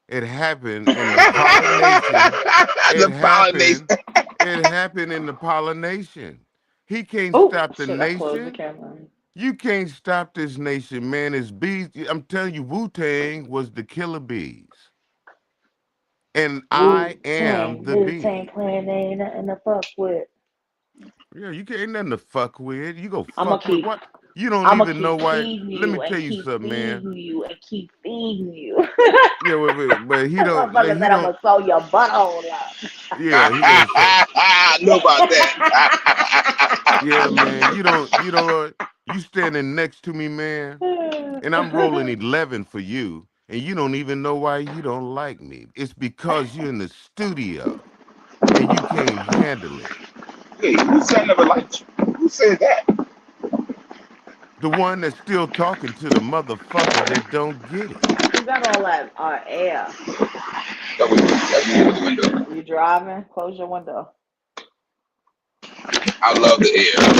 It happened in the pollination. It happened in the pollination. He can't stop the nation. You can't stop this nation, man. It's bees. I'm telling you, Wu-Tang was the killer bees. And I am the bee. Wu-Tang Clan ain't nothing to fuck with. Yeah, you ain't nothing to fuck with. You go I'm fuck with what? You don't even know why. Let me tell you something, man. Keep feeding you. Yeah, but he don't. Like, I'm gonna sew your butthole up. Yeah, he gonna say. I know about that. Yeah, man. You standing next to me, man, and I'm rolling 11 for you, and you don't even know why you don't like me. It's because you're in the studio and you can't handle it. Hey, who said I never liked you? Who said that? The one that's still talking to the motherfucker that don't get it. You got all that air. That was the window. You driving? Close your window. I love the air.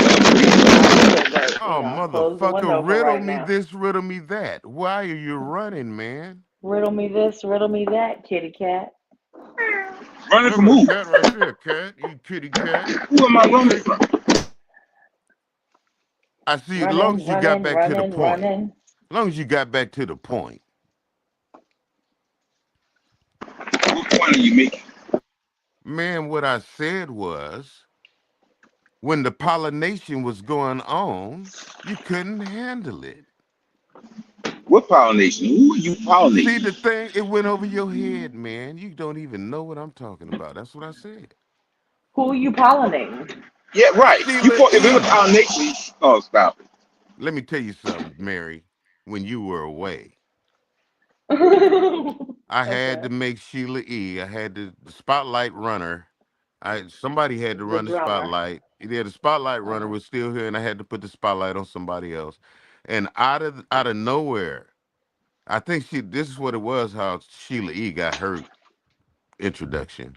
Oh, motherfucker, riddle me this, riddle me that. Why are you running, man? Riddle me this, riddle me that, kitty cat. Running from who? Cat right there, cat. You kitty cat. Who am I running from? I see. As long as you got back to the point. As long as you got back to the point. What point are you making? Man, what I said was, when the pollination was going on, you couldn't handle it. What pollination? Who are you pollinating? See, the thing, it went over your head, man. You don't even know what I'm talking about. That's what I said. Who are you pollinating? Yeah, right. If it was pollination, oh, stop it. Let me tell you something, Mary. When you were away, I had to make Sheila E. I had the spotlight runner. Somebody had to run the spotlight. Yeah, the spotlight runner was still here, and I had to put the spotlight on somebody else. And out of nowhere, I think this is what it was. How Sheila E. got her introduction.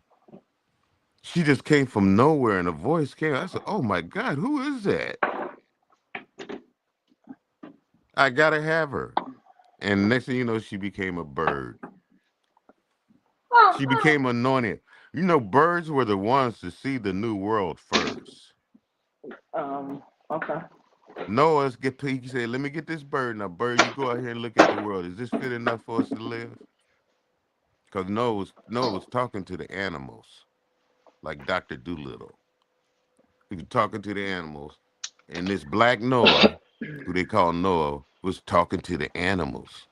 She just came from nowhere, and a voice came. I said, "Oh my God, who is that?" I gotta have her. And next thing you know, she became a bird. She became anointed. You know, birds were the ones to see the new world first. Okay. Noah, he said, "Let me get this bird. Now, bird, you go out here and look at the world. Is this fit enough for us to live?" Because Noah was talking to the animals, like Dr. Doolittle. He was talking to the animals. And this black Noah, who they call Noah, was talking to the animals.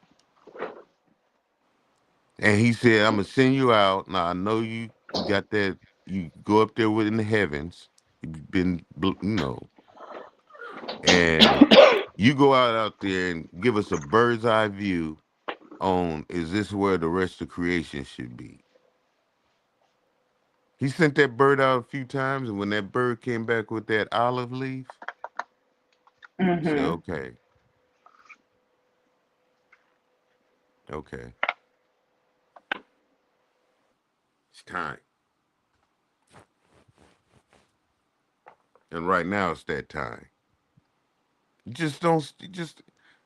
And he said, "I'm going to send you out. Now, I know you got that. You go up there in the heavens. You've been, and you go out there and give us a bird's eye view on, is this where the rest of creation should be?" He sent that bird out a few times, and when that bird came back with that olive leaf, he said, okay. It's time. And right now it's that time. Just don't.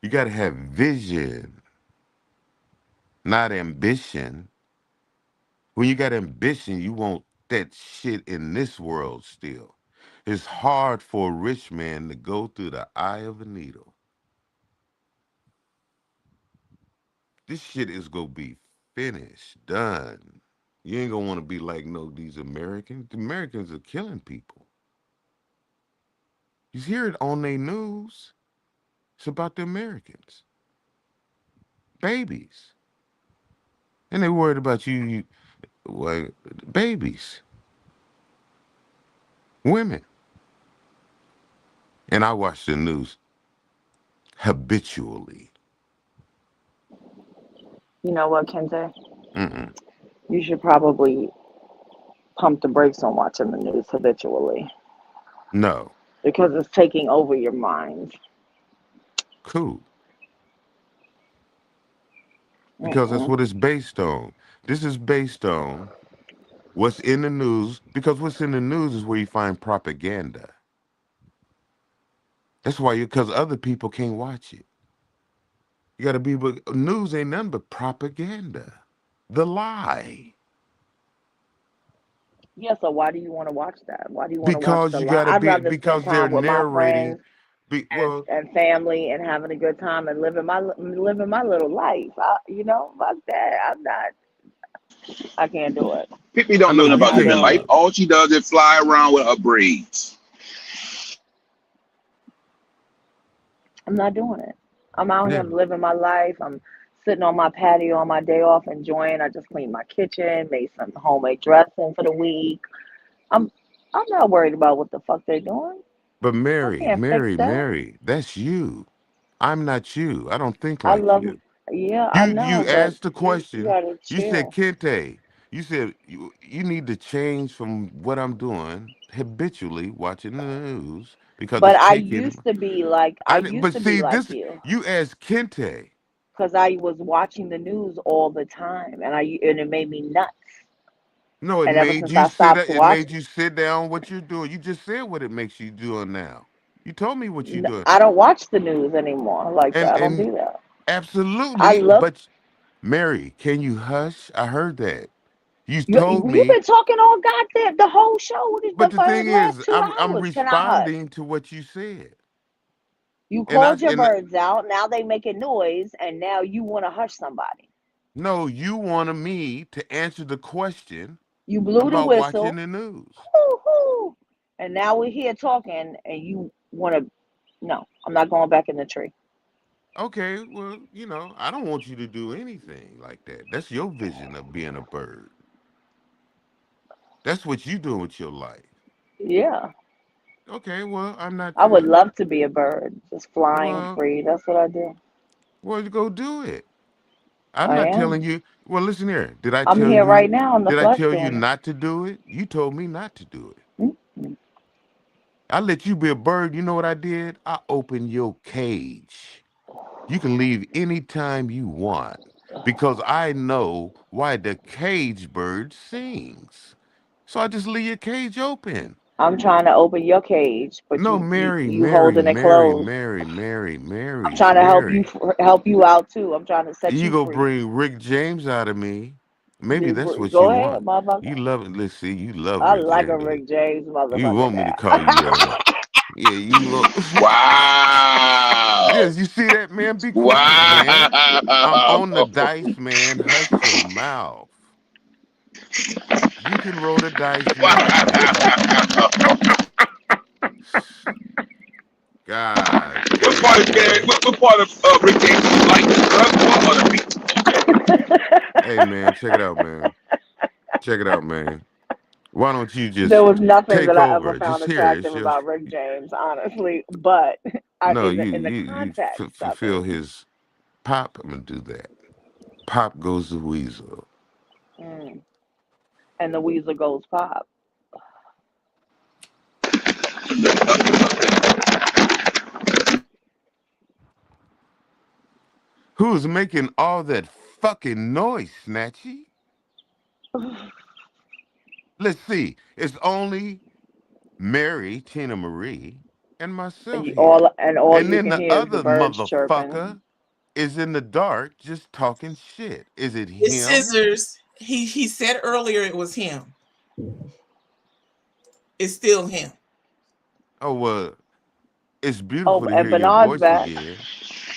You got to have vision, not ambition. When you got ambition, you want that shit in this world still. It's hard for a rich man to go through the eye of a needle. This shit is gonna be finished, done. You ain't gonna want to be like these Americans. The Americans are killing people. You hear it on their news. It's about the Americans. Babies. And they worried about well, babies. Women. And I watch the news habitually. You know what, Kente? Mm-mm. You should probably pump the brakes on watching the news habitually. No. Because it's taking over your mind. Cool. Because that's what it's based on. This is based on what's in the news, because what's in the news is where you find propaganda. That's why because other people can't watch it. You got to be, but news ain't nothing but propaganda. The lie. Yeah, so why do you want to watch that? Why do you want to watch Because the you lie? got to I'd be, rather because spend they're time with my narrating. friends and family and having a good time and living my little life. Fuck that. I can't do it. Pippi don't know nothing about living life. All she does is fly around with her braids. I'm not doing it. I'm out here living my life. I'm sitting on my patio on my day off enjoying. I just cleaned my kitchen, made some homemade dressing for the week. I'm not worried about what the fuck they're doing. But I can't fix that. Mary, that's you. I'm not you. I don't think I like love, you. yeah, I know, You but asked the you question. gotta You said, chill. Kente, you said you need to change from what I'm doing habitually watching the news because But it's I taking. used to be like But see, like this you, you asked Kente. because I was watching the news all the time, and it made me nuts. No, it And ever made since you I sit. stopped It made watching, you sit down. What you're doing? You just said what it makes you doing now. You told me what you're doing, I don't watch the news anymore like that. I don't and do that. I absolutely. look. But Mary, can you hush? I heard that. You told You've me. been talking all goddamn the whole show But the for thing the last is, two I'm hours. Can I hush? responding to what you said, You and called your birds out. Now they making noise, and now you want to hush somebody. no, you wanted me to answer the question You blew the about watching whistle. the news. Hoo-hoo. And now we're here talking, and you want to. No, I'm not going back in the tree. Okay, well, I don't want you to do anything like that. That's your vision of being a bird. That's what you doing with your life. Yeah. Okay, well, I'm not. I would love to be a bird, just flying Well, free. That's what I do. well, you go do it. I'm I not am. telling you. Well, listen here. Did I I'm tell here you? right now on the Did I flesh tell you planet. not to do it? You told me not to do it. Mm-hmm. I let you be a bird. You know what I did? I opened your cage. You can leave anytime you want because I know why the cage bird sings. So I just leave your cage open. I'm trying to open your cage, but No, you holding it closed. I'm trying to Mary. help you out too. I'm trying to set You you go free. bring Rick James out of me. Maybe that's what Go you ahead, want. motherfucker. You love it. Let's see. You love I Rick like a James. Rick James You motherfucker want me to now. call you yeah, you look. Wow. Yes, you see that, man? Be quiet, man. I'm Wow. on the dice, man. Hush your mouth. You can roll the dice. You can play. God What part of damn. what part of Rick James you like? The drug part or the beat? Hey, man, check it out, man. Check it out, man. Why don't you just There was nothing take that I ever over? found Just here. It's attractive just about Rick James, honestly. But no. in the context of Fulfill it, his pop. I'm gonna do that. Pop goes the weasel. and the weasel goes pop. Who's making all that fucking noise, Snatchy? Let's see. It's only Mary, Tina Marie, and myself And here. all And you then can the hear is the other birds chirping. motherfucker is in the dark just talking shit. Is it It's him? Scissors. He said earlier it was him. It's still him. Oh, well, it's Oh, beautiful to and hear your Bernard's voice back. again.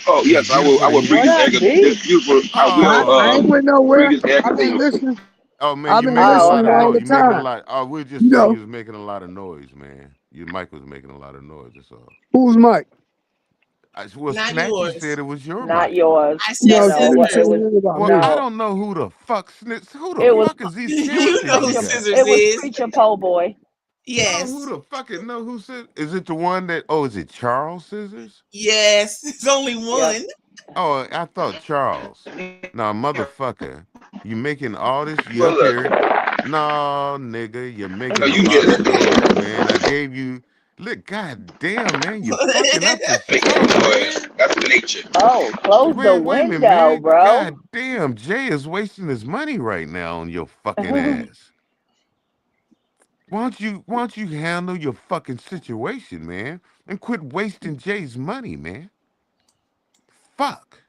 Oh It's yes, I will. beautiful I to will hear bring What you. this up, egg. B? This beautiful. I will I ain't went bring nowhere. this egg I've been container. listening. Oh man, I've you been making a Oh, lot listening of all okay. the noise. You making a time. lot. Oh, we'll You just say you know, was making a lot of noise, man. Your mic was making a lot of noise. That's all. who's Mike? Well, Not Snatchy said yours. it was your Not mic. yours. I said No, she No, didn't say it Scissors. was anything about Well, me. I no. don't know who the fuck who the It was fuck is these You characters know you who preacher. got? Scissors It was is. preacher po' boy. Oh, who Yes. the fucking know who said? Is it the one that? Oh, is it Charles Scissors? Yes. It's only Yep. one. Oh, I thought Charles. Nah, motherfucker, you making all this? You Well, up look, here? No, nigga, you're making no, a you lot of just noise, man. I gave you. Look, goddamn, man, you're fucking up the making show, noise. man. That's nature. Oh, close the Man, wait a minute, window, man. bro. God damn, Jay is wasting his money right now on your fucking ass. Why don't you handle your fucking situation, man, and quit wasting Jay's money, man? Fuck.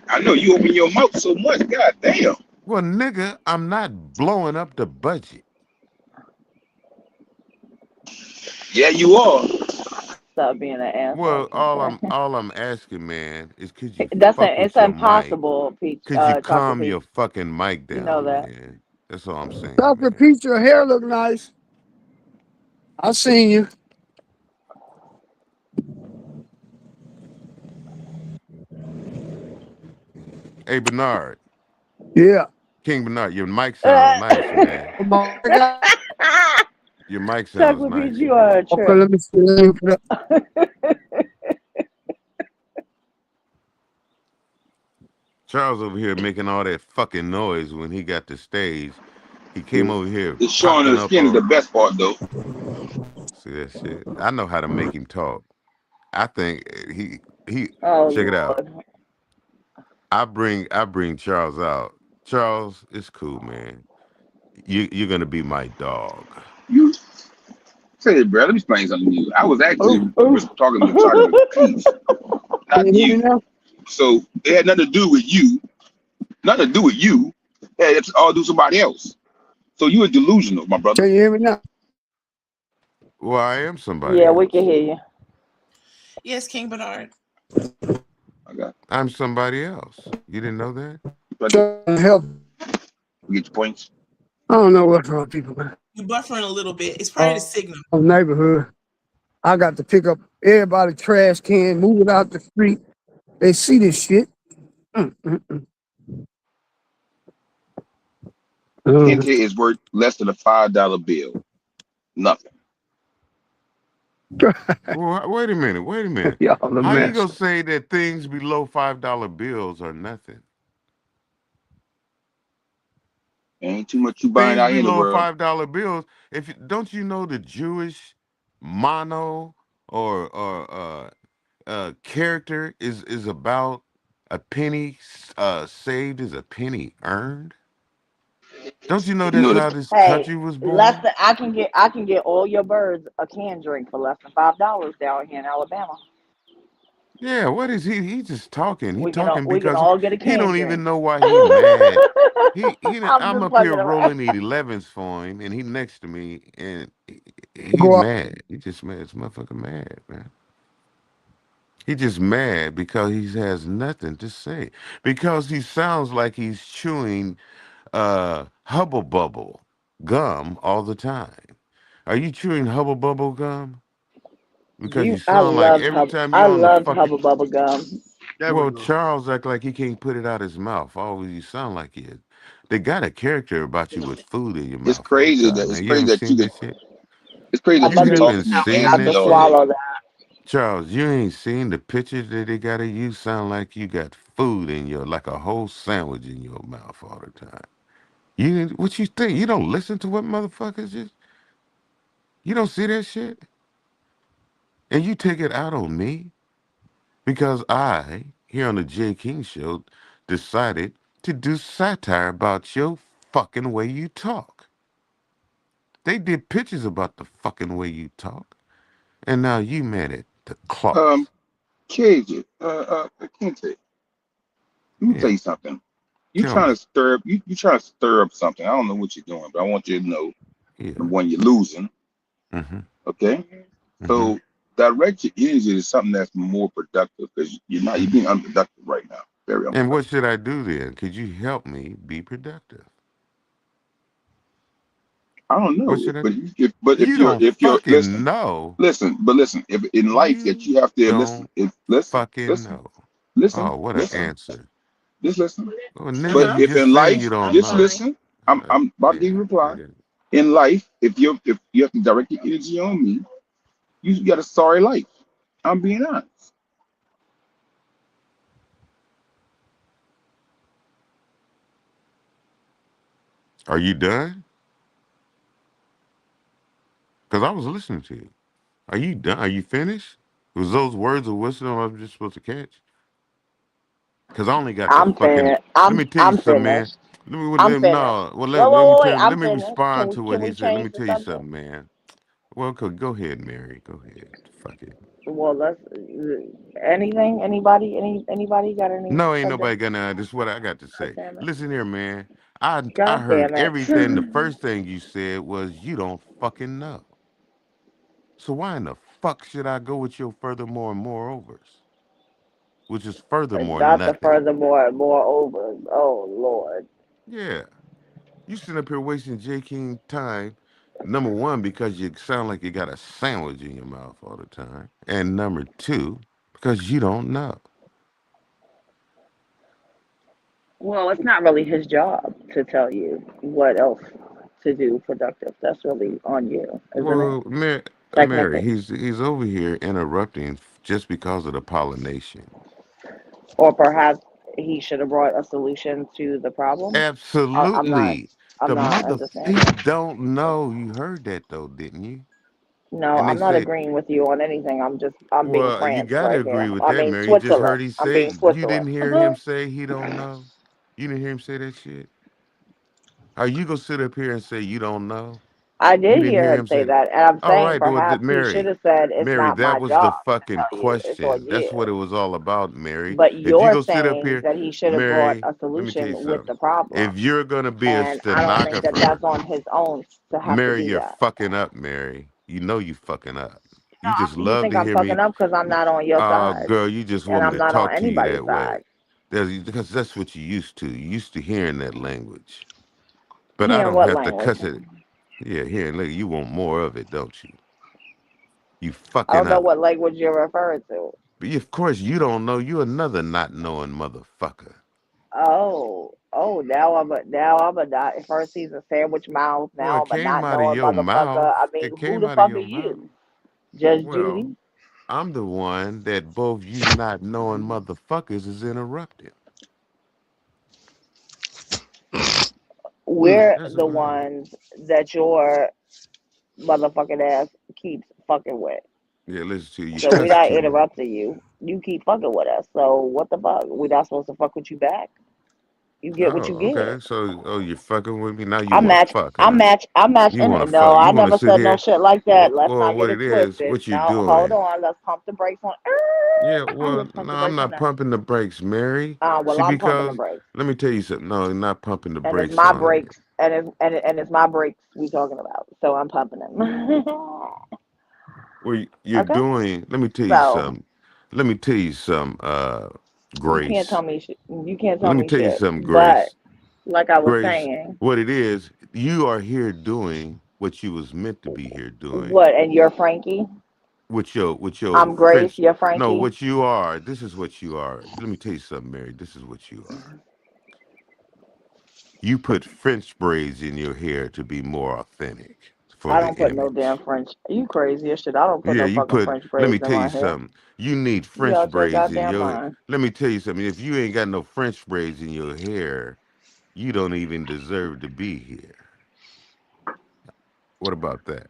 I know you open your mouth so much. God damn. Well, nigga, I'm not blowing up the budget. Yeah, you are. Stop being an asshole, Well, all Keisha. I'm asking, man, is could you fuck It's with your mic? impossible, Peach. Could you Chocolate calm Peach. your fucking mic You know down, that. man? That's all I'm saying, Dr. man. Peach, your hair look nice. I seen you. Hey, Bernard, Yeah. King Bernard, your mic sounds nice, man. Oh my God. Your mic sounds Chocolate Peach, nice, you man. are a Okay, trip. let me see. Let me put up. Charles over here making all that fucking noise when he got the stage. He came over here The showing of popping the up skin is the on. best part, though. See that shit? I know how to make him talk. I think he Oh check it out. Lord. I bring Charles out. Charles, it's cool, man. You're gonna be my dog. You say it, bro. Let me explain something to you. I was actually Ooh, talking to Chocolate Peach, Can not you hear me you. now? So it had nothing to do with you. Nothing to do with you. It had all to do with somebody else. So you are delusional, my brother. Can you hear me now? Well, I am somebody yeah, we can else. hear you. Yes, King Bernard. I got I'm somebody else. You didn't know that? you. Help. Get your points. I don't know what's wrong with people, man. You're buffering a little bit. It's probably the signal. Neighborhood. I got to pick up everybody trash can, move it out the street. They see this shit. Kente is worth less than a $5 bill. Nothing. Well, wait a minute. Y'all a How you mess. gonna say that things below $5 bills are nothing? Ain't too much you buying Things out here in the below world. $5 bills. Don't you know the Jewish mono or character is about a penny saved is a penny earned? Don't you know You that's know how the this Hey, country was less born? than I can get all your birds a canned drink for less than $5 down here in Alabama. Yeah, what is he? He just talking. He We talking can because all get a he canned don't even drink. know why he mad. I'm I'm just up here fucking around. rolling the 11s for him, and he next to me, and he's Go out. mad. He just mad. This motherfucker mad, man. He just mad because he has nothing to say. Because he sounds like he's chewing Hubble Bubble gum all the time. Are you chewing Hubble Bubble gum? Because you sound like every time I you're on the loved fucking. Hubble Bubble gum. There we Well, go. Charles act like he can't put it out his mouth. Always you sound like it. They got a character about you with food in your it's mouth all the crazy time, that it's man. You crazy haven't that you seen can that shit? it's crazy My that you You can mother used talk to haven't to me tell and me say seen not you that to know shit? swallow that. Charles, you ain't seen the pictures that they gotta use sound like you got food in your like a whole sandwich in your mouth all the time. What you think? You don't listen to what motherfuckers just you don't see that shit? And you take it out on me? Because I, here on the Jay King Show, decided to do satire about your fucking way you talk. They did pictures about the fucking way you talk. And now you mad at the cloth. KJ, Kente, let me Yeah. tell you something. You Tell trying me. to stir up, you trying to stir up something. I don't know what you're doing, but I want you to know Yeah. when you're losing, Mm-hmm. okay? Mm-hmm. So direct your energy to something that's more productive because you're being unproductive right now. Very And what unproductive. should I do then? Could you help me be productive? I don't What know, should I? but if You you're don't fucking listen, know. listen. If in life that You you have to listen, don't if listen, fucking listen, know. listen, Oh, what an listen, answer. just listen. Well, nigga, But you if just in say life, you don't just know. listen. I'm about to give you a reply. Nigga. In life, if you have to direct your energy on me, you got a sorry life. I'm being honest. Are you done? Because I was listening to you. Are you done? Are you finished? Was those words of wisdom I was just supposed to catch? Because I only got the I'm fucking. finished. Let me tell you I'm something, man. finished. I'm finished. No. Well, Wait, wait, let me wait, tell wait. him. I'm Let me finished. Can respond we to what can he we said. Let me change the tell you subject? something, man. Well, go ahead, Mary. Go ahead. Fuck it. Well, let's anything. Anybody? Anybody got any No, ain't subject? nobody gonna. This is what I got to God say. damn it. Listen here, man. I God heard damn it. everything. The first thing you said was you don't fucking know. So why in the fuck should I go with your furthermore and moreovers, which is furthermore Not the nothing? furthermore, moreover. Oh Lord. Yeah, you sitting up here wasting J. King time. Number one, because you sound like you got a sandwich in your mouth all the time, and number two, because you don't know. Well, it's not really his job to tell you what else to do productive. That's really on you, isn't it? Well, Mary, Technically. he's over here interrupting just because of the pollination. Or perhaps he should have brought a solution to the problem. I'm not. Absolutely. I'm The not mother he understanding. don't know. You heard that though, didn't you? No, And they I'm not said, agreeing with you on anything. I'm being well, you France gotta right here. agree with I that, mean Mary. You just Switzerland. heard he I'm being say you Switzerland. didn't hear him say he don't know. You didn't hear him say that shit. Are you gonna sit up here and say you don't know? I You did didn't hear hear him him say say that. that, and I'm All saying right, well, perhaps he should Mary, have said it's Mary, not that my was the job to fucking tell you. It's on question. That's you. what it was all about, Mary. But If you you're go sit up saying here, that he should have brought Mary, a let me tell you solution with something. the problem, If you're gonna be a and I don't think that stenographer, that's on his own to have to Mary, do you're that. fucking up, Mary. You know you fucking up. No, You just you love think to I'm hear fucking me. up because I'm not on your side, Girl, you just and want me I'm to not on talk to you anybody's that way. side. Because that's what you used to. You used to hearing that language. But I Hearing don't what have to language? cuss it. Yeah, hearing, look, you want more of it, don't you? You I fucking don't know up. what language you're referring to. But of course, you don't know. You another not knowing motherfucker. Now I'm a not first he's a sandwich mouth. Well, Now it I'm a came not out of knowing your motherfucker. I mouth. mean, It who came the out of fuck are your mouth. you? Judge Well, Judy? I'm the one that both you not knowing motherfuckers is interrupting. Mm. We're That's the about it. ones that your motherfucking ass keeps fucking with. Yeah, listen to you So we're cuss not too much. interrupting you. You keep fucking with us. So what the fuck? We not supposed to fuck with you back? You get what Oh, you get. okay. So, you're fucking with me now. You want to fuck, huh? I'm match You in want it. to No, fuck. I You want to never sit said no here. shit like that. Let's Well, not get what it it is, twisted. what you Now hold doing? on. Let's pump the brakes on. Yeah, well, Let's pump no, the I'm brakes on not that. pumping the brakes, Mary. Well, See, I'm pumping the because brakes, let me tell you something. No, you're not pumping the and it's brakes my on me. brakes, and it's my brakes we talking about. So I'm pumping them. Well, you're Okay. doing. Let me tell you So something. Let me tell you some, you can't tell Grace. me shit. You can't tell Let me me tell you shit. something, But Grace. like I was Grace, saying, what it is, you are here doing what you was meant to be here doing. what? And you're Frankie. With your I'm Grace. French. You're No, Frankie. what you are. This is what you are. Let me tell you something, Mary. This is what you are. You put French braids in your hair to be more authentic for I the don't put no image. damn French. You crazy as shit. I don't put Yeah, no you fucking put. French Let me braids in tell you my hair. something. You need You French out your braids in goddamn your. mind. Let me tell you something. If you ain't got no French braids in your hair, you don't even deserve to be here. What about that?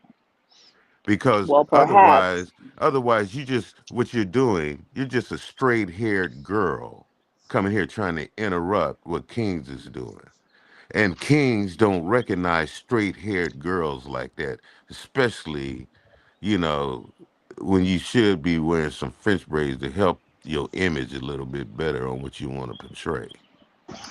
Because Well, perhaps. otherwise, you just what you're doing. You're just a straight-haired girl coming here trying to interrupt what Kings is doing. And kings don't recognize straight haired girls like that, especially, you know. when you should be wearing some French braids to help your image a little bit better on what you want to portray.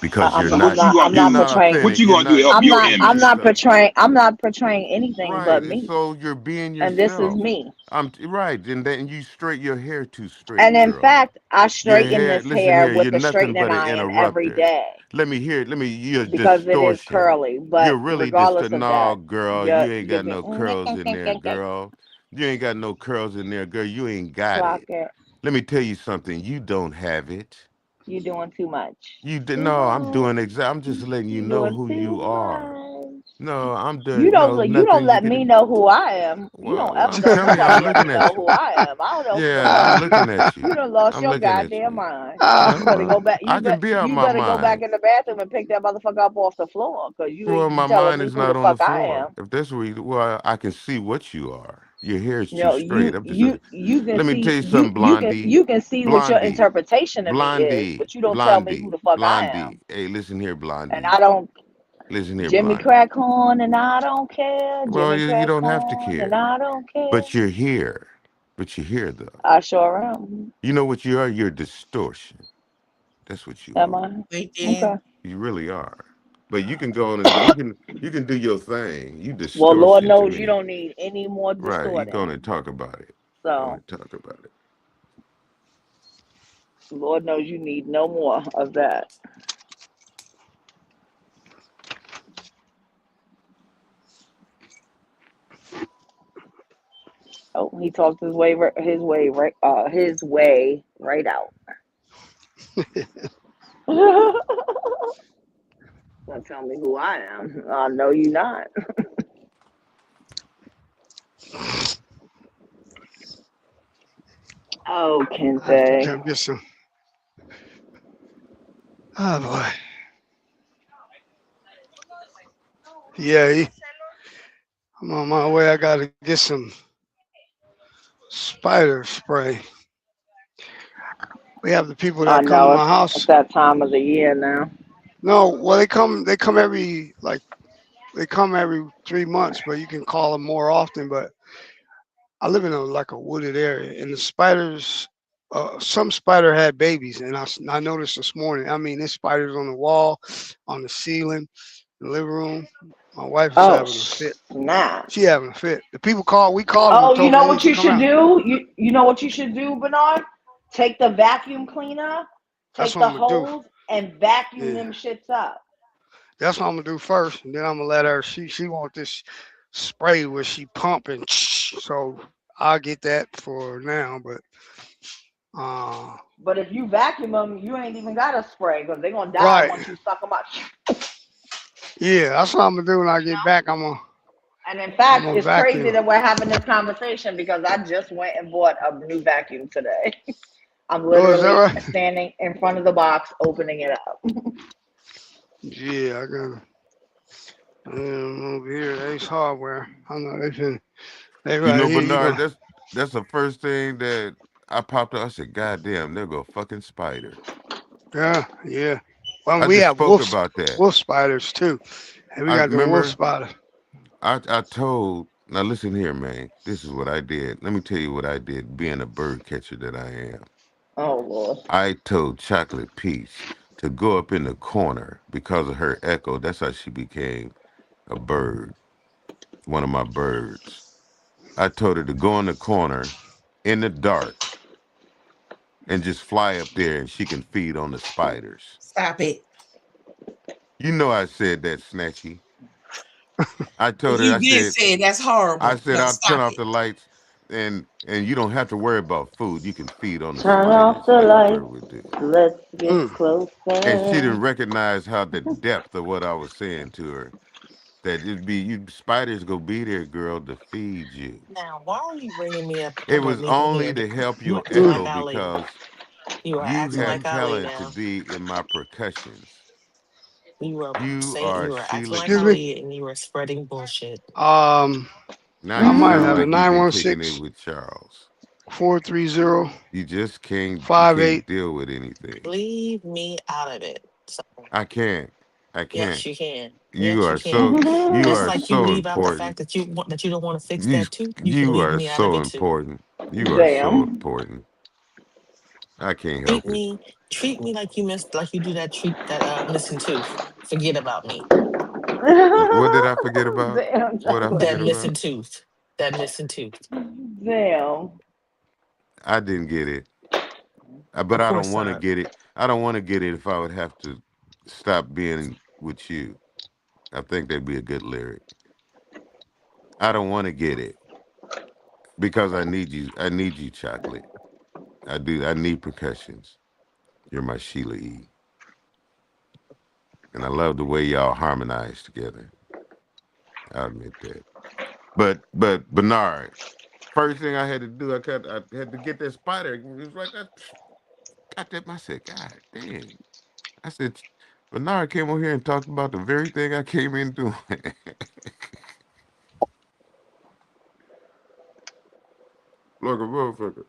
Because I'm you're not. So what not, you gonna I'm you're not do? not portraying. What authentic. you You're gonna do to not help I'm your not. doing I'm image? not yourself. portraying. I'm not portraying anything Right. but And me. so you're being And this is yourself. me. Right. And then you straight your hair too And straight, in girl. fact, I Your straighten hair, this listen hair here, with you're the nothing straightening but an iron every interrupter. day Let me hear it. You're because it is distortion. curly. You're But really regardless of no, that, girl. you're You ain't you're got being no curls in there, girl. You ain't got no curls in there, girl. You ain't got clock it. it. Let me tell you something. You don't have it. You're doing too much. You did Too no. I'm much. doing I'm just letting you You're know doing who too you are. much. No, I'm You doing no don't. You don't nothing. You let me can. know who I am. You don't Well, ever I'm let me telling you, tell I'm me ever looking know at who you. I am. I don't know who the Yeah, I'm fuck. looking at You you. done lost I'm your looking at goddamn you. mind. You better go No, back. I can be out You my better go back mind. in the bathroom and pick that motherfucker up off the floor, cause you Well, ain't my telling mind me is who the not on the fuck I floor. am. If that's where well, I can see what you are. Your hair is too No, straight. I'm just you can let me tell see you something, Blondie. you can see what your Blondie. interpretation of me is, Blondie. but you don't tell me who Blondie. the fuck I Blondie. am. Hey, listen here, And Blondie. I don't Listen here, Jimmy Blondie. crack corn and I don't care. Well, Jimmy you crack don't have to corn and care. I don't care. But you're here. But you're here though. I sure am. You know what you are? You're distortion. That's what you Am are. I? LinkedIn. Okay. You really are. But you can go on and you can do your thing. You Well, Lord distortion to knows you me. don't need any more Right. You go on distorting. and talk about it. Go on So and talk about it. Lord knows you need no more of that. Oh, he talked his way right out. Don't tell me who I am. I know you not. Oh, I have to Kente. come get some. Oh boy. Yeah, I'm on my way. I gotta get some spider spray. We have the people I that come to know my it's house. that time of the year now. No, well they come every they come every 3 months, but you can call them more often. But I live in a wooded area, and the spiders, some spider had babies, and I noticed this morning. I mean, there's spiders on the wall, on the ceiling, in the living room. My wife is Oh having a fit. snap. She having a fit. The people called. We called them and Oh, you told them know they need what to you come should out. do? You know what you should do, Bernard? Take the vacuum cleaner, That's take what the I'm gonna do. hose, and vacuum Yeah, them shits up. that's what I'm gonna do first, and then I'm gonna let her. She want this spray where she pumping. So I'll get that for now. But But if you vacuum them, you ain't even got to spray because they're gonna die right, once you suck them up. yeah, that's what I'm gonna do when I You get know. back. And in I'm fact, gonna it's crazy vacuum. that we're having this conversation because I just went and bought a new vacuum today. I'm Oh, is that literally right? standing in front of the box, opening it up. Yeah, I got. Over here, Ace Hardware. I know they You right know, here. You Bernard, go. that's the first thing that I popped up. I said, God damn, there go a fucking spider. Yeah, yeah. Well, I we just have spoke about that. wolf spiders too, and we I got the wolf remember spider. I told now listen here, man. This is what I did. Let me tell you what I did, being a bird catcher that I am. Oh Lord. I told Chocolate Peach to go up in the corner because of her echo. That's how she became a bird, one of my birds. I told her to go in the corner in the dark and just fly up there and she can feed on the spiders. Stop it. You know I said that, Snatchy. I told her, You did say it. That's I horrible. said No, I'll turn stop off it. the lights and you don't have to worry about food. You can feed on the Turn off spiders the like a lights. bird would do. Let's get Mm. And she closer. didn't recognize how the depth of what I was saying to her. That it'd be you spiders go be there, girl, to feed you. Now, why are you bringing me up It about was me only here? to help You your acting Mm. like echo Ali. because You are you acting have like Ali talent to now. be in my percussions. You You are are acting Sheila like Excuse me. E. Ali, and you are spreading bullshit. Now I you might sound have a like you've been kicking it 916 with Charles. 430 You just can't 58. deal with anything. Leave me out of it. So, I can't. I can't. yes, you can. You Yes, you are can. so you Just are like you so leave out the important. fact that you don't want to fix You that too. You can you leave are me out of so it too. important. You are so Damn. important. I can't Treat help it. me, treat me like you missed, like you do that missing tooth. Forget about me. What did I forget about? Damn, What I That forget chocolate. missing about? tooth. That missing tooth. Damn. I didn't get it. But Of I don't course want to not. get it. I don't want to get it if I would have to stop being with you. I think that'd be a good lyric. I don't want to get it because I need you. I need you, chocolate. I do. I need percussions. You're my Sheila E. And I love the way y'all harmonize together. I'll admit that. But Bernard, first thing I had to do, I had to get that spider. It was like I got that. I said, God damn. I said, Bernard came over here and talked about the very thing I came in doing. Like a motherfucker.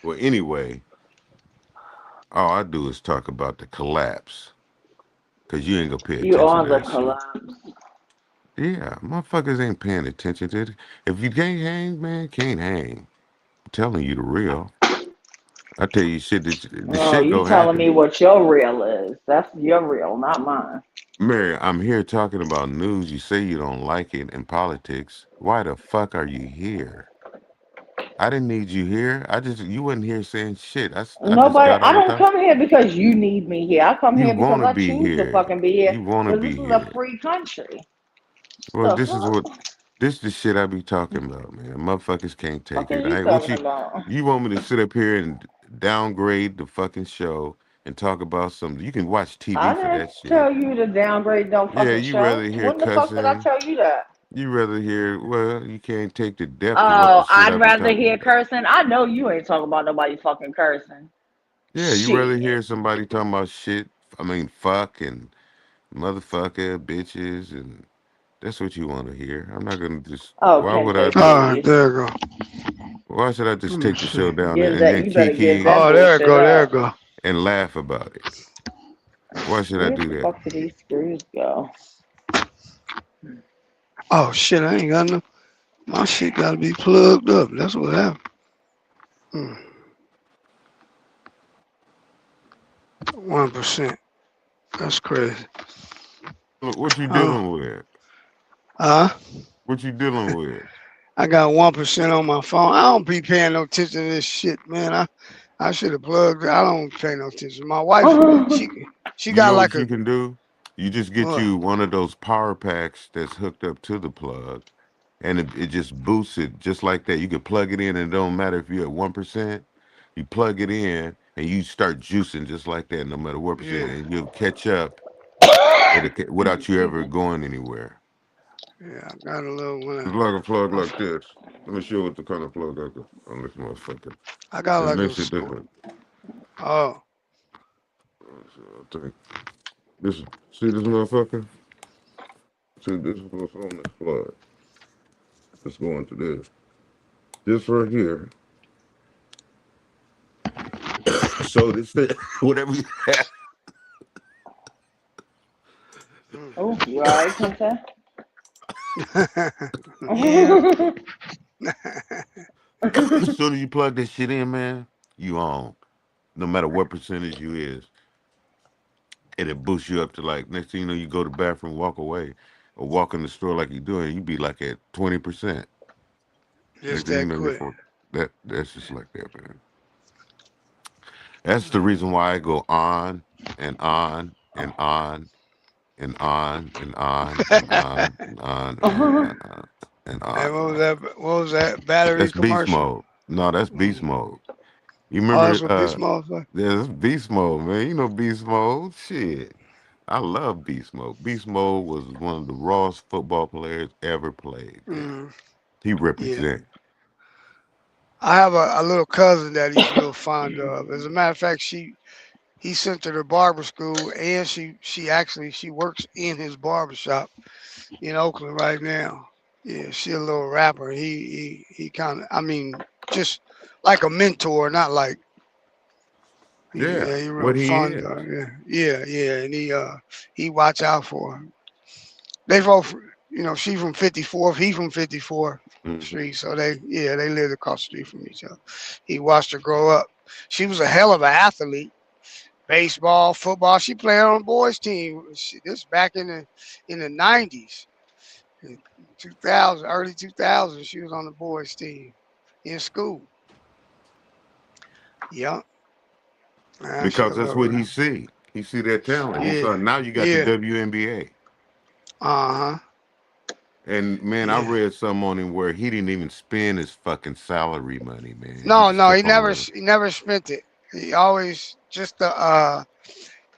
Well, anyway, all I do is talk about the collapse. Cause you ain't gonna pay You attention are to the that shit. collapse. Yeah, motherfuckers ain't paying attention to it. If you can't hang, man, can't hang. I'm telling you the real. I tell you shit the Oh, shit you go telling happen. me what your real is. That's your real, not mine. Mary, I'm here talking about news. You say you don't like it in politics. Why the fuck are you here? I didn't need you here. You wasn't here saying shit. I just Nobody, got I on don't top. come here because you need me here. I come You here because wanna I be choose to here. fucking be here You wanna because this be is a here. free country. Well, The fuck? this is the shit I be talking about, man. Motherfuckers can't Fuck take are it. you I want talking about? you want me to sit up here and downgrade the fucking show and talk about something. You can watch I TV for didn't that shit. tell you to downgrade no Yeah, fucking you show. rather hear When the fuck did I cussing. tell you that? You rather hear, well, you can't take the depth of what the Oh, shit I I'd be rather talking hear about. cursing. I know you ain't talking about nobody fucking cursing. Yeah, you rather Shit. hear somebody talking about shit. I mean, fuck and motherfucker, bitches, and that's what you want to hear. I'm not gonna just. Oh, Why would I Kente, just? All right, please. there you go. Why should I Let just me take the show see. down there Give and that. then You better give kiki that Oh, there you bullshit go. There you up. go. and laugh about it? Why should I Where do the that? fuck did these screws go? Oh shit, I ain't got no. My shit got to be plugged up. That's what happened. 1%. That's crazy. Look, what you Oh, dealing with? huh? What you dealing with? I got 1% on my phone. I don't be paying no attention to this shit, man. I should have plugged it. I don't pay no attention. My wife, she You got know like what a you can do? You just get what? you one of those power packs that's hooked up to the plug, and it just boosts it just like that. You can plug it in, and it don't matter if you're at 1%. You plug it in, and you start juicing just like that, no matter what percent, Yeah, and you'll catch up without you ever going anywhere. yeah. I got a little It's one. like a plug like this. Let me show you what the kind of plug I got on this motherfucker. I got It like a makes it score. different. Oh, So I think this. See this motherfucker? See this is what's on this plug. Let's go into this. This right here. So this whatever you have. Oh, you alright, Kente? Yeah. As soon as you plug that shit in, man, you on. No matter what percentage you is. And it boosts you up to like next thing you know, you go to the bathroom, walk away, or walk in the store like you're doing, you be like at 20%. Next just thing you that know, you're quick. for that's just like that, man. That's the reason why I go on and on and on and on and on and on and on and And on. what was that? What was that battery That's beast commercial? mode. No, that's beast mode. You Oh, remember that's what this motherfucker. yeah, that's beast mode, man. You know beast mode? Shit. I love beast mode. Beast mode was one of the rawest football players ever played, man. Mm, He yeah. represent. I have a little cousin that he's real fond of. As a matter of fact, he sent her to barber school, and she works in his barber shop in Oakland right now. Yeah, she a little rapper. He kind of, I mean, just like a mentor, not like Yeah, he real what he fun is. though. Yeah, and he watch out for her. They both, she from 54th, he from 54th Street, so they lived across the street from each other. He watched her grow up. She was a hell of an athlete. Baseball, football. She played on the boys team. This back in the 90s, in 2000, early 2000s. She was on the boys team in school. Yeah. Because that's what he see. He see that talent. He saw now you got the WNBA. Uh-huh. And man, I read something on him where he didn't even spend his fucking salary money, man. No, he never spent it. He always just the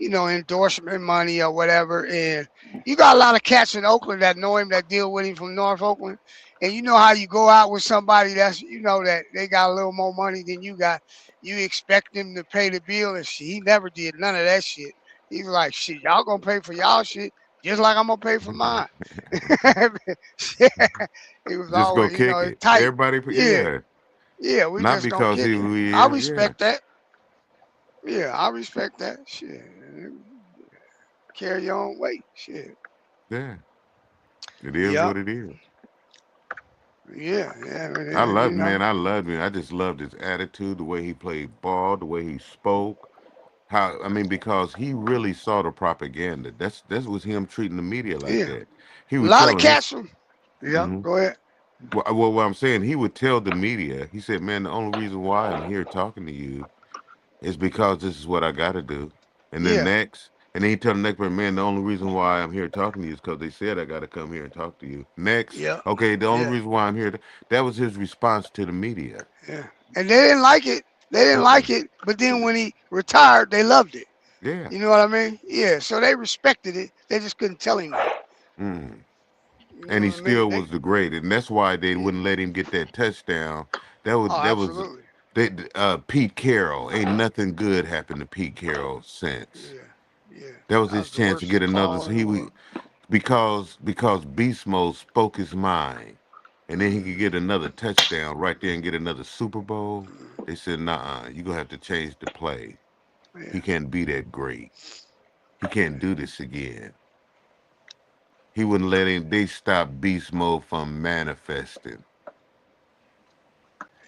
endorsement money or whatever. And you got a lot of cats in Oakland that know him, that deal with him from North Oakland. And you know how you go out with somebody that's that they got a little more money than you got. You expect them to pay the bill and shit. He never did none of that shit. He's like, shit, y'all gonna pay for y'all shit just like I'm gonna pay for mine. It was just always, go kick it. tight. Everybody, Yeah, we not just because gonna kick he it. I respect that. Yeah, I respect that. Shit. Carry your own weight. Shit. Yeah. It is what it is. Yeah. I love man. I loved him. I just loved his attitude, the way he played ball, the way he spoke. Because he really saw the propaganda. That was him treating the media like that. He A would lot tell of cats. Go ahead. Well, what I'm saying, he would tell the media. He said, "Man, the only reason why I'm here talking to you is because this is what I got to do." And then and then he tell the next person, "Man, the only reason why I'm here talking to you is because they said I got to come here and talk to you." Next, okay, the only reason why I'm here. That was his response to the media. Yeah, and they didn't like it. But then when he retired, they loved it. Yeah. You know what I mean? Yeah. So they respected it. They just couldn't tell him that. And he still was the great, and that's why they wouldn't let him get that touchdown. That was Pete Carroll. Ain't nothing good happened to Pete Carroll since. That was his chance to get another. Because Beast Mode spoke his mind, and then he could get another touchdown right there and get another Super Bowl. They said, "Nah, you gonna have to change the play. He can't be that great. He can't do this again." He wouldn't let him. They stopped Beast Mode from manifesting.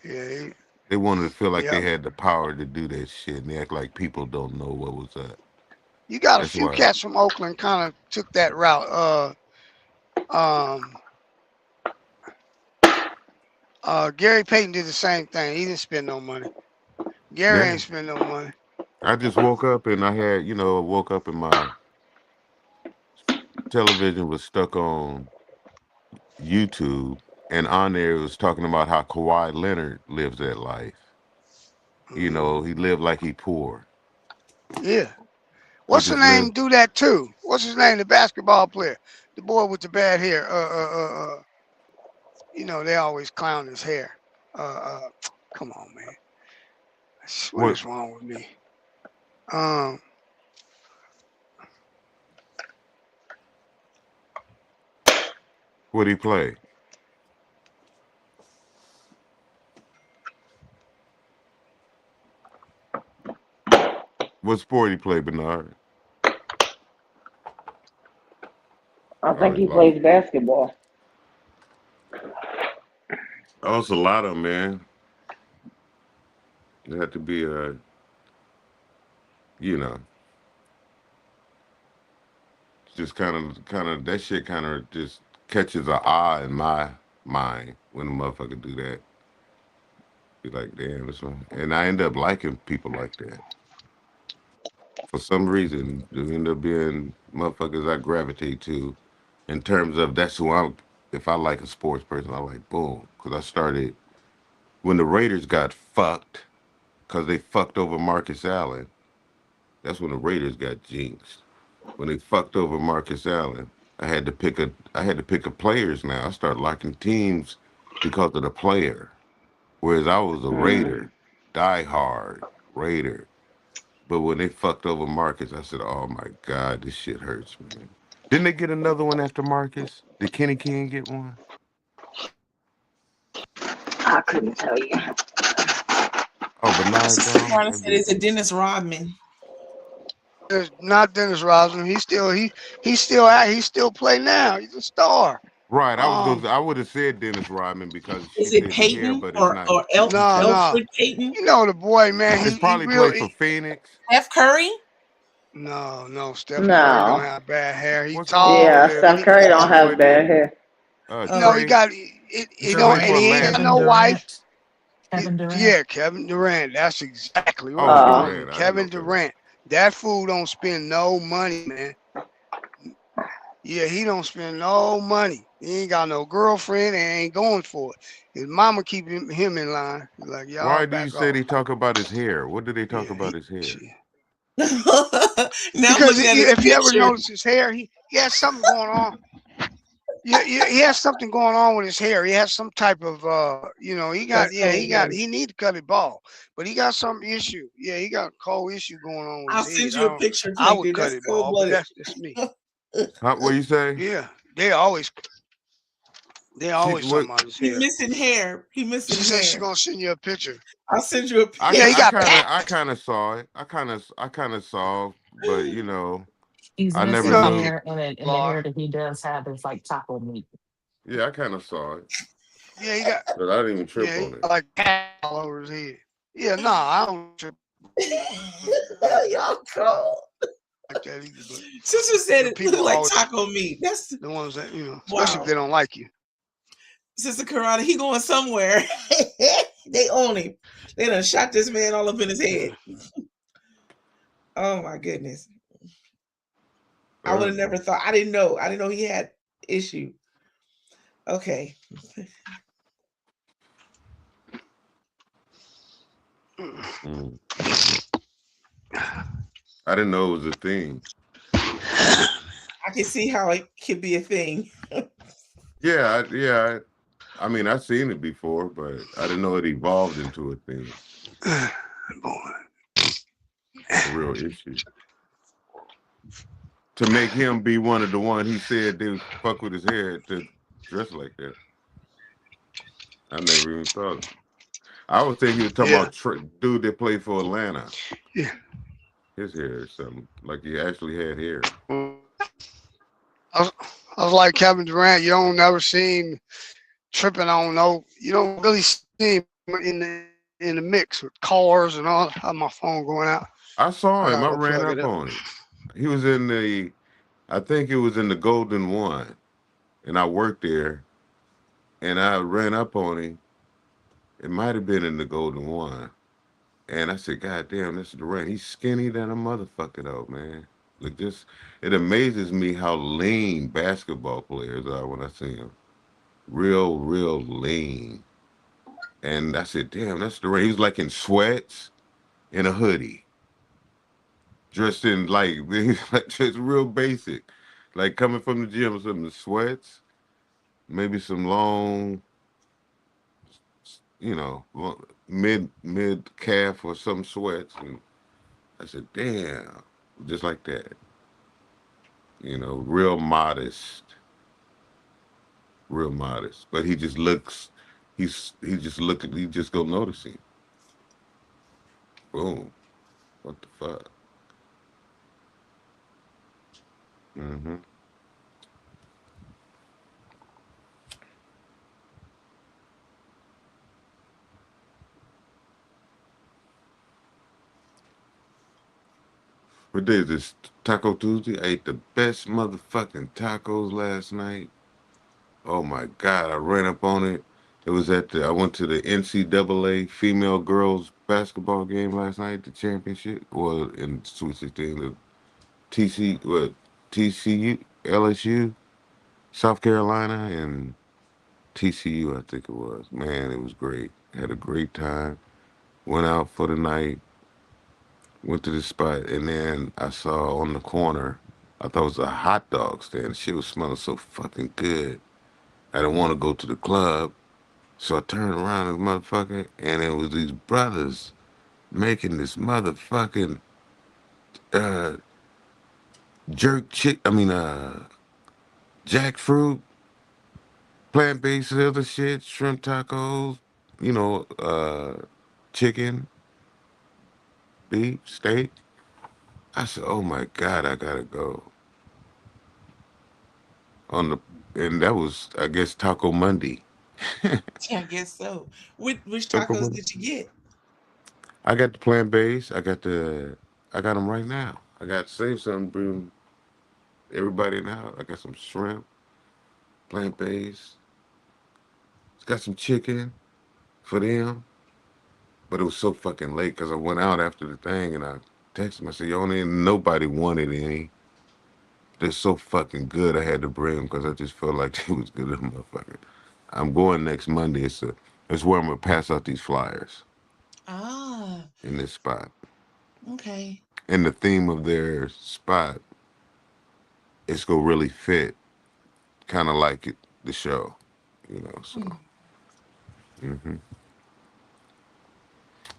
Yeah. They wanted to feel like they had the power to do that shit, and they act like people don't know what was up. You got a few cats from Oakland kind of took that route. Gary Payton did the same thing. He didn't spend no money. Gary ain't spend no money. I just woke up and I had, and my television was stuck on YouTube, and on there it was talking about how Kawhi Leonard lives that life. He lived like he poor. Yeah. What's the name? Do that too. What's his name? The basketball player, the boy with the bad hair. They always clown his hair. Come on, man. What is wrong with me? What'd he play? What sport he play, Bernard? I think he plays basketball. Oh, it's a lot of them, man. You have to be just kind of that shit kind of just catches an eye in my mind when a motherfucker do that. Be like, damn, this one. And I end up liking people like that. For some reason, they end up being motherfuckers I gravitate to in terms of that's who I'm. If I like a sports person, I like boom. Because I started when the Raiders got fucked because they fucked over Marcus Allen. That's when the Raiders got jinxed. When they fucked over Marcus Allen, I had to pick a players now. I started liking teams because of the player. Whereas I was a Raider, diehard Raider. But when they fucked over Marcus, I said, oh my God, this shit hurts, man. Didn't they get another one after Marcus? Did Kenny King get one? I couldn't tell you. but lie Sister down. Carter said it's a Dennis Rodman. It's not Dennis Rodman. He's still play now. He's a star. Right, I would have said Dennis Rodman because she Is it said the hair, Peyton but it's not. No, Alfred Payton? You know the boy, man. It's probably played for Phoenix. Steph Curry? No. Steph Curry No. don't have bad hair. He's tall. Yeah, Steph Curry don't have bad hair. No, he got he don't, and he ain't got no wife. Kevin Durant. Yeah, Kevin Durant. That's exactly Oh, right. Durant. I Kevin Durant. That fool don't spend no money, man. Yeah, he don't spend no money. He ain't got no girlfriend and ain't going for it. His mama keep him in line. He's like, y'all Why do back you say off. they talk about his hair? What do they talk about his hair? Because if you ever notice his hair, he has something going on. Yeah, he has something going on with his hair. He has some type of he need to cut it bald, but he got some issue. Yeah, he got a cold issue going on with I'll his send head. you a picture. I would dude. cut That's it bald, but that's just me. Huh, what you say? Yeah, they always talking about his He hair. missing hair. He missing She hair. said she's gonna send you a picture. I'll send you a picture. I kind of saw it. I kind of saw, but you know, He's I missing never knew. hair, and the hair that he does have is like taco meat. Yeah, I kind of saw it, Yeah, he got. but I didn't even trip Yeah, on it. like all over his head. Yeah, no, I don't trip Y'all cold. like that either. But Sister said it people looked like always- taco meat. That's the ones that especially Wow. if they don't like you. Sister Karada. He going somewhere. They own him. They done shot this man all up in his head. Oh my goodness. I would have never thought. I didn't know. He had issue. Okay. Mm. I didn't know it was a thing. I can see how it could be a thing. Yeah. I mean, I've seen it before, but I didn't know it evolved into a thing. A real issue. To make him be one of the one he said they would fuck with his hair to dress like that. I never even thought. I would think he was talking about dude that played for Atlanta. Yeah. His hair or something. Like he actually had hair. I was like Kevin Durant. You don't never see him tripping on no. You don't really see him in the mix with cars and all. I have my phone going out. I saw him. I gotta go ran plug up it on him. He was in I think it was in the Golden One, and I worked there, and I ran up on him. It might have been in the Golden One, and I said, "God damn, this is Durant. He's skinny than a motherfucker, though, man. Like this, it amazes me how lean basketball players are when I see them. Real lean." And I said, "Damn, that's Durant. He's like in sweats and a hoodie." Dressed in like just real basic, like coming from the gym with some sweats, maybe some long, mid calf or some sweats, and I said, "Damn," just like that, real modest, But he just looks, he just go notice him. Boom, what the fuck? Mm-hmm. What day is this? Taco Tuesday? I ate the best motherfucking tacos last night. Oh my God, I ran up on it. It was I went to the NCAA female girls basketball game last night, the championship. Well, in Sweet 16, the TCU, LSU, South Carolina, and TCU, I think it was. Man, it was great. Had a great time. Went out for the night. Went to the spot, and then I saw on the corner, I thought it was a hot dog stand. Shit was smelling so fucking good. I didn't want to go to the club, so I turned around as motherfucker, and it was these brothers making this motherfucking jackfruit, plant-based other shit, shrimp tacos, chicken, beef, steak. I said, "Oh my God, I gotta go on the," and that was, I guess, Taco Monday. Yeah, I guess so. Which Taco tacos Monday. did you get? I got the plant based. I got them right now. I got save something, bring everybody now. I got some shrimp, plant based. It's got some chicken for them. But it was so fucking late because I went out after the thing and I texted him. I said, "Yo, ain't nobody wanted any. They're so fucking good. I had to bring them because I just felt like they was good as a motherfucker." I'm going next Monday. It's where I'm gonna pass out these flyers Ah, in this spot. okay. And the theme of their spot is gonna really fit, kind of like the show, you know. So hmm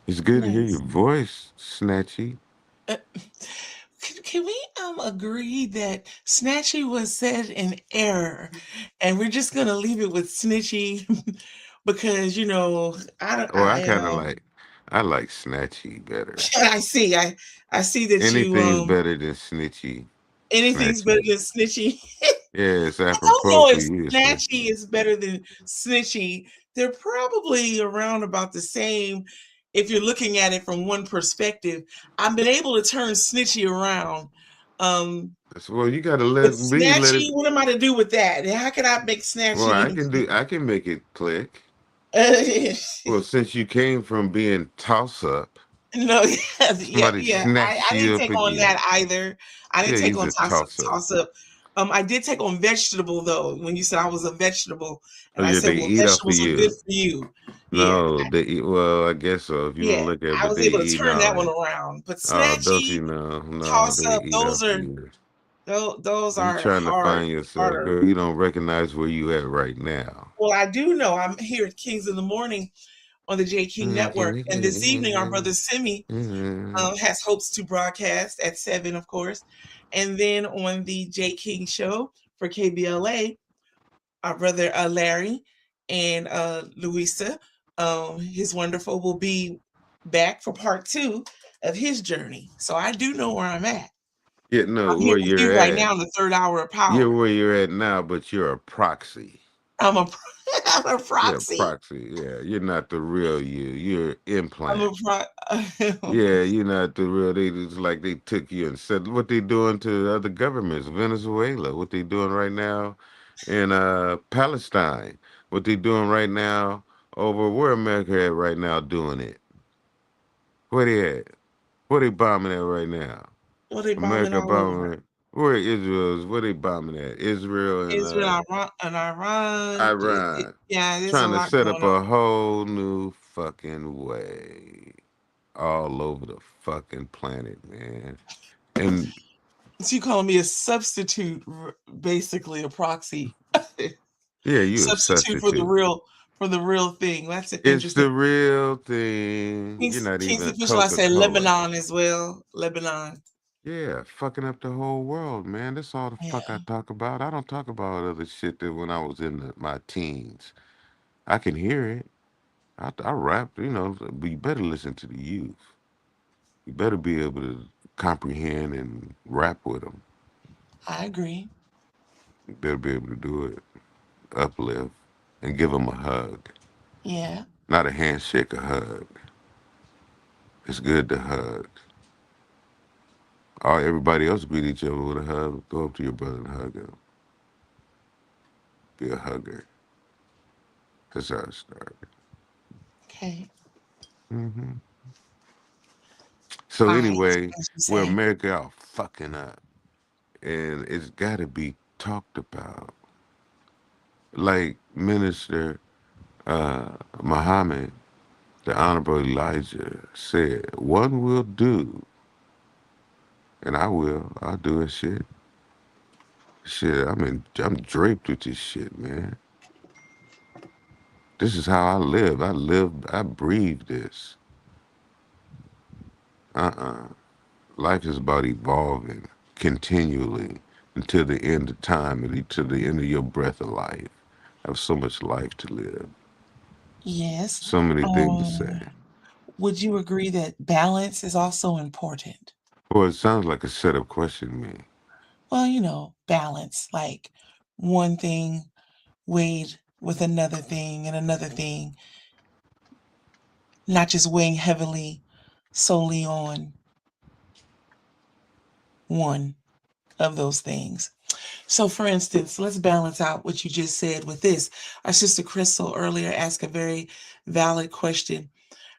it's good to hear your Nice. voice, Snatchy. Uh, can we agree that snatchy was said in error, and we're just gonna leave it with snitchy because I don't Or I like Snatchy better. I see that you Anything's better than Snitchy. anything's better Snatchy. than snitchy. Yeah, it's I don't apropos know for if you. snatchy is better than snitchy. They're probably around about the same if you're looking at it from one perspective. I've been able to turn snitchy around. Um, Well, you gotta but let me let snatchy, it. what am I to do with that? How can I make Well, snatchy into I can make it click. snitchy? Well, since you came from being toss up, No, somebody yeah. snatched I didn't you up take on again. that either. I Yeah, didn't take he's on a toss up. toss up. I did take on vegetable though. When you said I was a vegetable, Oh and I yeah, said, they "Well, eat off of vegetables are good you. for you." Yeah, No, they eat. Well, I guess so. If you want yeah. to look at it, I but was they able to eat turn that all one that. around. But Oh, don't snatchy, you know? No, toss they up, eat those off of are you. those You are trying to find yourself, harder. girl. You don't recognize where you at right now. Well, I do know I'm here at Kings in the Morning on the J King Network, and this evening our brother Simi has hopes to broadcast at 7, of course. And then on the J King show for KBLA, our brother Larry and Louisa, his wonderful, will be back for part 2 of his journey. So I do know where I'm at. Yeah, no, I'm here where with you're you right at. now in the third hour of You're power. where you're at now, but you're a proxy. I'm a I'm a Yeah, proxy. proxy. Yeah, you're not the real you. You're I'm a implant. pro. Yeah, you're not the real. They just like they took you and said what they doing to other governments, Venezuela, what they doing right now in Palestine, what they doing right now over where America at right now doing it. Where they at? Where they bombing at right now? Well, they bombing America all over. bombing. Where Israel is? Where they bombing at? Israel and Israel, Iran. Iran. Yeah, there's a Trying to lot set up going on. a whole new fucking way all over the fucking planet, man. And So you calling me a substitute, basically a proxy. yeah, you a Substitute substitute. for the real thing. That's It's interesting. the real thing. You're not King's even a official. I said Coca-Cola. Lebanon as well. Lebanon. Yeah, fucking up the whole world, man. That's all the fuck I Yeah, talk about. I don't talk about other shit that when I was in my teens. I can hear it. I rap, but you better listen to the youth. You better be able to comprehend and rap with them. I agree. You better be able to do it, uplift, and give them a hug. Yeah. Not a handshake, a hug. It's good to hug. Everybody else greet each other with a hug. Go up to your brother and hug him. Be a hugger. That's how it started. Okay. hmm So Fine. anyway, As you where say. America are fucking up, and it's got to be talked about. Like Minister Muhammad, the Honorable Elijah said, "One will do, and I will. I'll do it. Shit, shit. I'm draped with this shit, man. This is how I live. I breathe this. Uh-uh. Life is about evolving continually until the end of time and to the end of your breath of life. I have so much life to live. Yes. So many things to Um, say. Would you agree that balance is also important? Well, it sounds like a setup question to me. Well, balance, like one thing weighed with another thing and another thing, not just weighing heavily solely on one of those things. So, for instance, let's balance out what you just said with this. Our sister Crystal earlier asked a very valid question.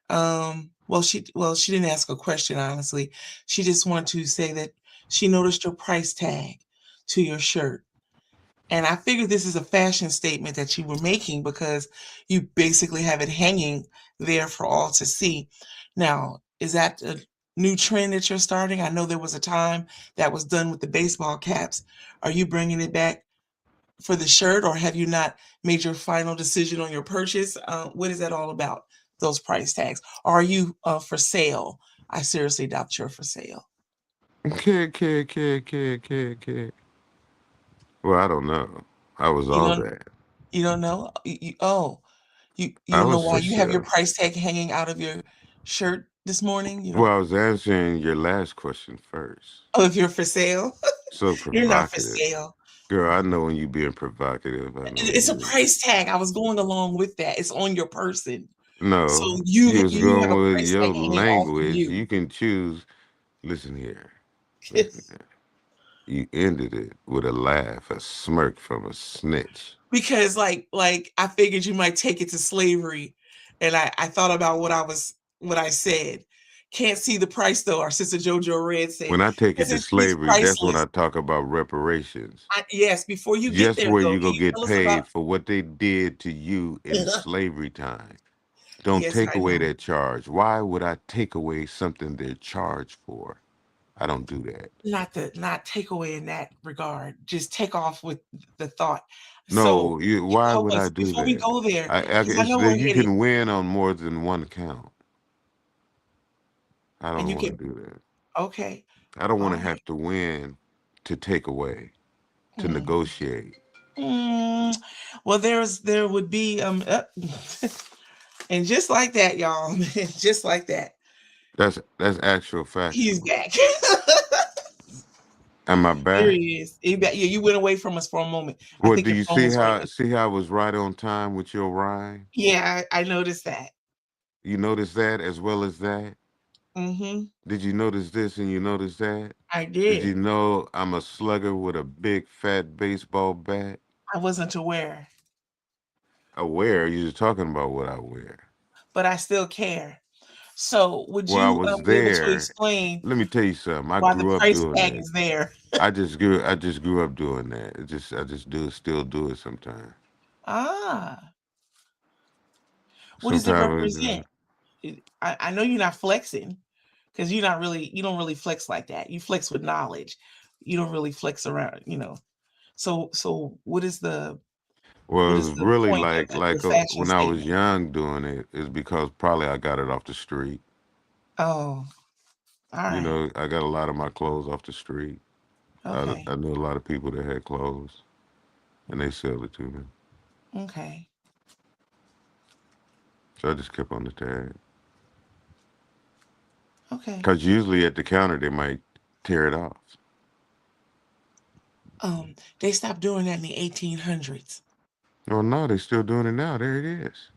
She didn't ask a question, honestly. She just wanted to say that she noticed your price tag to your shirt. And I figured this is a fashion statement that you were making because you basically have it hanging there for all to see. Now, is that a new trend that you're starting? I know there was a time that was done with the baseball caps. Are you bringing it back for the shirt, or have you not made your final decision on your purchase? What is that all about, those price tags? Are you for sale? I seriously doubt you're for sale. Kid. Well, I don't know. I was You all don't that. you don't know? You I don't know was why for you have your sale. price tag hanging out of your shirt this morning? You Well, don't I was answering your last question first. Oh, if you're for sale? So You're not for provocative. sale. Girl, I know when you being provocative. I know when It's a you price tag. I was going along with that. It's on your person. So No, you you was you have going a with price your tag hanging off of language. you. You can choose. Listen here. Listen here. You ended it with a laugh, a smirk from a snitch. Because like I figured you might take it to slavery, and I thought about what I said. Can't see the price though. Our sister JoJo Red said, When I take it because to it's slavery, that's when priceless. I talk about reparations. Yes, before you get Just there where though, you can go you get tell us about? paid for what they did to you in slavery time. Don't Yes, take I away know. that charge. Why would I take away something they're charged for? I don't do that. Not take away in that regard. Just take off with the thought. So No, why help would I us do before we that? go there, because I It's know that we're you headed, can win on more than one count. I and don't you want to can. do that. Okay, I don't want all to right. have to win to take away, to Mm. negotiate. Well, there would be and just like that, y'all, just like that, That's actual he's factual. back. Am I There back? he is. Yeah, you went away from us for a moment. I Well, think do your you phone see was ringing. how I was right on time with your rhyme? Yeah, I noticed that. You notice that as well as that? Mm-hmm. Did you notice this and you notice that? I Did you did. know I'm a slugger with a big fat baseball bat? I wasn't aware, Aware, you're talking about what I wear. but I still care. So, would Well, I you was be able to there. explain Let me tell you something. I why the grew up price doing tag that. is there? I just grew up doing that. I just still do it sometimes. Ah, what does it Sometimes represent? I know you're not flexing, because you don't really flex like that. You flex with knowledge. You don't really flex around. So what is the well, it's really point of your fashion when I was statement? young doing it is because probably I got it off the street. Oh, all You right. know, I got a lot of my clothes off the street. Okay. I knew a lot of people that had clothes, and they sold it to me. Okay. So I just kept on the tag. Okay. Because usually at the counter they might tear it off. They stopped doing that in the 1800s. Oh no, they're still doing it now. There it is.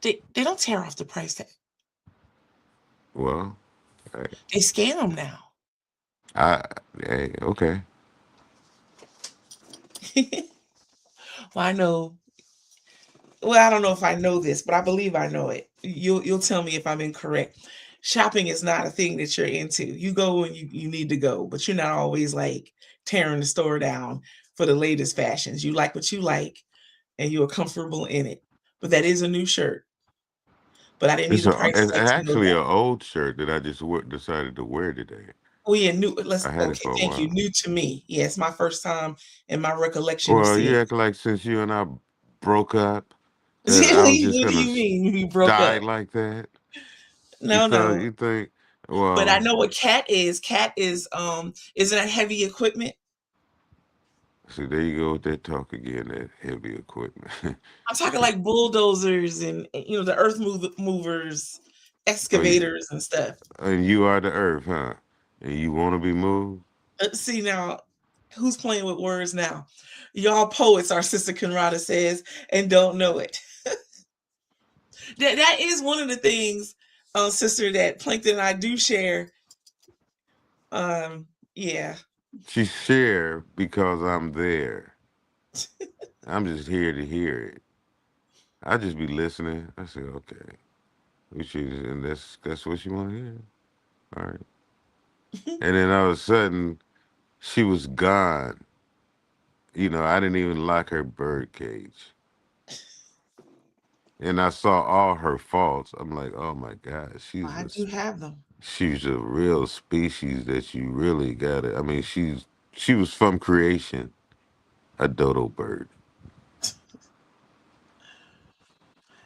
They don't tear off the price tag. Well, hey, They scan them now. okay. Well, I know. Well, I don't know if I know this, but I believe I know it. You'll tell me if I'm incorrect. Shopping is not a thing that you're into. You go when you need to go, but you're not always like tearing the store down for the latest fashions. You like what you like, and you're comfortable in it. But that is a new shirt. But I didn't need a price It's tag to know actually that. an old shirt that I just decided to wear today. Oh yeah, new. I had it Okay, for a thank you. while. New to me. Yeah, it's my first time in my recollection of Well, seeing you it. act like since you and I broke up that I was just What do gonna you mean we broke die up? like that. No. You think, But I well, know what cat is. Cat is isn't that heavy equipment? see, there you go with that talk again, that heavy equipment. I'm talking like bulldozers and the earth movers, excavators and stuff. And you are the earth, huh? And you want to be moved? See now, who's playing with words now? Y'all poets, our sister Conrada says, and don't know it. That is one of the things, sister, that Plankton and I do share. Yeah. She share because I'm there. I'm just here to hear it. I just be listening. I say, okay, and that's what you want to hear. All right. And then all of a sudden, she was gone. You know, I didn't even like her bird cage. And I saw all her faults. I'm like, oh my God, I do have them. she's a real species that you really got it. I mean, she was from creation, a dodo bird.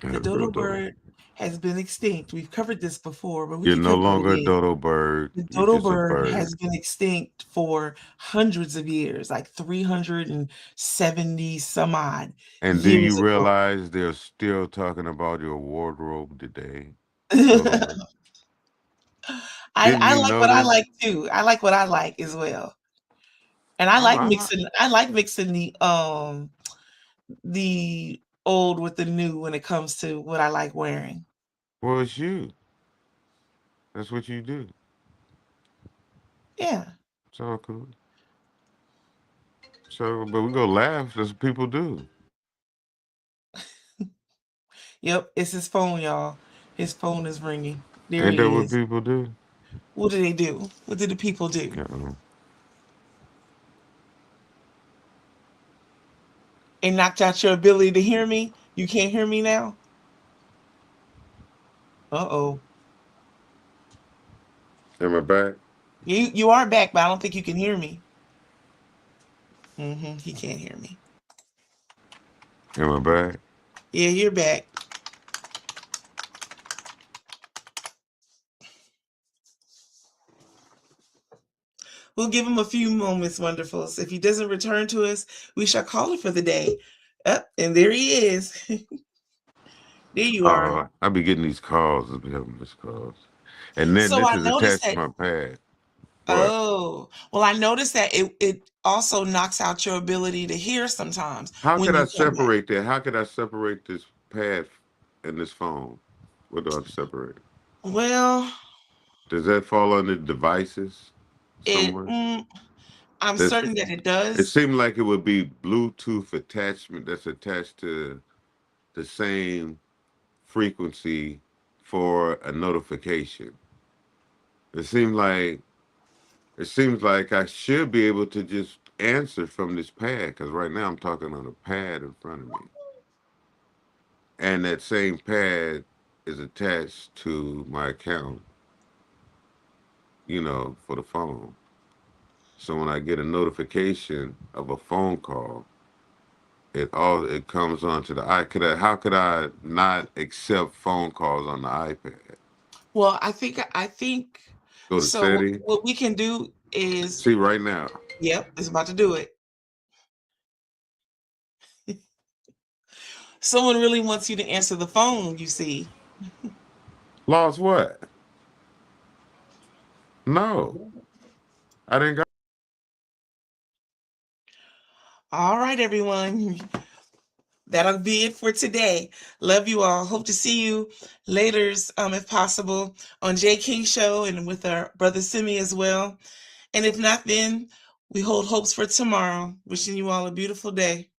The dodo bird has been extinct. We've covered this before, but we You're can no cover it longer a again. dodo bird. The You're dodo just a bird bird. has been extinct for hundreds of years, like 370 some odd And do years you ago. realize they're still talking about your wardrobe today? I like what I like too. I like what I like as well. And I like mixing the old with the new when it comes to what I like wearing. Well, it's you. That's what you do. Yeah. It's all cool. So, but we go laugh. That's what people do. Yep, it's his phone, y'all. His phone is ringing. There Ain't he that what is. people do? What do they do? What do the people do? It knocked out your ability to hear me? You can't hear me now? Uh-oh. Am I back? You are back, but I don't think you can hear me. He can't hear me. Am I back? Yeah, you're back. We'll give him a few moments, wonderfuls. If he doesn't return to us, we shall call it for the day. And there he is. There you are. I be getting these calls. I be having these calls. And then So this I is noticed attached to that. my pad. Oh, well, I noticed that it also knocks out your ability to hear sometimes. How when could you I come back. separate that? How could I separate this pad and this phone? What do I separate? Well, Does that fall under devices somewhere? I'm certain that it does. It seemed like it would be Bluetooth attachment that's attached to the same frequency for a notification. It seems like I should be able to just answer from this pad, because right now I'm talking on a pad in front of me. And that same pad is attached to my account, you know, for the phone. So when I get a notification of a phone call, it comes onto the iPad. How could I not accept phone calls on the iPad? Well, I think Go to so. settings. What we can do is See right now. Yep, it's about to do it. Someone really wants you to answer the phone, you see. Lost what? No. I didn't go. All right, everyone. That'll be it for today. Love you all. Hope to see you later, if possible, on Jay King Show and with our brother Simi as well. And if not, then we hold hopes for tomorrow. Wishing you all a beautiful day.